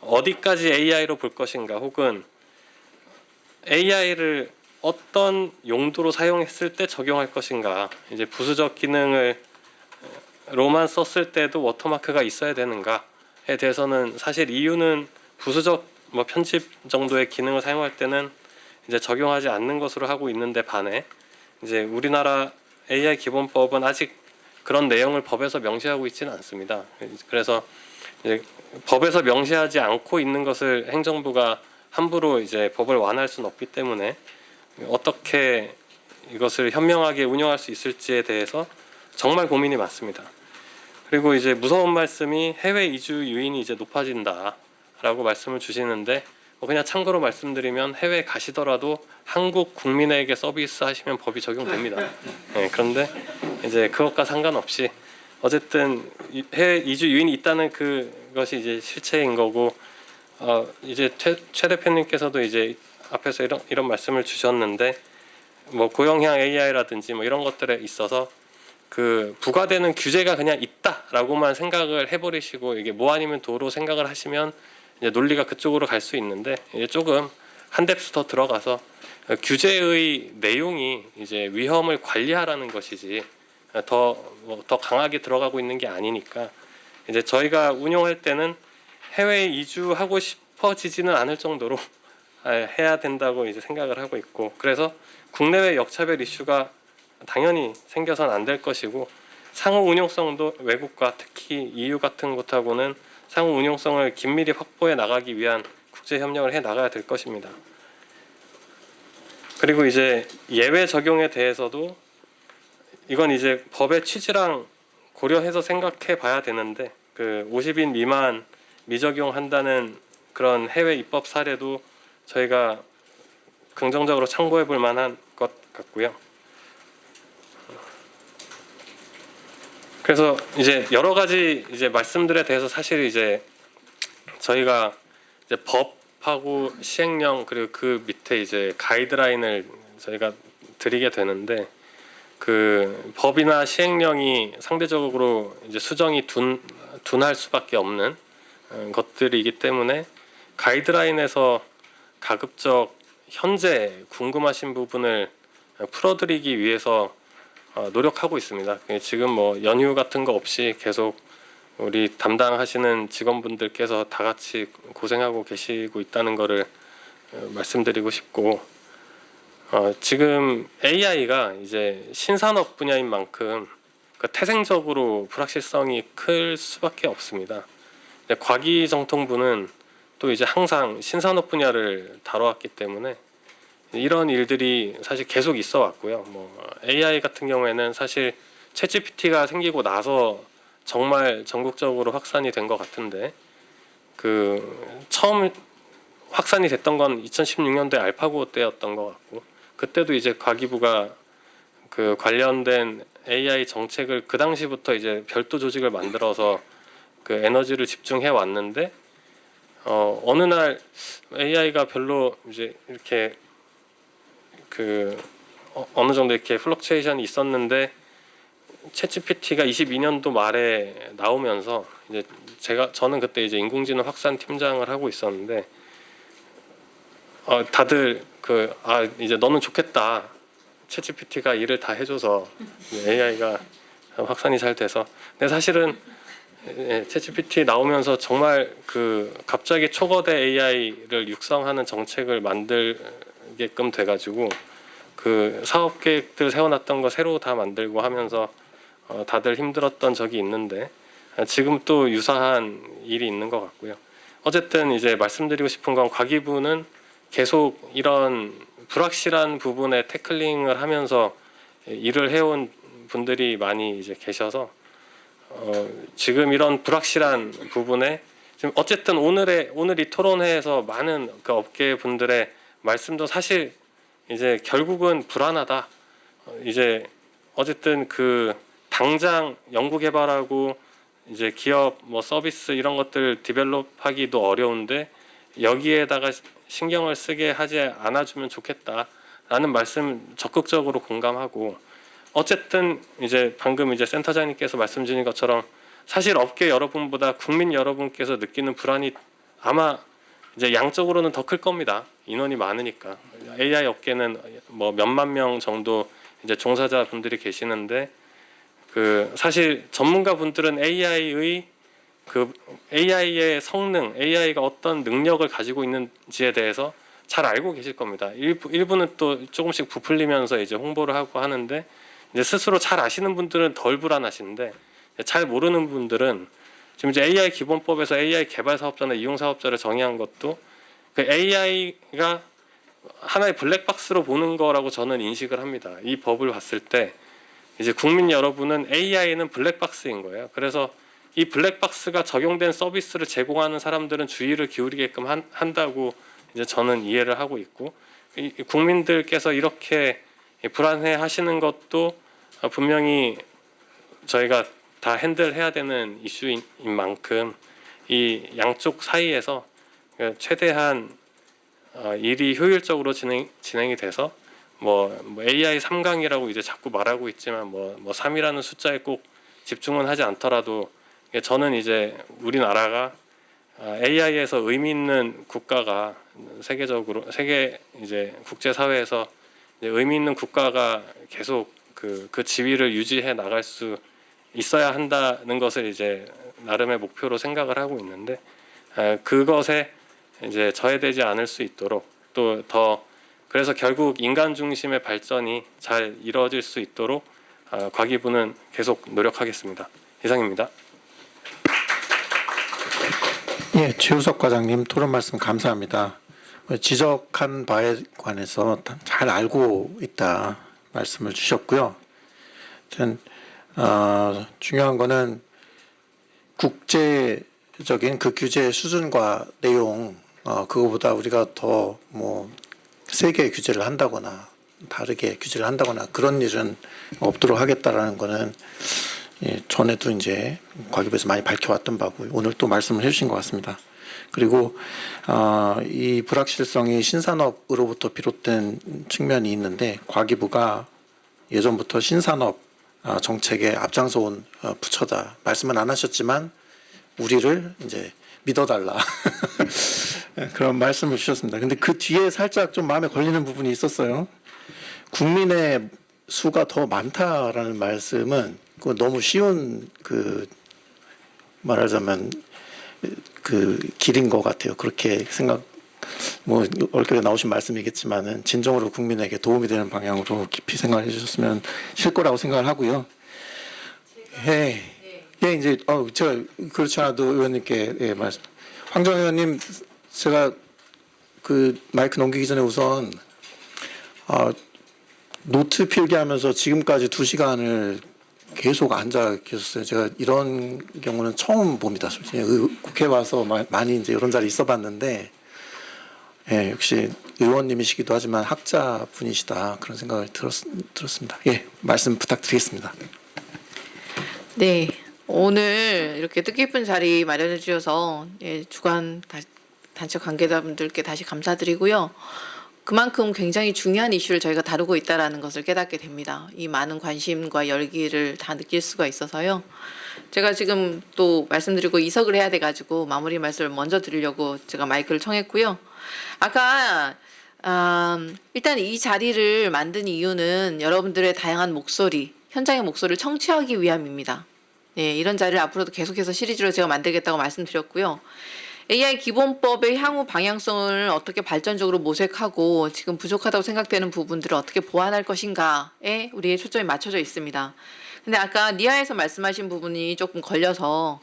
L: 어디까지 AI로 볼 것인가, 혹은 AI를 어떤 용도로 사용했을 때 적용할 것인가, 이제 부수적 기능을 로만 썼을 때도 워터마크가 있어야 되는가에 대해서는 사실 이유는 부수적 뭐 편집 정도의 기능을 사용할 때는 이제 적용하지 않는 것으로 하고 있는데 반해 이제 우리나라 AI 기본법은 아직 그런 내용을 법에서 명시하고 있지는 않습니다. 그래서 이제 법에서 명시하지 않고 있는 것을 행정부가 함부로 이제 법을 완화할 수는 없기 때문에 어떻게 이것을 현명하게 운영할 수 있을지에 대해서 정말 고민이 많습니다. 그리고 이제 무서운 말씀이 해외 이주 유인이 이제 높아진다라고 말씀을 주시는데, 그냥 참고로 말씀드리면 해외 가시더라도 한국 국민에게 서비스 하시면 법이 적용됩니다. 네, 그런데 이제 그것과 상관없이 어쨌든 해외 이주 유인이 있다는 그것이 이제 실체인 거고, 이제 최 대표님께서도 이제 앞에서 이런 말씀을 주셨는데, 뭐 고용형 AI라든지 뭐 이런 것들에 있어서 그 부과되는 규제가 그냥 있다라고만 생각을 해버리시고 이게 뭐 아니면 도로 생각을 하시면 이제 논리가 그쪽으로 갈 수 있는데, 이제 조금 한 뎁스 더 들어가서 규제의 내용이 이제 위험을 관리하라는 것이지 더 강하게 들어가고 있는 게 아니니까, 이제 저희가 운용할 때는 해외에 이주하고 싶어지지는 않을 정도로 해야 된다고 이제 생각을 하고 있고, 그래서 국내외 역차별 이슈가 당연히 생겨서는 안 될 것이고, 상호 운용성도 외국과 특히 EU 같은 곳하고는 상호 운용성을 긴밀히 확보해 나가기 위한 국제 협력을 해 나가야 될 것입니다. 그리고 이제 예외 적용에 대해서도 이건 이제 법의 취지랑 고려해서 생각해 봐야 되는데, 그 50인 미만 미적용한다는 그런 해외 입법 사례도 저희가 긍정적으로 참고해 볼 만한 것 같고요. 그래서 이제 여러 가지 이제 말씀들에 대해서 사실 이제 저희가 이제 법하고 시행령 그리고 그 밑에 이제 가이드라인을 저희가 드리게 되는데 그 법이나 시행령이 상대적으로 이제 수정이 둔할 수밖에 없는 것들이기 때문에 가이드라인에서 가급적 현재 궁금하신 부분을 풀어드리기 위해서 노력하고 있습니다. 지금 뭐 연휴 같은 거 없이 계속 우리 담당하시는 직원분들께서 다 같이 고생하고 계시고 있다는 거를 말씀드리고 싶고 지금 AI가 이제 신산업 분야인 만큼 태생적으로 불확실성이 클 수밖에 없습니다. 과기정통부는 또 이제 항상 신산업 분야를 다뤄왔기 때문에 이런 일들이 사실 계속 있어 왔고요. 뭐 AI 같은 경우에는 사실 챗GPT가 생기고 나서 정말 전국적으로 확산이 된 것 같은데 그 처음 확산이 됐던 건 2016년도에 알파고 때였던 것 같고 그때도 이제 과기부가 그 관련된 AI 정책을 그 당시부터 이제 별도 조직을 만들어서 그 에너지를 집중해 왔는데 어느 날 AI가 별로 이제 이렇게 그 어느 정도 이렇게 플럭추에이션이 있었는데 챗GPT가 22년도 말에 나오면서 이제 저는 그때 이제 인공지능 확산 팀장을 하고 있었는데 다들 이제 너는 좋겠다. 챗GPT가 일을 다 해줘서 AI가 확산이 잘 돼서. 근데 사실은 챗GPT 나오면서 정말 그 갑자기 초거대 AI를 육성하는 정책을 만들게끔 돼가지고 그 사업 계획들 세워놨던 거 새로 다 만들고 하면서 다들 힘들었던 적이 있는데 지금 또 유사한 일이 있는 것 같고요. 어쨌든 이제 말씀드리고 싶은 건 과기부는 계속 이런 불확실한 부분에 태클링을 하면서 일을 해온 분들이 많이 이제 계셔서 지금 이런 불확실한 부분에 지금 어쨌든 오늘 이 토론회에서 많은 그 업계 분들의 말씀도 사실 이제 결국은 불안하다. 이제 어쨌든 그 당장 연구 개발하고 이제 기업 뭐 서비스 이런 것들 디벨롭하기도 어려운데 여기에다가 신경을 쓰게 하지 않아주면 좋겠다라는 말씀 적극적으로 공감하고 어쨌든 이제 방금 이제 센터장님께서 말씀 주신 것처럼 사실 업계 여러분보다 국민 여러분께서 느끼는 불안이 아마 이제 양적으로는 더 클 겁니다. 인원이 많으니까 AI 업계는 뭐 몇만 명 정도 이제 종사자 분들이 계시는데 그 사실 전문가 분들은 AI의 성능, AI가 어떤 능력을 가지고 있는지에 대해서 잘 알고 계실 겁니다. 일부는 또 조금씩 부풀리면서 이제 홍보를 하고 하는데 이제 스스로 잘 아시는 분들은 덜 불안하시는데 잘 모르는 분들은 지금 이제 AI 기본법에서 AI 개발 사업자나 이용 사업자를 정의한 것도 그 AI가 하나의 블랙박스로 보는 거라고 저는 인식을 합니다. 이 법을 봤을 때 이제 국민 여러분은 AI는 블랙박스인 거예요. 그래서 이 블랙박스가 적용된 서비스를 제공하는 사람들은 주의를 기울이게끔 한다고 이제 저는 이해를 하고 있고 국민들께서 이렇게 불안해하시는 것도 분명히 저희가 다 핸들해야 되는 이슈인 만큼 이 양쪽 사이에서 최대한 일이 효율적으로 진행이 돼서 뭐 AI 3강이라고 이제 자꾸 말하고 있지만 뭐 3이라는 숫자에 꼭 집중은 하지 않더라도 저는 이제 우리나라가 AI에서 의미 있는 국가가 세계 이제 국제 사회에서 의미 있는 국가가 계속 그 지위를 유지해 나갈 수 있어야 한다는 것을 이제 나름의 목표로 생각을 하고 있는데 그것에 이제 저해되지 않을 수 있도록 또 더 그래서 결국 인간 중심의 발전이 잘 이루어질 수 있도록 과기부는 계속 노력하겠습니다. 이상입니다.
G: 예, 최우석 과장님 토론 말씀 감사합니다. 지적한 바에 관해서 잘 알고 있다 말씀을 주셨고요. 중요한 거는 국제적인 그 규제 수준과 내용 그거보다 우리가 더 뭐 세게 규제를 한다거나 다르게 규제를 한다거나 그런 일은 없도록 하겠다라는 거는 전에도 이제 과기부에서 많이 밝혀왔던 바고 오늘 또 말씀을 해주신 것 같습니다. 그리고 이 불확실성이 신산업으로부터 비롯된 측면이 있는데 과기부가 예전부터 신산업 정책에 앞장서 온 부처다. 말씀은 안 하셨지만 우리를 이제 믿어달라 그런 말씀을 주셨습니다. 근데 그 뒤에 살짝 좀 마음에 걸리는 부분이 있었어요. 국민의 수가 더 많다라는 말씀은 그 너무 쉬운 말하자면 길인 것 같아요. 그렇게 얼결에 나오신 말씀이겠지만은 진정으로 국민에게 도움이 되는 방향으로 깊이 생각해 주셨으면 실 거라고 생각을 하고요. 이제 제가 그렇지 않아도 의원님께 말씀. 황정 의원님, 제가 마이크 넘기기 전에 우선 노트 필기하면서 지금까지 2시간을 계속 앉아 계셨어요. 제가 이런 경우는 처음 봅니다. 솔직히 국회 와서 많이 이제 이런 자리 있어봤는데, 역시 의원님이시기도 하지만 학자 분이시다 그런 생각을 들었습니다. 말씀 부탁드리겠습니다.
B: 네, 오늘 이렇게 뜻깊은 자리 마련해 주셔서 주간 단체 관계자분들께 다시 감사드리고요. 그만큼 굉장히 중요한 이슈를 저희가 다루고 있다는 것을 깨닫게 됩니다. 이 많은 관심과 열기를 다 느낄 수가 있어서요. 제가 지금 또 말씀드리고 이석을 해야 돼가지고 마무리 말씀을 먼저 드리려고 제가 마이크를 청했고요. 아까 일단 이 자리를 만든 이유는 여러분들의 다양한 목소리, 현장의 목소리를 청취하기 위함입니다. 이런 자리를 앞으로도 계속해서 시리즈로 제가 만들겠다고 말씀드렸고요. AI 기본법의 향후 방향성을 어떻게 발전적으로 모색하고 지금 부족하다고 생각되는 부분들을 어떻게 보완할 것인가에 우리의 초점이 맞춰져 있습니다. 근데 아까 니아에서 말씀하신 부분이 조금 걸려서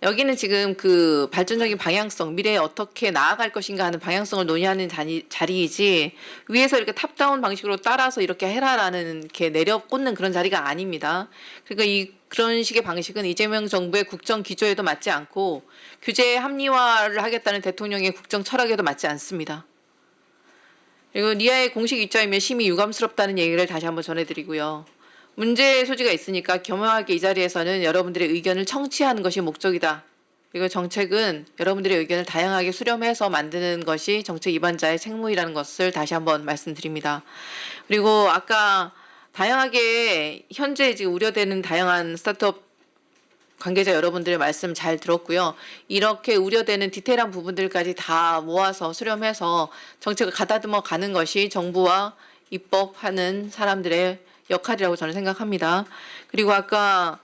B: 여기는 지금 그 발전적인 방향성, 미래에 어떻게 나아갈 것인가 하는 방향성을 논의하는 자리이지 위에서 이렇게 탑다운 방식으로 따라서 이렇게 해라라는 이렇게 내려 꽂는 그런 자리가 아닙니다. 그러니까 그런 식의 방식은 이재명 정부의 국정 기조에도 맞지 않고 규제 합리화를 하겠다는 대통령의 국정 철학에도 맞지 않습니다. 그리고 니아의 공식 입장이면 심히 유감스럽다는 얘기를 다시 한번 전해드리고요. 문제의 소지가 있으니까 겸허하게 이 자리에서는 여러분들의 의견을 청취하는 것이 목적이다. 그리고 정책은 여러분들의 의견을 다양하게 수렴해서 만드는 것이 정책 입안자의 책무이라는 것을 다시 한번 말씀드립니다. 그리고 아까 다양하게 현재 지금 우려되는 다양한 스타트업 관계자 여러분들의 말씀 잘 들었고요. 이렇게 우려되는 디테일한 부분들까지 다 모아서 수렴해서 정책을 가다듬어 가는 것이 정부와 입법하는 사람들의 역할이라고 저는 생각합니다. 그리고 아까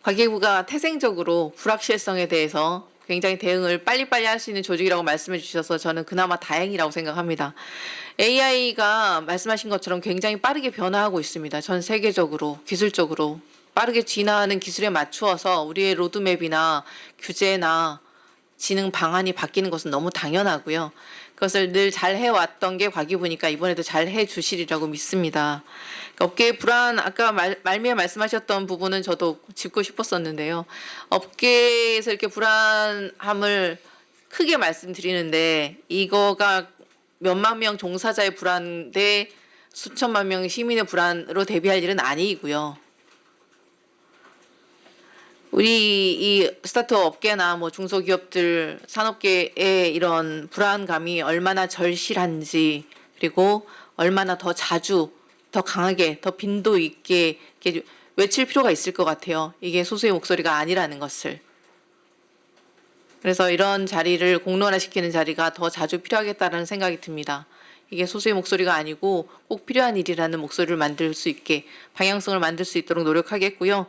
B: 과기부가 태생적으로 불확실성에 대해서 굉장히 대응을 빨리빨리 할 수 있는 조직이라고 말씀해 주셔서 저는 그나마 다행이라고 생각합니다. AI가 말씀하신 것처럼 굉장히 빠르게 변화하고 있습니다. 전 세계적으로, 기술적으로 빠르게 진화하는 기술에 맞추어서 우리의 로드맵이나 규제나 진행 방안이 바뀌는 것은 너무 당연하고요. 그것을 늘 잘 해왔던 게 과기부니까 이번에도 잘 해주시리라고 믿습니다. 업계의 불안, 아까 말미에 말씀하셨던 부분은 저도 짚고 싶었었는데요. 업계에서 이렇게 불안함을 크게 말씀드리는데 이거가 몇만 명 종사자의 불안 대 수천만 명 시민의 불안으로 대비할 일은 아니고요. 우리 이 스타트업 업계나 중소기업들 산업계의 이런 불안감이 얼마나 절실한지 그리고 얼마나 더 자주 더 강하게 더 빈도 있게 이렇게 외칠 필요가 있을 것 같아요. 이게 소수의 목소리가 아니라는 것을. 그래서 이런 자리를 공론화시키는 자리가 더 자주 필요하겠다는 생각이 듭니다. 이게 소수의 목소리가 아니고 꼭 필요한 일이라는 목소리를 만들 수 있게 방향성을 만들 수 있도록 노력하겠고요.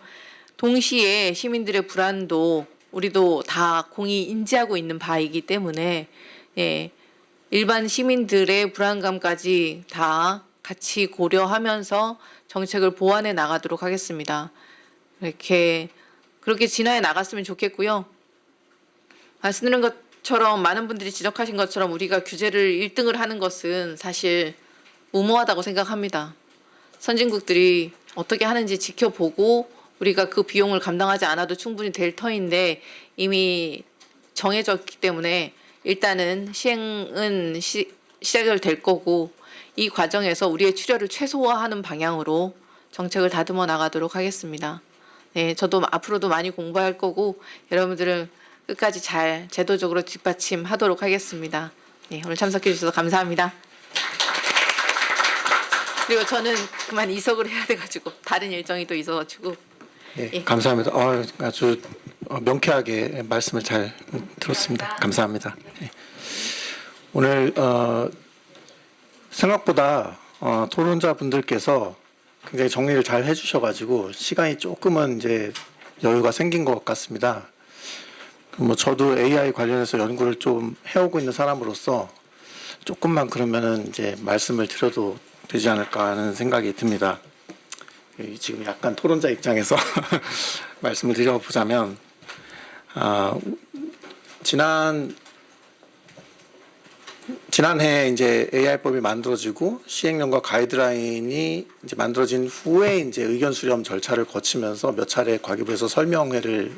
B: 동시에 시민들의 불안도 우리도 다 공히 인지하고 있는 바이기 때문에 일반 시민들의 불안감까지 다 같이 고려하면서 정책을 보완해 나가도록 하겠습니다. 그렇게 진화해 나갔으면 좋겠고요. 말씀드린 것처럼 많은 분들이 지적하신 것처럼 우리가 규제를 1등을 하는 것은 사실 무모하다고 생각합니다. 선진국들이 어떻게 하는지 지켜보고 우리가 그 비용을 감당하지 않아도 충분히 될 터인데 이미 정해졌기 때문에 일단은 시행은 시작을 될 거고 이 과정에서 우리의 출혈을 최소화하는 방향으로 정책을 다듬어 나가도록 하겠습니다. 네, 저도 앞으로도 많이 공부할 거고 여러분들은 끝까지 잘 제도적으로 뒷받침하도록 하겠습니다. 네, 오늘 참석해 주셔서 감사합니다. 그리고 저는 그만 이석을 해야 돼가지고 다른 일정이 또 있어가지고.
G: 예, 감사합니다. 아주 명쾌하게 말씀을 잘 들었습니다. 감사합니다. 예. 오늘 생각보다 토론자분들께서 굉장히 정리를 잘 해주셔가지고 시간이 조금은 이제 여유가 생긴 것 같습니다. 뭐 저도 AI 관련해서 연구를 좀 해오고 있는 사람으로서 조금만 그러면은 이제 말씀을 드려도 되지 않을까 하는 생각이 듭니다. 지금 약간 토론자 입장에서 말씀을 드려보자면 지난해 이제 AI법이 만들어지고 시행령과 가이드라인이 이제 만들어진 후에 이제 의견 수렴 절차를 거치면서 몇 차례 과기부에서 설명회를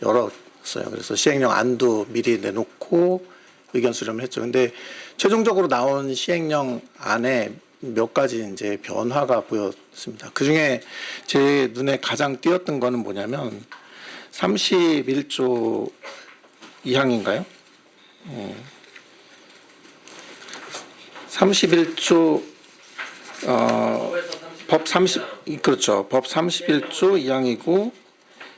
G: 열었어요. 그래서 시행령 안도 미리 내놓고 의견 수렴을 했죠. 근데 최종적으로 나온 시행령 안에 몇 가지 이제 변화가 보였습니다. 그 중에 제 눈에 가장 띄었던 거는 뭐냐면 31조 2항인가요? 31조 법 30 법 31조 2항이고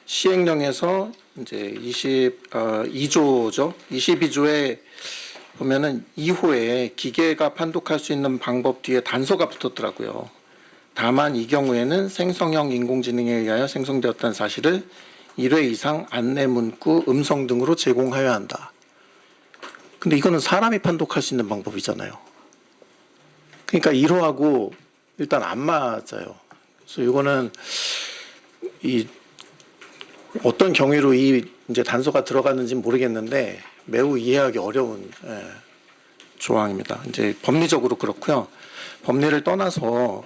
G: 시행령에서 이제 22조죠. 22조에 보면은 2호에 기계가 판독할 수 있는 방법 뒤에 단서가 붙었더라고요. 다만 이 경우에는 생성형 인공지능에 의하여 생성되었다는 사실을 1회 이상 안내 문구, 음성 등으로 제공하여야 한다. 근데 이거는 사람이 판독할 수 있는 방법이잖아요. 그러니까 1호하고 일단 안 맞아요. 그래서 이거는 이 어떤 경위로 이 이제 단서가 들어갔는지 모르겠는데 매우 이해하기 어려운 조항입니다. 이제 법리적으로 그렇고요. 법리를 떠나서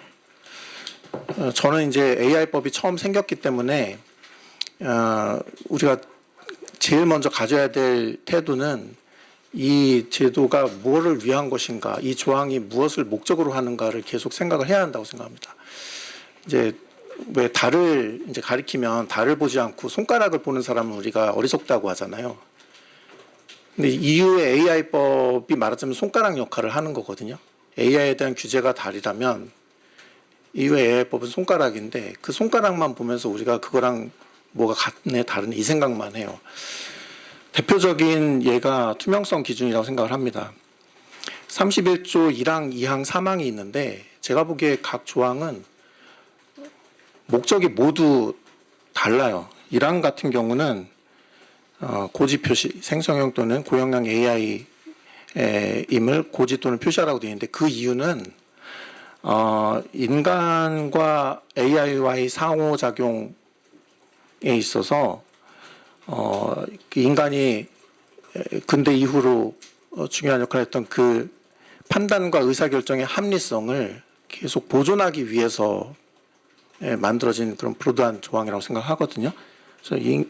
G: 저는 이제 AI법이 처음 생겼기 때문에 우리가 제일 먼저 가져야 될 태도는 이 제도가 무엇을 위한 것인가, 이 조항이 무엇을 목적으로 하는가를 계속 생각을 해야 한다고 생각합니다. 이제 왜 달을 이제 가리키면 달을 보지 않고 손가락을 보는 사람은 우리가 어리석다고 하잖아요. 근데 이후에 AI법이 말하자면 손가락 역할을 하는 거거든요. AI에 대한 규제가 달이라면 이후에 AI법은 손가락인데 그 손가락만 보면서 우리가 그거랑 뭐가 같네 다르네 이 생각만 해요. 대표적인 예가 투명성 기준이라고 생각을 합니다. 31조 1항, 2항, 3항이 있는데 제가 보기에 각 조항은 목적이 모두 달라요. 1항 같은 경우는 고지 표시, 생성형 또는 고용량 AI임을 고지 또는 표시하라고 되어 있는데 그 이유는 인간과 AI와의 상호작용에 있어서 인간이 근대 이후로 중요한 역할을 했던 그 판단과 의사결정의 합리성을 계속 보존하기 위해서 만들어진 그런 브로드한 조항이라고 생각하거든요. 그래서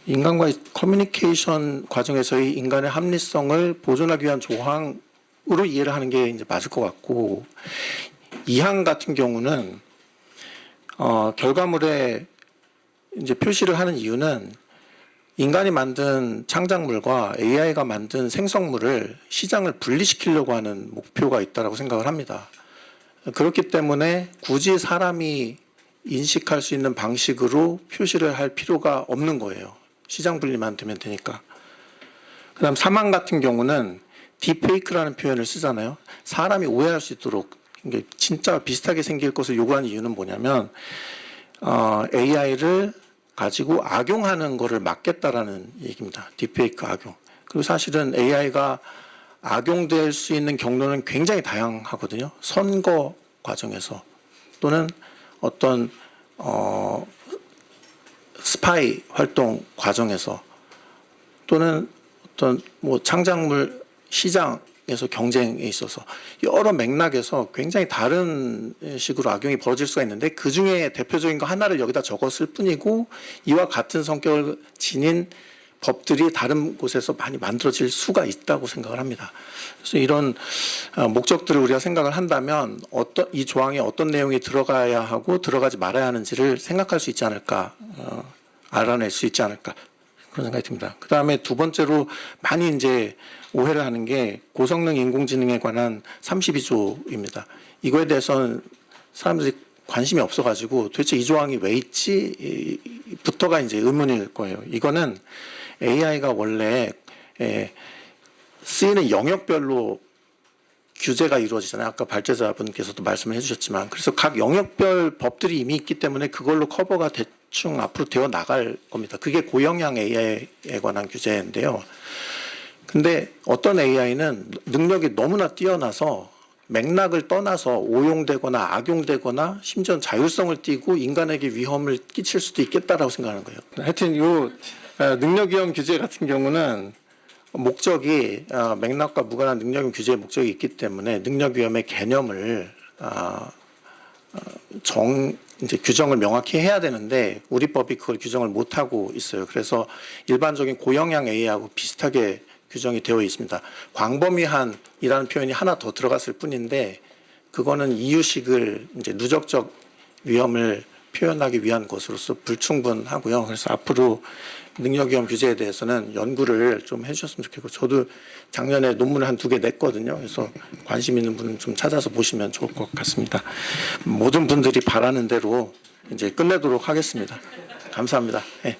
G: 인간과의 커뮤니케이션 과정에서의 인간의 합리성을 보존하기 위한 조항으로 이해를 하는 게 이제 맞을 것 같고 2항 같은 경우는 결과물에 이제 표시를 하는 이유는 인간이 만든 창작물과 AI가 만든 생성물을 시장을 분리시키려고 하는 목표가 있다고 생각을 합니다. 그렇기 때문에 굳이 사람이 인식할 수 있는 방식으로 표시를 할 필요가 없는 거예요. 시장 분리만 되면 되니까. 그다음 3항 같은 경우는 딥페이크라는 표현을 쓰잖아요. 사람이 오해할 수 있도록 이게 진짜 비슷하게 생길 것을 요구하는 이유는 뭐냐면 AI를 가지고 악용하는 거를 막겠다라는 얘기입니다. 딥페이크 악용. 그리고 사실은 AI가 악용될 수 있는 경로는 굉장히 다양하거든요. 선거 과정에서 또는 어떤 스파이 활동 과정에서 또는 어떤 뭐 창작물 시장에서 경쟁에 있어서 여러 맥락에서 굉장히 다른 식으로 악용이 벌어질 수가 있는데 그 중에 대표적인 거 하나를 여기다 적었을 뿐이고 이와 같은 성격을 지닌 법들이 다른 곳에서 많이 만들어질 수가 있다고 생각을 합니다. 그래서 이런 목적들을 우리가 생각을 한다면 이 조항에 어떤 내용이 들어가야 하고 들어가지 말아야 하는지를 생각할 수 있지 않을까, 알아낼 수 있지 않을까 그런 생각이 듭니다. 그 다음에 두 번째로 많이 이제 오해를 하는 게 고성능 인공지능에 관한 32조입니다. 이거에 대해서는 사람들이 관심이 없어가지고 도대체 이 조항이 왜 있지부터가 이제 의문일 거예요. 이거는 AI가 원래 쓰이는 영역별로 규제가 이루어지잖아요. 아까 발제자분께서도 말씀을 해주셨지만, 그래서 각 영역별 법들이 이미 있기 때문에 그걸로 커버가 대충 앞으로 되어 나갈 겁니다. 그게 고영향 AI에 관한 규제인데요. 근데 어떤 AI는 능력이 너무나 뛰어나서 맥락을 떠나서 오용되거나 악용되거나 심지어 자율성을 띠고 인간에게 위험을 끼칠 수도 있겠다라고 생각하는 거예요. 하여튼 요 능력위험 규제 같은 경우는 목적이 맥락과 무관한 능력위험 규제의 목적이 있기 때문에 능력위험의 개념을 이제 규정을 명확히 해야 되는데 우리 법이 그걸 규정을 못 하고 있어요. 그래서 일반적인 고영향 AI하고 비슷하게 규정이 되어 있습니다. 광범위한이라는 표현이 하나 더 들어갔을 뿐인데 그거는 이유식을 이제 누적적 위험을 표현하기 위한 것으로서 불충분하고요. 그래서 앞으로 능력위험 규제에 대해서는 연구를 좀 해주셨으면 좋겠고, 저도 작년에 논문을 한 2개 냈거든요. 그래서 관심 있는 분은 좀 찾아서 보시면 좋을 것 같습니다. 모든 분들이 바라는 대로 이제 끝내도록 하겠습니다. 감사합니다. 네.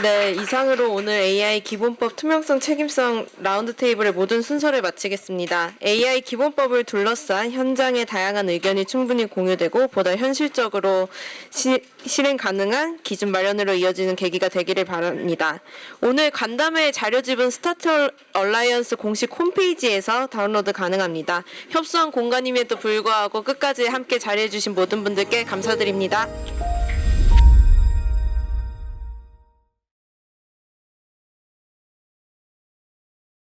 A: 네, 이상으로 오늘 AI 기본법 투명성 책임성 라운드 테이블의 모든 순서를 마치겠습니다. AI 기본법을 둘러싼 현장의 다양한 의견이 충분히 공유되고 보다 현실적으로 실행 가능한 기준 마련으로 이어지는 계기가 되기를 바랍니다. 오늘 간담회 자료집은 스타트 얼라이언스 공식 홈페이지에서 다운로드 가능합니다. 협소한 공간임에도 불구하고 끝까지 함께 자리해주신 모든 분들께 감사드립니다.